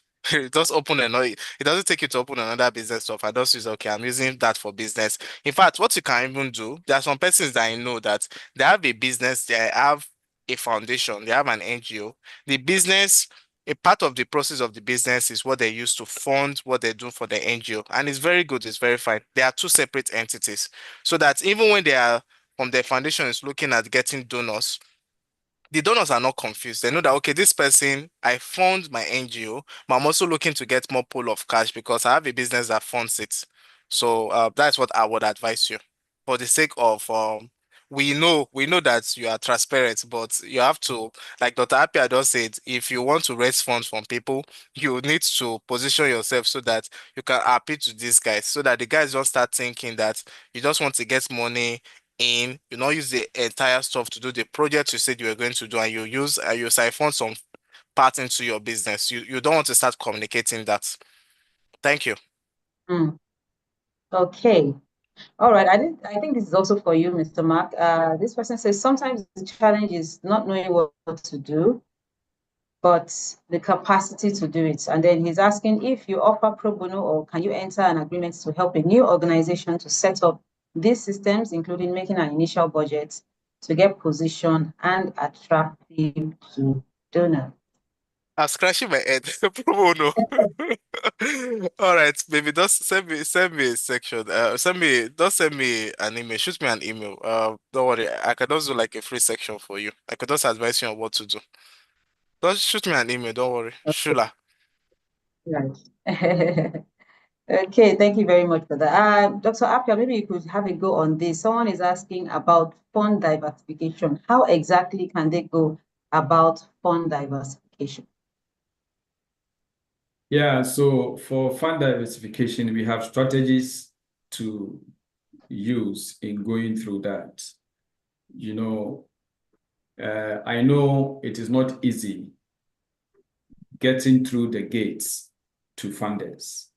Just open another. It doesn't take you to open another business stuff. I just use, okay, I'm using that for business. In fact, what you can even do, there are some persons that I know that they have a business, they have a foundation, they have an NGO. The business, a part of the process of the business is what they use to fund what they do for the NGO. And it's very good, it's very fine. They are two separate entities. So that even when they are from their foundation is looking at getting donors, the donors are not confused. They know that, okay, this person, I fund my NGO, but I'm also looking to get more pool of cash because I have a business that funds it. So that's what I would advise you. For the sake of, we know that you are transparent, but you have to, like Dr. Appiah just said, if you want to raise funds from people, you need to position yourself so that you can appeal to these guys, so that the guys don't start thinking that you just want to get money in, you not use the entire stuff to do the project you said you were going to do, and you siphon some part into your business. You don't want to start communicating that. Thank you. Okay. All right. I think this is also for you, Mr. Mark. This person says sometimes the challenge is not knowing what to do, but the capacity to do it. And then he's asking if you offer pro bono or can you enter an agreement to help a new organization to set up these systems, including making an initial budget to get position and attractive to donors. I'm scratching my head. Pro bono. All right, maybe just send me a section. Don't send me an email. Shoot me an email. Don't worry. I can also do like a free section for you. I could just advise you on what to do. Just shoot me an email. Don't worry. Shula. Right. Okay, thank you very much for that. Dr. Apia, maybe you could have a go on this. Someone is asking about fund diversification. How exactly can they go about fund diversification? Yeah, so for fund diversification, we have strategies to use in going through that. You know, I know it is not easy getting through the gates to funders.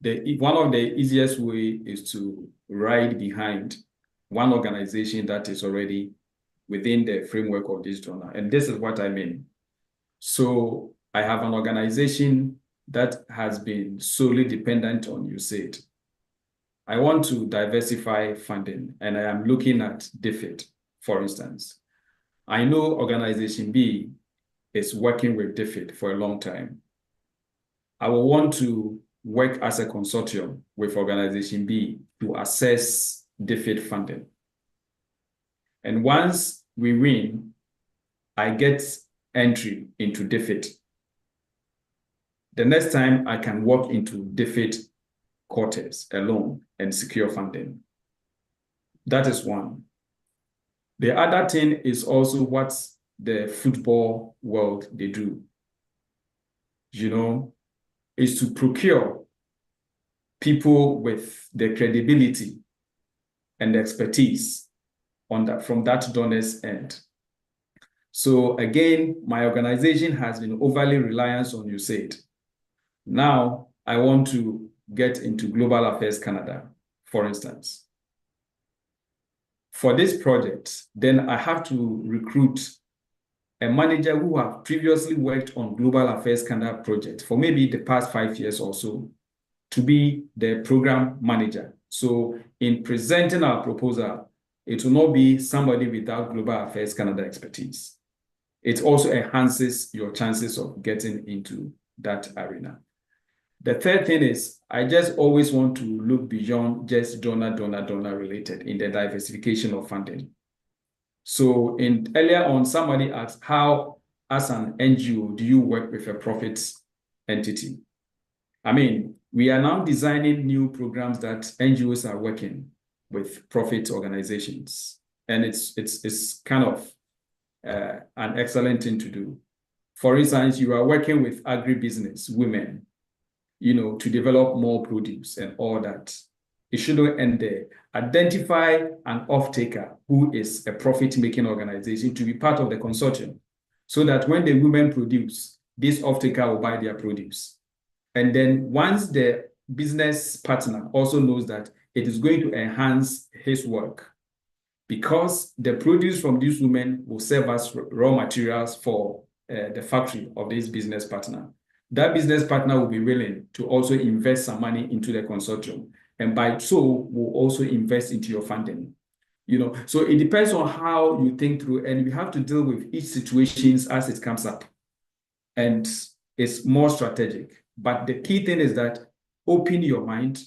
One of the easiest way is to ride behind one organization that is already within the framework of this donor. And this is what I mean. So I have an organization that has been solely dependent on USAID. I want to diversify funding, and I am looking at DFID, for instance. I know Organization B is working with DFID for a long time. I will want to work as a consortium with Organization B to assess DFID funding. And once we win, I get entry into DFID. The next time I can walk into DFID quarters alone and secure funding. That is one. The other thing is also what the football world they do, you know, is to procure people with the credibility and expertise from that donor's end. So again, my organization has been overly reliant on USAID. Now I want to get into Global Affairs Canada, for instance. For this project, then I have to recruit a manager who have previously worked on Global Affairs Canada project for maybe the past 5 years or so to be the program manager. So in presenting our proposal, it will not be somebody without Global Affairs Canada expertise. It also enhances your chances of getting into that arena. The third thing is, I just always want to look beyond just donor related in the diversification of funding. So earlier on, somebody asked, how, as an NGO, do you work with a profit entity? I mean, we are now designing new programs that NGOs are working with profit organizations. And it's kind of an excellent thing to do. For instance, you are working with agribusiness women, you know, to develop more produce and all that. It shouldn't end there. Identify an off-taker who is a profit-making organization to be part of the consortium, so that when the women produce, this off-taker will buy their produce. And then once the business partner also knows that it is going to enhance his work, because the produce from these women will serve as raw materials for the factory of this business partner. That business partner will be willing to also invest some money into the consortium, and by so will also invest into your funding. You know, so it depends on how you think through, and you have to deal with each situation as it comes up, and it's more strategic. But the key thing is that open your mind,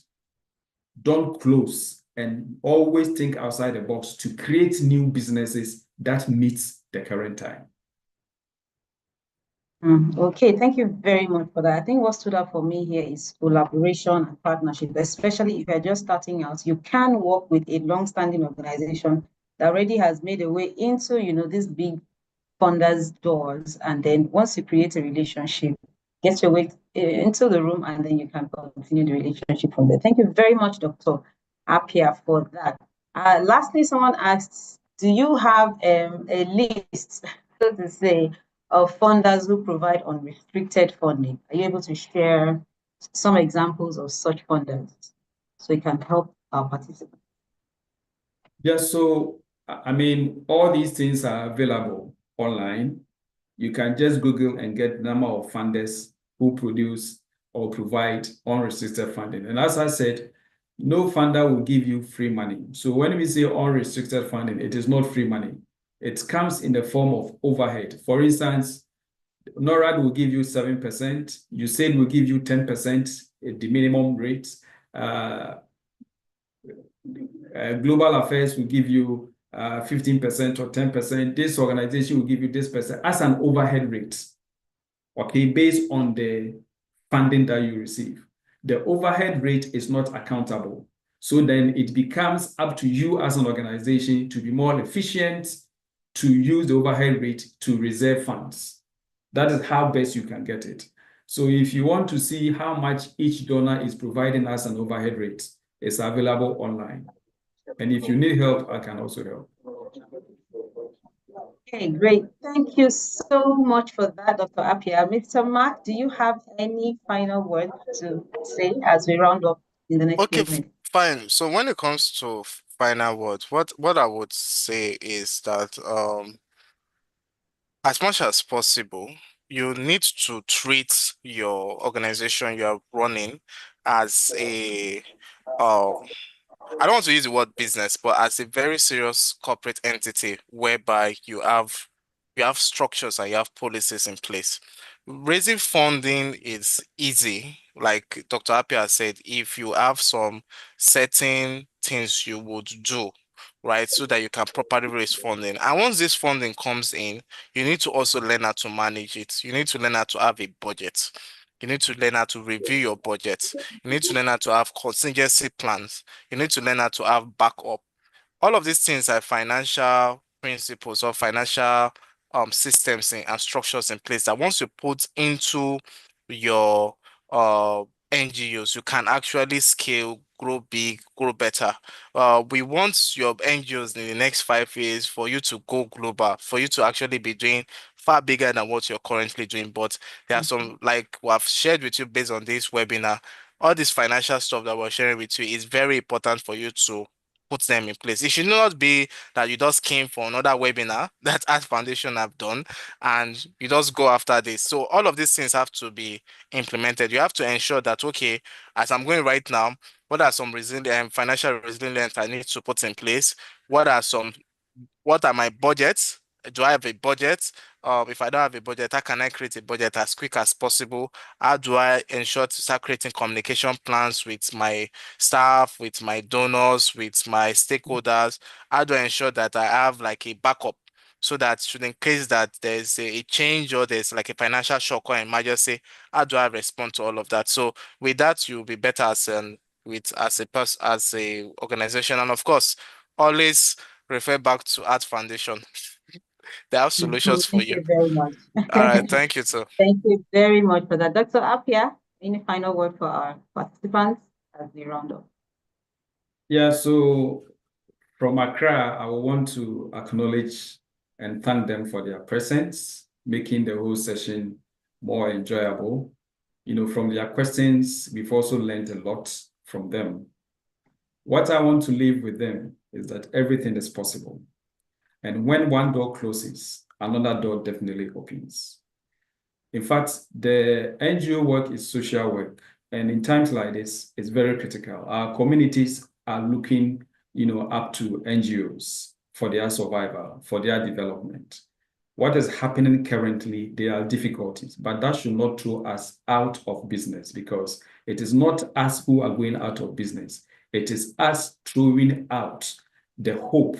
don't close, and always think outside the box to create new businesses that meets the current time. Okay, thank you very much for that. I think what stood out for me here is collaboration and partnership, especially if you're just starting out. You can work with a long-standing organization that already has made a way into, you know, these big funders' doors, and then once you create a relationship, get your way into the room, and then you can continue the relationship from there. Thank you very much, Dr. Apia, for that. Lastly, someone asks, do you have a list, so to say, of funders who provide unrestricted funding? Are you able to share some examples of such funders so it can help our participants? Yeah, so I mean, all these things are available online. You can just Google and get the number of funders who produce or provide unrestricted funding. And as I said, no funder will give you free money. So when we say unrestricted funding, it is not free money. It comes in the form of overhead. For instance, NORAD will give you 7%. USAID will give you 10%, the minimum rate. Global Affairs will give you 15% or 10%. This organization will give you this percent as an overhead rate, okay, based on the funding that you receive. The overhead rate is not accountable. So then it becomes up to you as an organization to be more efficient, to use the overhead rate to reserve funds. That is how best you can get it. So if you want to see how much each donor is providing as an overhead rate, it's available online. And if you need help, I can also help. Okay, great. Thank you so much for that, Dr. Appiah. Mr. Mark, do you have any final words to say as we round up in the next Okay, few minutes? fine. So when it comes to final words, what I would say is that as much as possible, you need to treat your organization you're running as a I don't want to use the word business, but as a very serious corporate entity whereby you have structures and you have policies in place. Raising funding is easy, like Dr. Appiah said, if you have some certain things you would do, right, so that you can properly raise funding. And once this funding comes in, you need to also learn how to manage it. You need to learn how to have a budget. You need to learn how to review your budget. You need to learn how to have contingency plans. You need to learn how to have backup. All of these things are financial principles or financial systems and structures in place that once you put into your NGOs, you can actually scale, grow big, grow better. We want your NGOs in the next 5 years for you to go global, for you to actually be doing far bigger than what you're currently doing. But there are some, like we have shared with you based on this webinar, all this financial stuff that we're sharing with you is very important for you to put them in place. It should not be that you just came for another webinar that Art Foundation have done and you just go after this. So all of these things have to be implemented. You have to ensure that, okay, as I'm going right now, what are some financial resilience I need to put in place? What are my budgets? Do I have a budget? If I don't have a budget, how can I create a budget as quick as possible? How do I ensure to start creating communication plans with my staff, with my donors, with my stakeholders? How do I ensure that I have like a backup so that should in case that there's a change or there's like a financial shock or emergency, how do I respond to all of that? So with that, you'll be better as a person, as a organization, and of course, always refer back to Art Foundation. They have solutions for Thank you. you very much. All right, thank you too. Thank you very much for that. Dr. Appiah, any final word for our participants as we round up? Yeah, so from Accra, I want to acknowledge and thank them for their presence, making the whole session more enjoyable. You know, from their questions, we've also learned a lot from them. What I want to leave with them is that everything is possible. And when one door closes, another door definitely opens. In fact, the NGO work is social work. And in times like this, it's very critical. Our communities are looking, up to NGOs for their survival, for their development. What is happening currently, there are difficulties, but that should not throw us out of business, because it is not us who are going out of business. It is us throwing out the hope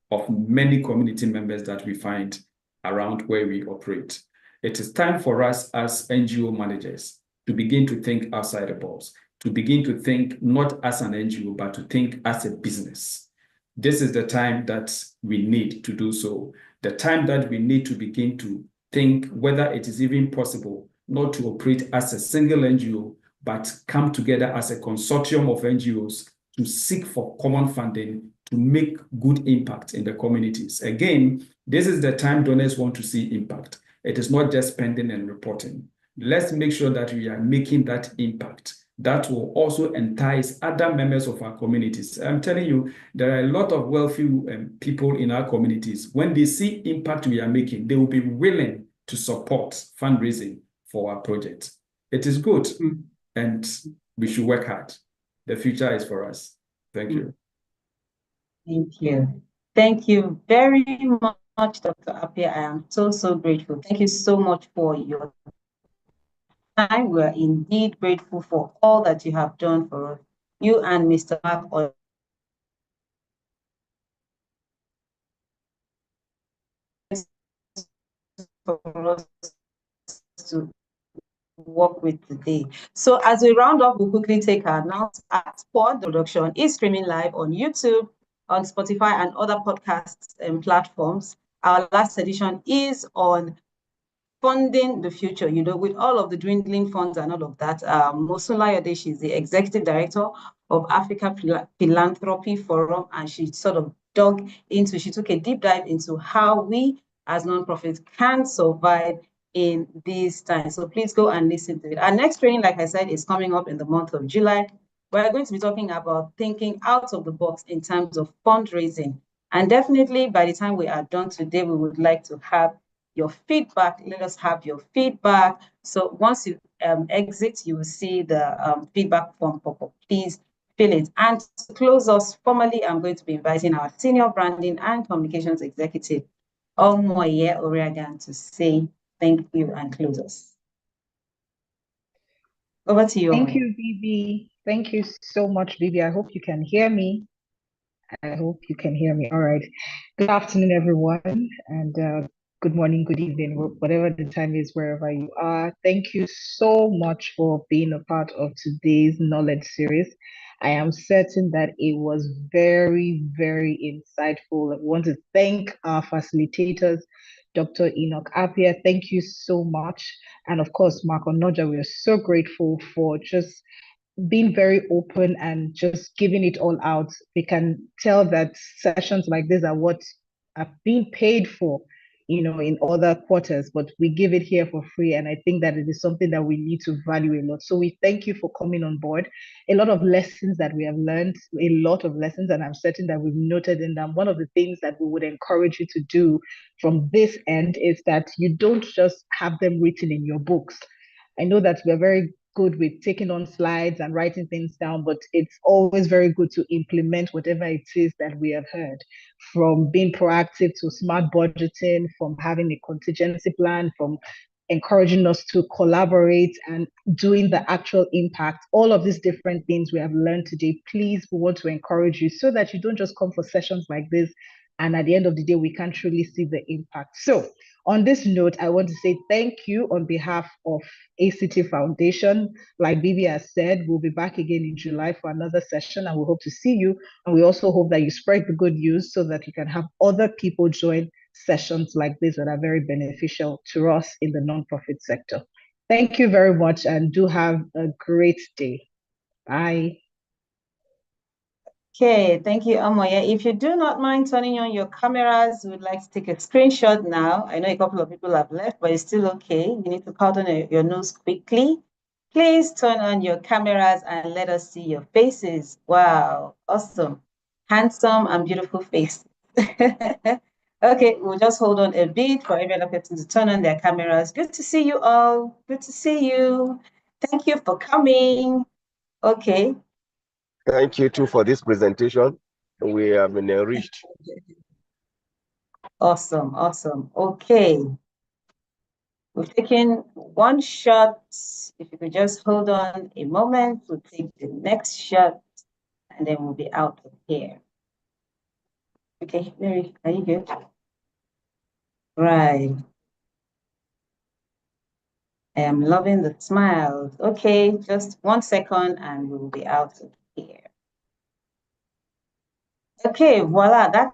of many community members that we find around where we operate. It is time for us as NGO managers to begin to think outside the box, to begin to think not as an NGO, but to think as a business. This is the time that we need to do so. The time that we need to begin to think whether it is even possible not to operate as a single NGO, but come together as a consortium of NGOs to seek for common funding to make good impact in the communities. Again, this is the time donors want to see impact. It is not just spending and reporting. let's make sure that we are making that impact. That will also entice other members of our communities. I'm telling you, there are a lot of wealthy people in our communities. When they see impact we are making, they will be willing to support fundraising for our project. It is good, and we should work hard. The future is for us. Thank you. Thank you. Thank you very much, Dr. Appiah. I am so grateful. Thank you so much for your time. We are indeed grateful for all that you have done for us. You and Mr. Mark for us to work with today. So as we round up, we'll quickly take our announcement. Sport production is streaming live on YouTube, on Spotify, and other podcasts and platforms. Our last edition is on funding the future, with all of the dwindling funds and all of that. Mosunla Yadeshi is the executive director of Africa Philanthropy Forum, and she sort of she took a deep dive into how we as nonprofits can survive in these times. So please go and listen to it. Our next training, like I said, is coming up in the month of July. We're going to be talking about thinking out of the box in terms of fundraising. And definitely by the time we are done today, we would like to have your feedback. Let us have your feedback. So once you exit, you will see the feedback form pop up. Please fill it. And to close us formally, I'm going to be inviting our senior branding and communications executive, Omoye Oriagan, to say thank you and close us. Over to you. Thank you, Bibi. Thank you so much, Bibi. I hope you can hear me. I hope you can hear me. All right. Good afternoon, everyone, and good morning, good evening, whatever the time is, wherever you are. Thank you so much for being a part of today's knowledge series. I am certain that it was very, very insightful. I want to thank our facilitators, Dr. Enoch Appiah. Thank you so much. And of course, Mark Onoja, we are so grateful for just being very open and just giving it all out. We can tell that sessions like this are what are being paid for, in other quarters, but we give it here for free. And I think that it is something that we need to value a lot. So we thank you for coming on board. A lot of lessons that we have learned, a lot of lessons, and I'm certain that we've noted in them. One of the things that we would encourage you to do from this end is that you don't just have them written in your books. I know that we're very good with taking on slides and writing things down, but it's always very good to implement whatever it is that we have heard, from being proactive to smart budgeting, from having a contingency plan, from encouraging us to collaborate and doing the actual impact. All of these different things we have learned today, please, we want to encourage you so that you don't just come for sessions like this and at the end of the day, we can't truly see the impact. So on this note, I want to say thank you on behalf of ACT Foundation. Like Bibi has said, we'll be back again in July for another session, and we hope to see you. And we also hope that you spread the good news so that you can have other people join sessions like this that are very beneficial to us in the nonprofit sector. Thank you very much, and do have a great day. Bye. Okay, thank you, Omoye. If you do not mind turning on your cameras, we'd like to take a screenshot now. I know a couple of people have left, but it's still okay. You need to cut on your nose quickly. Please turn on your cameras and let us see your faces. Wow, awesome. Handsome and beautiful faces. Okay, we'll just hold on a bit for every other person to turn on their cameras. Good to see you all. Good to see you. Thank you for coming. Okay. Thank you too for this presentation. We have been enriched. Awesome, awesome. Okay. We've taken one shot. If you could just hold on a moment, we'll take the next shot and then we'll be out of here. Okay, Mary, are you good? Right. I am loving the smiles. Okay, just 1 second and we'll be out of here. Okay, voila, that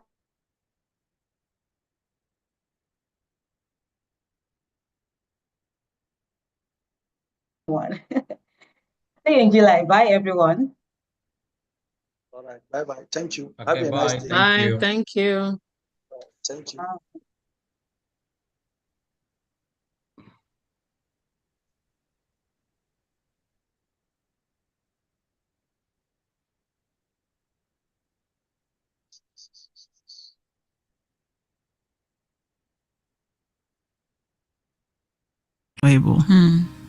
one. See you in July. Bye, everyone. All right, bye-bye. Thank you. Okay, have a bye. nice day. Thank you. Thank you. Thank you. Bye.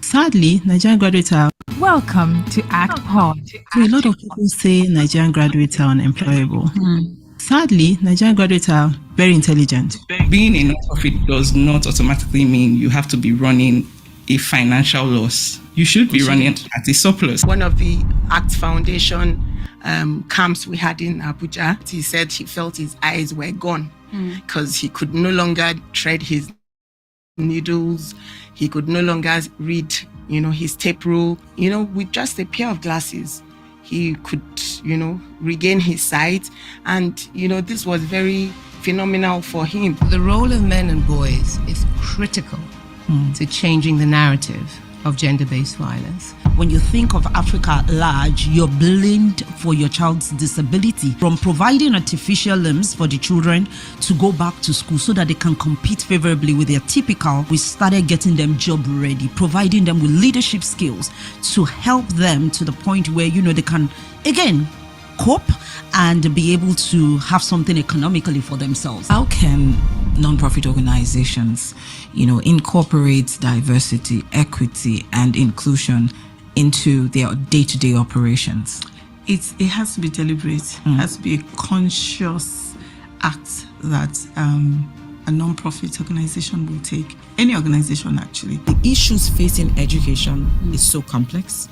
Sadly, Nigerian graduates are. Welcome to Act Pod. A lot of people say Nigerian graduates are unemployable. Sadly, Nigerian graduates are very intelligent. Being a non-profit does not automatically mean you have to be running a financial loss. You should be running at a surplus. One of the ACT Foundation camps we had in Abuja, he said he felt his eyes were gone because he could no longer thread his needles. He could no longer read, his tape rule. With just a pair of glasses, he could, regain his sight. And, this was very phenomenal for him. The role of men and boys is critical to changing the narrative of gender-based violence. When you think of Africa at large, you're blamed for your child's disability, from providing artificial limbs for the children to go back to school so that they can compete favorably with their typical. We started getting them job ready, providing them with leadership skills to help them to the point where, they can, again, cope and be able to have something economically for themselves. How can non-profit organizations, incorporate diversity, equity, and inclusion into their day-to-day operations? It has to be deliberate. It has to be a conscious act that a non-profit organization will take. Any organization, actually. The issues facing education is so complex,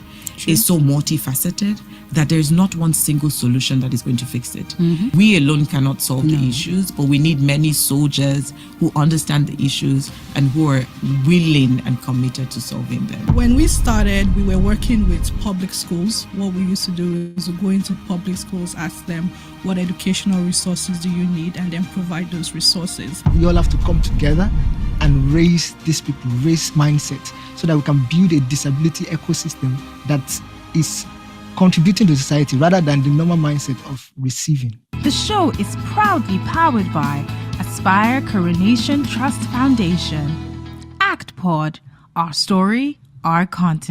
is so multifaceted, that there is not one single solution that is going to fix it. We alone cannot solve the issues, but we need many soldiers who understand the issues and who are willing and committed to solving them. When we started, we were working with public schools. What we used to do is go into public schools, ask them, what educational resources do you need, and then provide those resources. We all have to come together and raise these people, raise mindset, so that we can build a disability ecosystem that is contributing to society rather than the normal mindset of receiving. The show is proudly powered by Aspire Coronation Trust Foundation. Act Pod, our story, our content.